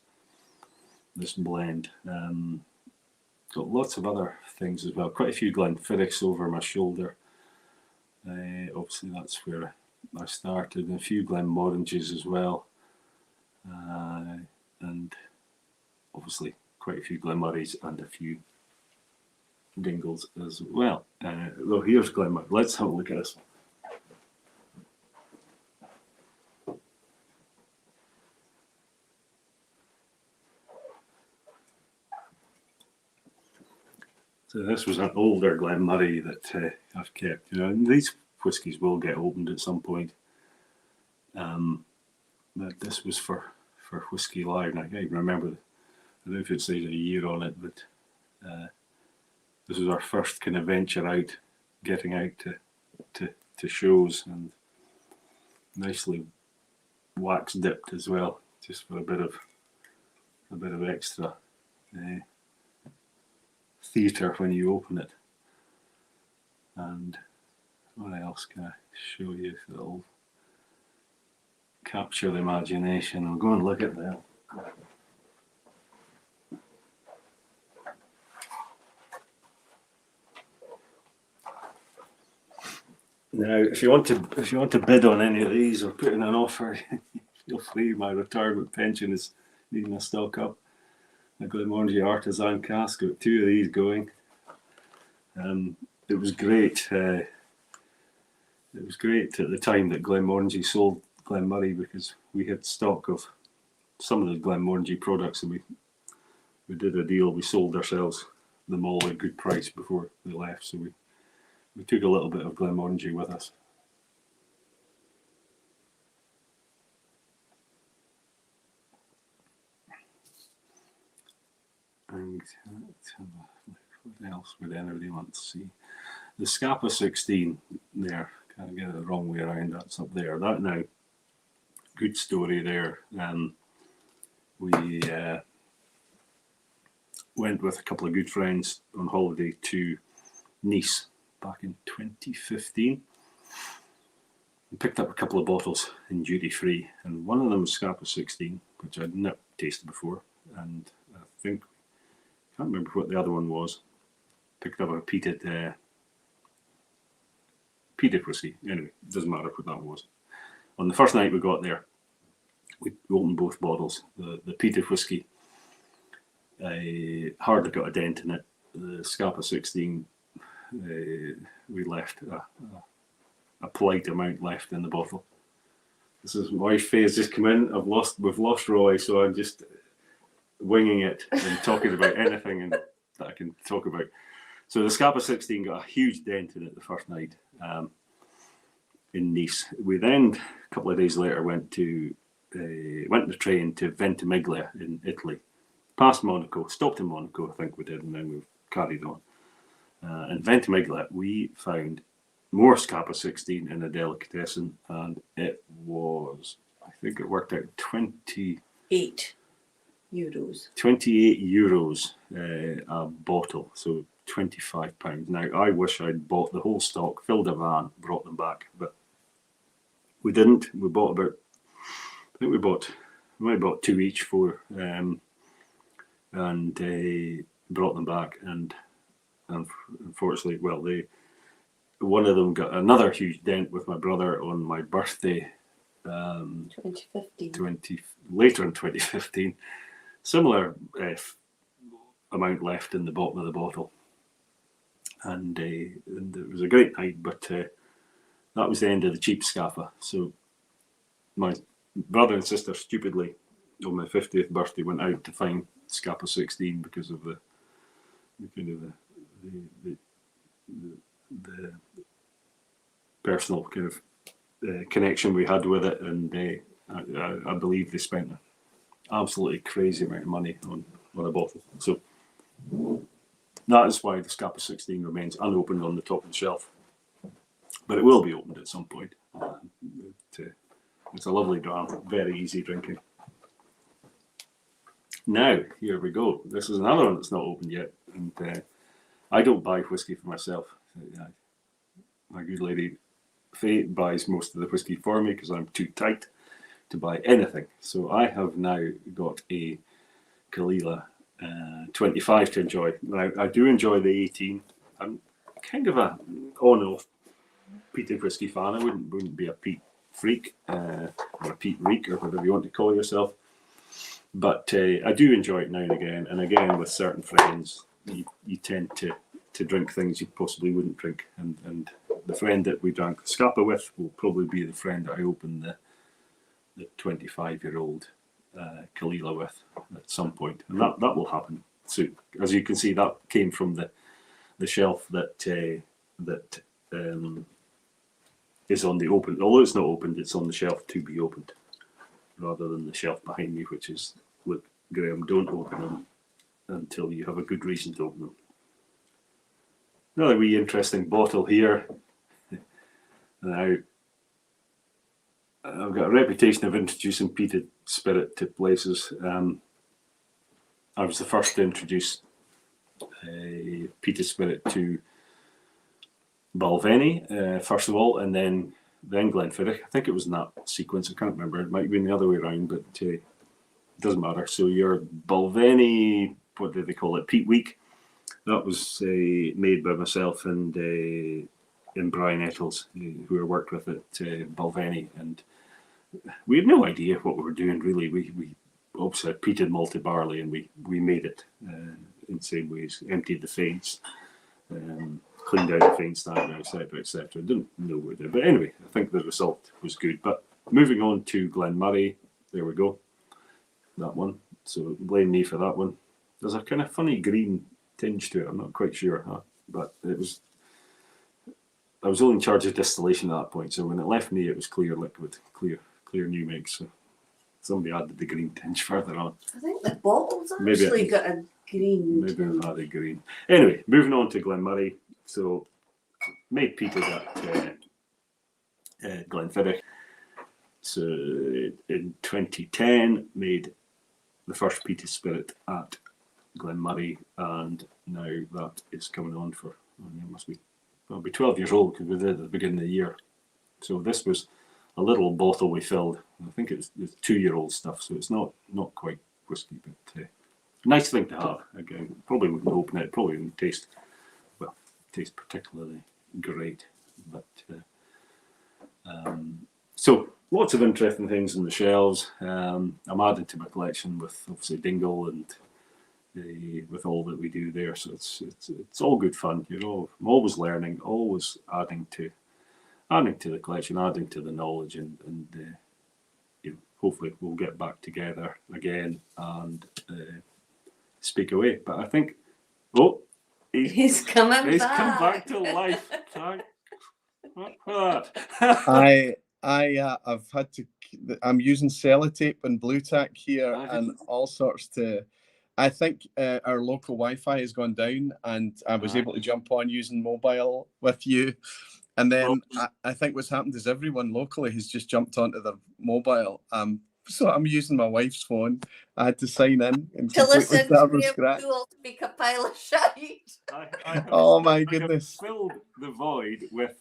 blend. Got lots of other things as well. Quite a few Glenfiddichs over my shoulder. Obviously that's where I started. And a few Glenmorangies as well. And obviously quite a few Glen Morays and a few Dingles as well. Well, here's Glen Moray. Let's have a look at this one. So this was an older Glen Moray that I've kept. You know, and these whiskies will get opened at some point. But this was for Whisky Live, and I can't even remember. I don't know if it says a year on it, but this was our first kind of venture out, getting out to shows, and nicely wax dipped as well, just for a bit of extra theatre when you open it. And what else can I show you that'll capture the imagination? I'll go and look at them. Now, if you want to bid on any of these or put in an offer, feel free. My retirement pension is needing a stock up. I've got a Moray Artisan cask. Got 2 of these going. It was great. It was great at the time that Glen Moray sold Glen Moray, because we had stock of some of the Glen Moray products, and we did a deal. We sold ourselves them all at a good price before they left. So we took a little bit of Glen Moray with us. And let's have a look. What else would anybody want to see? The Scapa 16 there. Can't get it the wrong way around. That's up there. That now. Good story there. We went with a couple of good friends on holiday to Nice back in 2015 and picked up a couple of bottles in duty free, and one of them was Scapa 16, which I'd never tasted before, and I think, can't remember what the other one was. Picked up a repeated peated whiskey. Anyway, doesn't matter what that was. On the first night we got there, we opened both bottles. The peated whiskey hardly got a dent in it. The Scapa 16, we left a polite amount left in the bottle. This is my wife Fay has just come in. We've lost Roy, so I'm just winging it and talking about anything that I can talk about. So the Scapa 16 got a huge dent in it the first night in Nice. We then, a couple of days later, went in the train to Ventimiglia in Italy, past Monaco, stopped in Monaco, I think we did, and then we carried on. In Ventimiglia, we found more Scapa 16 in a delicatessen, and it was, I think it worked out 28 euros. 28 euros a bottle, so £25. Now, I wish I'd bought the whole stock, filled a van, brought them back, but we didn't. We bought about, I think we might have bought 2 each, 4, and brought them back, and unfortunately, well, one of them got another huge dent with my brother on my birthday, 2015. Later in 2015. Similar amount left in the bottom of the bottle, and it was a great night. But that was the end of the cheap Scapa. So my brother and sister stupidly on my 50th birthday went out to find Scapa 16 because of the personal kind of connection we had with it, and I believe they spent an absolutely crazy amount of money on a bottle. So that is why the Scapa 16 remains unopened on the top of the shelf, but it will be opened at some point. It's a lovely dram, very easy drinking. Now, here we go. This is another one that's not opened yet, and I don't buy whiskey for myself. My good lady Fay buys most of the whiskey for me because I'm too tight to buy anything. So I have now got a Caol 25 to enjoy. Now, I do enjoy the 18. I'm kind of a on-off peated whiskey fan. I wouldn't be a peat freak or a peat reek or whatever you want to call yourself. But I do enjoy it now and again with certain friends, you tend to drink things you possibly wouldn't drink. And the friend that we drank the Scapa with will probably be the friend that I opened the 25-year-old Caol with at some point. And that will happen soon. As you can see, that came from the shelf that is on the open. Although it's not opened, it's on the shelf to be opened, rather than the shelf behind me, which is, look, Graham, don't open them until you have a good reason to open them. Another wee interesting bottle here. Now, I've got a reputation of introducing peated spirit to places. I was the first to introduce a peated spirit to Balvenie, first of all, and then Glenfiddich. I think it was in that sequence. I can't remember. It might have been the other way around, but it doesn't matter. So your Balvenie, what do they call it? Peat Week. That was made by myself and Brian Ettles, who I worked with at Balvenie, and we had no idea what we were doing really. We obviously had peated malted barley, and we made it in the same ways. Emptied the faints, cleaned out the faint stand, etc., etc. Didn't know what we did, but anyway, I think the result was good. But moving on to Glen Moray, there we go, that one. So blame me for that one. There's a kind of funny green tinge to it. I'm not quite sure, but it was. I was only in charge of distillation at that point, so when it left me, it was clear liquid, clear new mix. So somebody added the green tinge further on. I think the bottle's actually got a green. Maybe I've had a green. Anyway, moving on to Glen Moray. So made peated at Glenfiddich. So in 2010, made the first peated spirit at Glen Moray, and now that is coming on for, it must be, it'll be 12 years old because we did it at the beginning of the year. So this was a little bottle we filled. I think it's 2-year-old stuff, so it's not quite whiskey, but nice thing to have. Again, probably wouldn't open it, probably wouldn't taste particularly great, But so lots of interesting things in the shelves. I'm adding to my collection with obviously Dingle and with all that we do there. So it's all good fun. I'm always learning, always adding to the collection, adding to the knowledge, and hopefully we'll get back together again and speak away. But I think, he's coming back. Come back to life. I've had to. I'm using sellotape and blue tack here and all sorts to. I think our local Wi-Fi has gone down, and I was able to jump on using mobile with you. And then I think what's happened is everyone locally has just jumped onto their mobile. So I'm using my wife's phone. I had to sign in and to listen to Graham Coull speak a pile of shite. Oh my goodness! I have filled the void with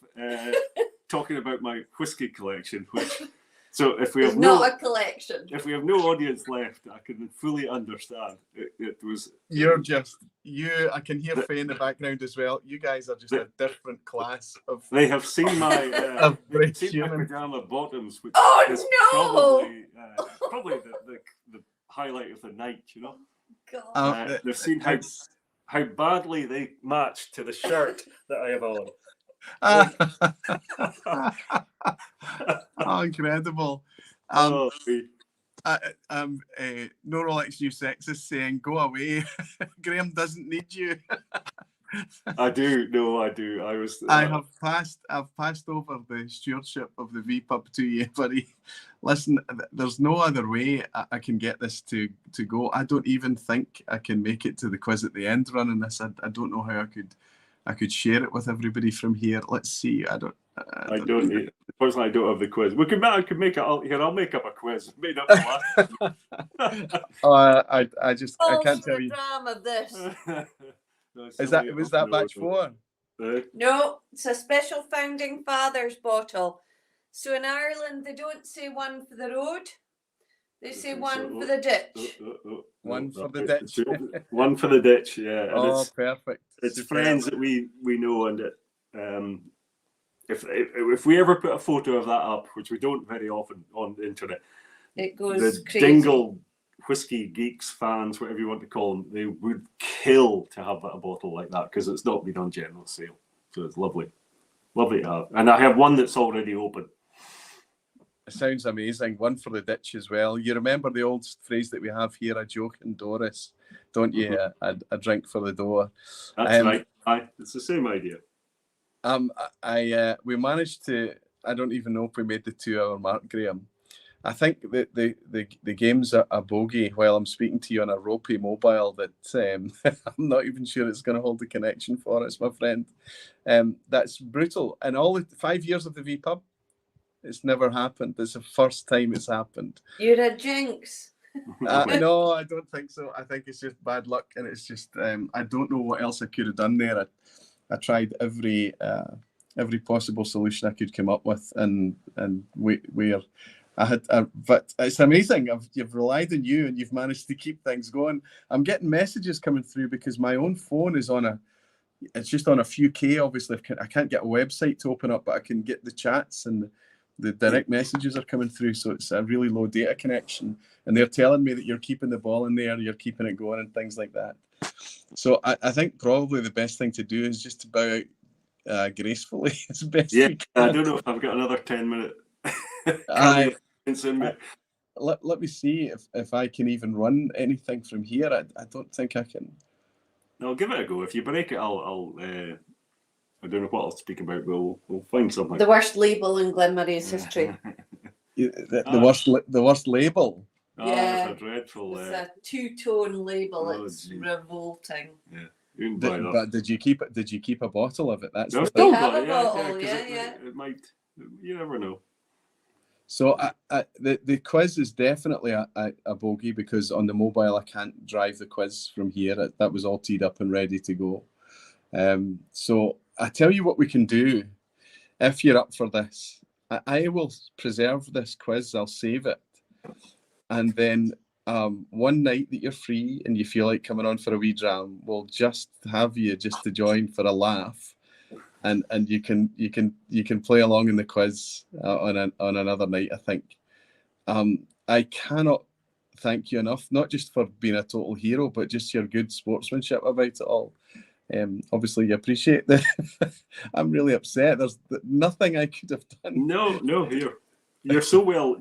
talking about my whiskey collection, which. So if we have not a collection. If we have no audience left, I can fully understand. It was. You're just you. I can hear Fay in the background as well. You guys are just a different class of. They have seen my pajama bottoms, which is probably the highlight of the night. God. They've seen how badly they match to the shirt that I have on. Oh, incredible. No Rolex New Sexist saying go away. Graham doesn't need you. I do. I've passed over the stewardship of the vPub to you, buddy. Listen, there's no other way I can get this to go. I don't even think I can make it to the quiz at the end running this. I don't know how I could share it with everybody from here. Let's see. I don't need it. Personally, I don't have the quiz. I could make it. I'll make up a quiz. Made up the last. I can't tell you. Drama this. Was that batch 4? No, it's a special founding fathers bottle. So in Ireland, they don't say one for the road. They say one for the ditch. One for the ditch. One for the ditch. Yeah. And it's perfect. It's friends that we know, and if we ever put a photo of that up, which we don't very often on the internet, it goes the crazy. Dingle whiskey geeks, fans, whatever you want to call them, they would kill to have a bottle like that because it's not been on general sale. So it's lovely to have. And I have one that's already open. It sounds amazing. One for the ditch as well. You remember the old phrase that we have here, a joke in Doris, don't you? A drink for the door. That's right. It's the same idea. We managed to. I don't even know if we made the 2-hour mark, Graham. I think the game's a bogey while I'm speaking to you on a ropey mobile that I'm not even sure it's going to hold the connection for us, my friend. That's brutal. And all the 5 years of the vPub, it's never happened. It's the first time it's happened. You're a jinx. No, I don't think so. I think it's just bad luck, and it's just I don't know what else I could have done there. I tried every possible solution I could come up with, and where I had. But it's amazing. You've relied on you, and you've managed to keep things going. I'm getting messages coming through because my own phone is it's just on a few K. Obviously, I can't get a website to open up, but I can get the chats and the direct messages are coming through. So it's a really low data connection, and they're telling me that you're keeping the ball in there, you're keeping it going, and things like that. So I think probably the best thing to do is just to bow out gracefully as best you can. I don't know if I've got another 10-minute. Let me see if I can even run anything from here. I don't think I can. No, give it a go. If you break it, I'll I don't know what I'll speak about. We'll find something. The worst label in Glen Moray's history. The worst label. Yeah, it's a dreadful. It's a 2-tone label. It's revolting. Yeah, but did you keep a bottle of it? That's we have a bottle. Yeah. It might. You never know. So the quiz is definitely a bogey because on the mobile I can't drive the quiz from here. That was all teed up and ready to go. So I tell you what we can do if you're up for this. I will preserve this quiz. I'll save it. And then one night that you're free and you feel like coming on for a wee dram, we'll just have you just to join for a laugh. and you can play along in the quiz on another night, I think. I cannot thank you enough, not just for being a total hero, but just your good sportsmanship about it all. Obviously, you appreciate that. I'm really upset. There's nothing I could have done. No, you're so well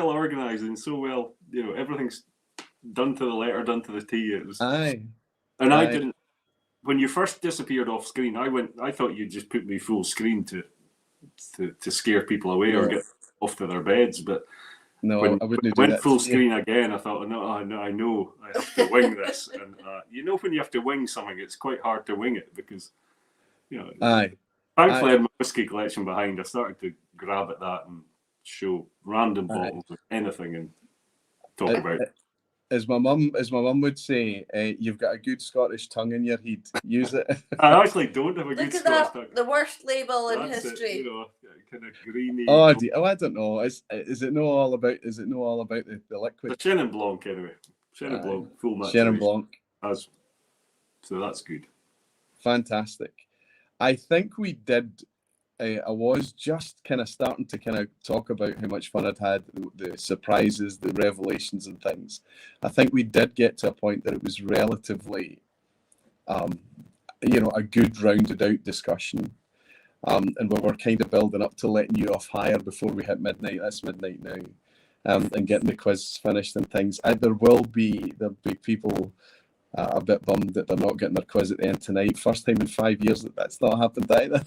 organized and so well. Everything's done to the letter, done to the T. It was. Aye. And I didn't. When you first disappeared off screen, I thought you'd just put me full screen to scare people away or get off to their beds. But no, I wouldn't do went that. Full screen again. I thought, no, I know I have to wing this. And when you have to wing something, it's quite hard to wing it because Aye. Thankfully, I had my whiskey collection behind. I started to grab at that and show random bottles of anything and talk about it. As my mum would say, you've got a good Scottish tongue in your head. Use it. I actually don't have a good Scottish tongue. The worst label in That's history. It, kind of greeny. Oh, I don't know. Is it not all about the liquid? The Chenin Blanc, anyway. Chenin Blanc, full match. Chenin Blanc. So that's good. Fantastic. I think we did. I was just kind of starting to kind of talk about how much fun I'd had, the surprises, the revelations and things. I think we did get to a point that it was relatively, a good rounded out discussion. And we were kind of building up to letting you off higher before we hit midnight. That's midnight now. And getting the quiz finished and things. There'll be people a bit bummed that they're not getting their quiz at the end tonight. First time in 5 years that's not happened either.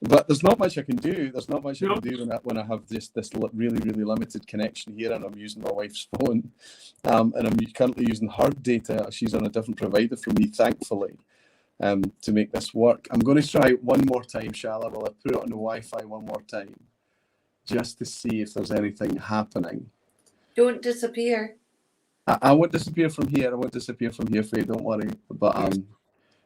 But there's not much I can do. There's not much I can do when I have just this really, really limited connection here and I'm using my wife's phone. And I'm currently using her data. She's on a different provider from me, thankfully, to make this work. I'm going to try it one more time, shall I? Will I put it on the Wi-Fi one more time? Just to see if there's anything happening. Don't disappear. I won't disappear from here. Faye, don't worry. But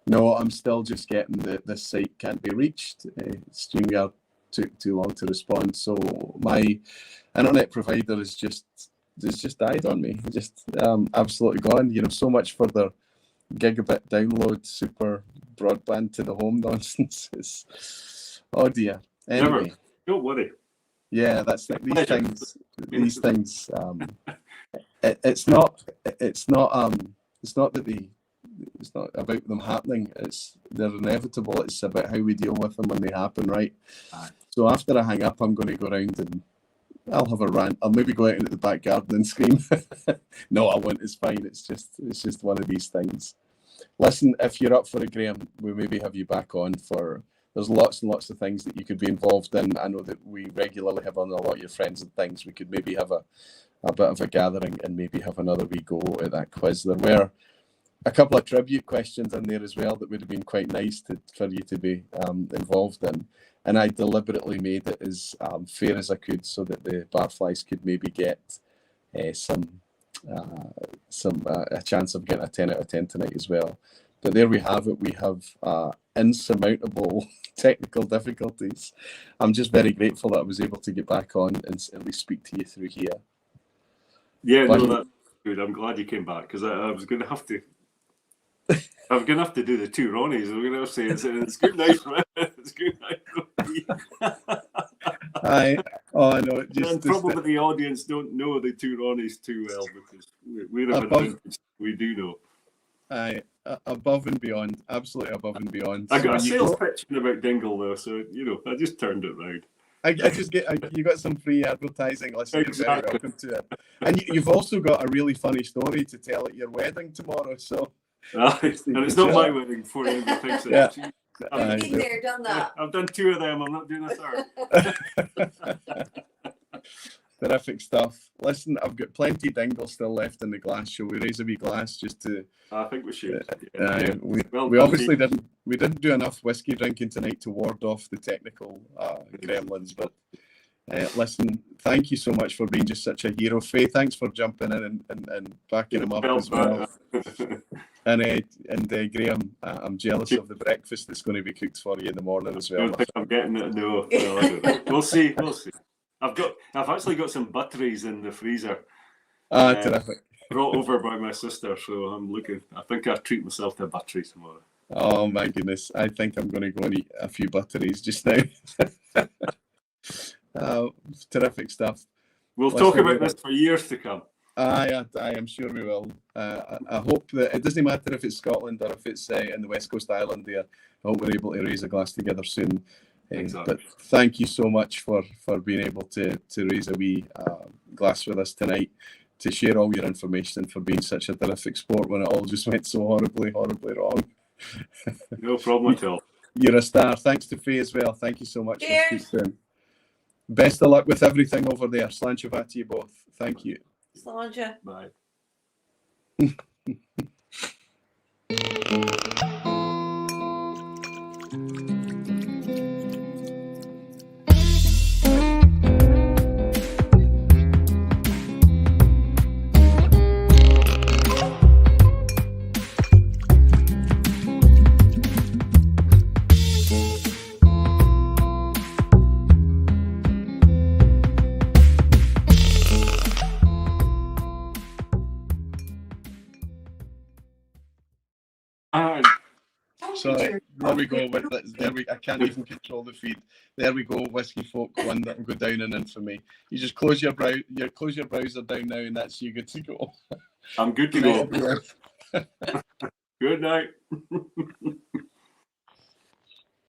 no, I'm still just getting this site can't be reached. StreamYard took too long to respond. So my internet provider is just died on me. Just absolutely gone. So much for their gigabit download, super broadband to the home nonsense. Oh dear. Anyway. Never. Don't worry. Yeah, that's these things. It's not about them happening. They're inevitable. It's about how we deal with them when they happen, right? So after I hang up, I'm going to go around and I'll have a rant. I'll maybe go out into the back garden and scream. No, I won't. It's fine. It's just one of these things. Listen, if you're up for it, Graham, we maybe have you back on for. There's lots and lots of things that you could be involved in. I know that we regularly have on a lot of your friends and things. We could maybe have a bit of a gathering and maybe have another wee go at that quiz. There were a couple of tribute questions in there as well that would have been quite nice for you to be involved in. And I deliberately made it as fair as I could so that the Barflies could maybe get a chance of getting a 10 out of 10 tonight as well. But there we have it. We have insurmountable technical difficulties. I'm just very grateful that I was able to get back on and at least speak to you through here. Yeah, no, that's good. I'm glad you came back because I was going to have to. I'm going to have to do the two Ronnies. I'm going to have to say it's good night for me. It's good night. Oh no, and probably the audience don't know the two Ronnies too well because we're a bit we do know. Above and beyond, absolutely above and beyond. I got a sales pitch about Dingle though, so I just turned it round. You got some free advertising. Listen, exactly. You're very welcome to it. And you've also got a really funny story to tell at your wedding tomorrow. So, and it's not my wedding before anybody thinks it. I've been there, done that. I've done two of them. I'm not doing a third. Terrific stuff. Listen, I've got plenty of Dingle still left in the glass. Shall we raise a wee glass just to? I think we should. We obviously didn't. We didn't do enough whiskey drinking tonight to ward off the technical gremlins. But listen, thank you so much for being just such a hero. Faye, thanks for jumping in and backing him up as well. And Graham, I'm jealous of the breakfast that's going to be cooked for you in the morning as well. I don't think I'm getting it. No, I don't know. We'll see. I've actually got some butteries in the freezer. Terrific. Brought over by my sister, so I'm looking. I think I'll treat myself to a buttery tomorrow. Oh my goodness. I think I'm going to go and eat a few butteries just now. Terrific stuff. We'll talk about this for years to come. I am sure we will. I hope that it doesn't matter if it's Scotland or if it's in the West Coast Island there. I hope we're able to raise a glass together soon. Exactly. But thank you so much for being able to raise a wee glass with us tonight, to share all your information, and for being such a terrific sport when it all just went so horribly, horribly wrong. No problem at all. You're a star. Thanks to Fay as well. Thank you so much. Cheers. For speaking. Best of luck with everything over there. Sláinte to you both. Thank you. Sláinte. Bye. Sorry, there we go. I can't even control the feed. There we go. Whisky Folk one that will go down in infamy. You just close your browser down now, and that's you good to go. I'm good to go. Good night.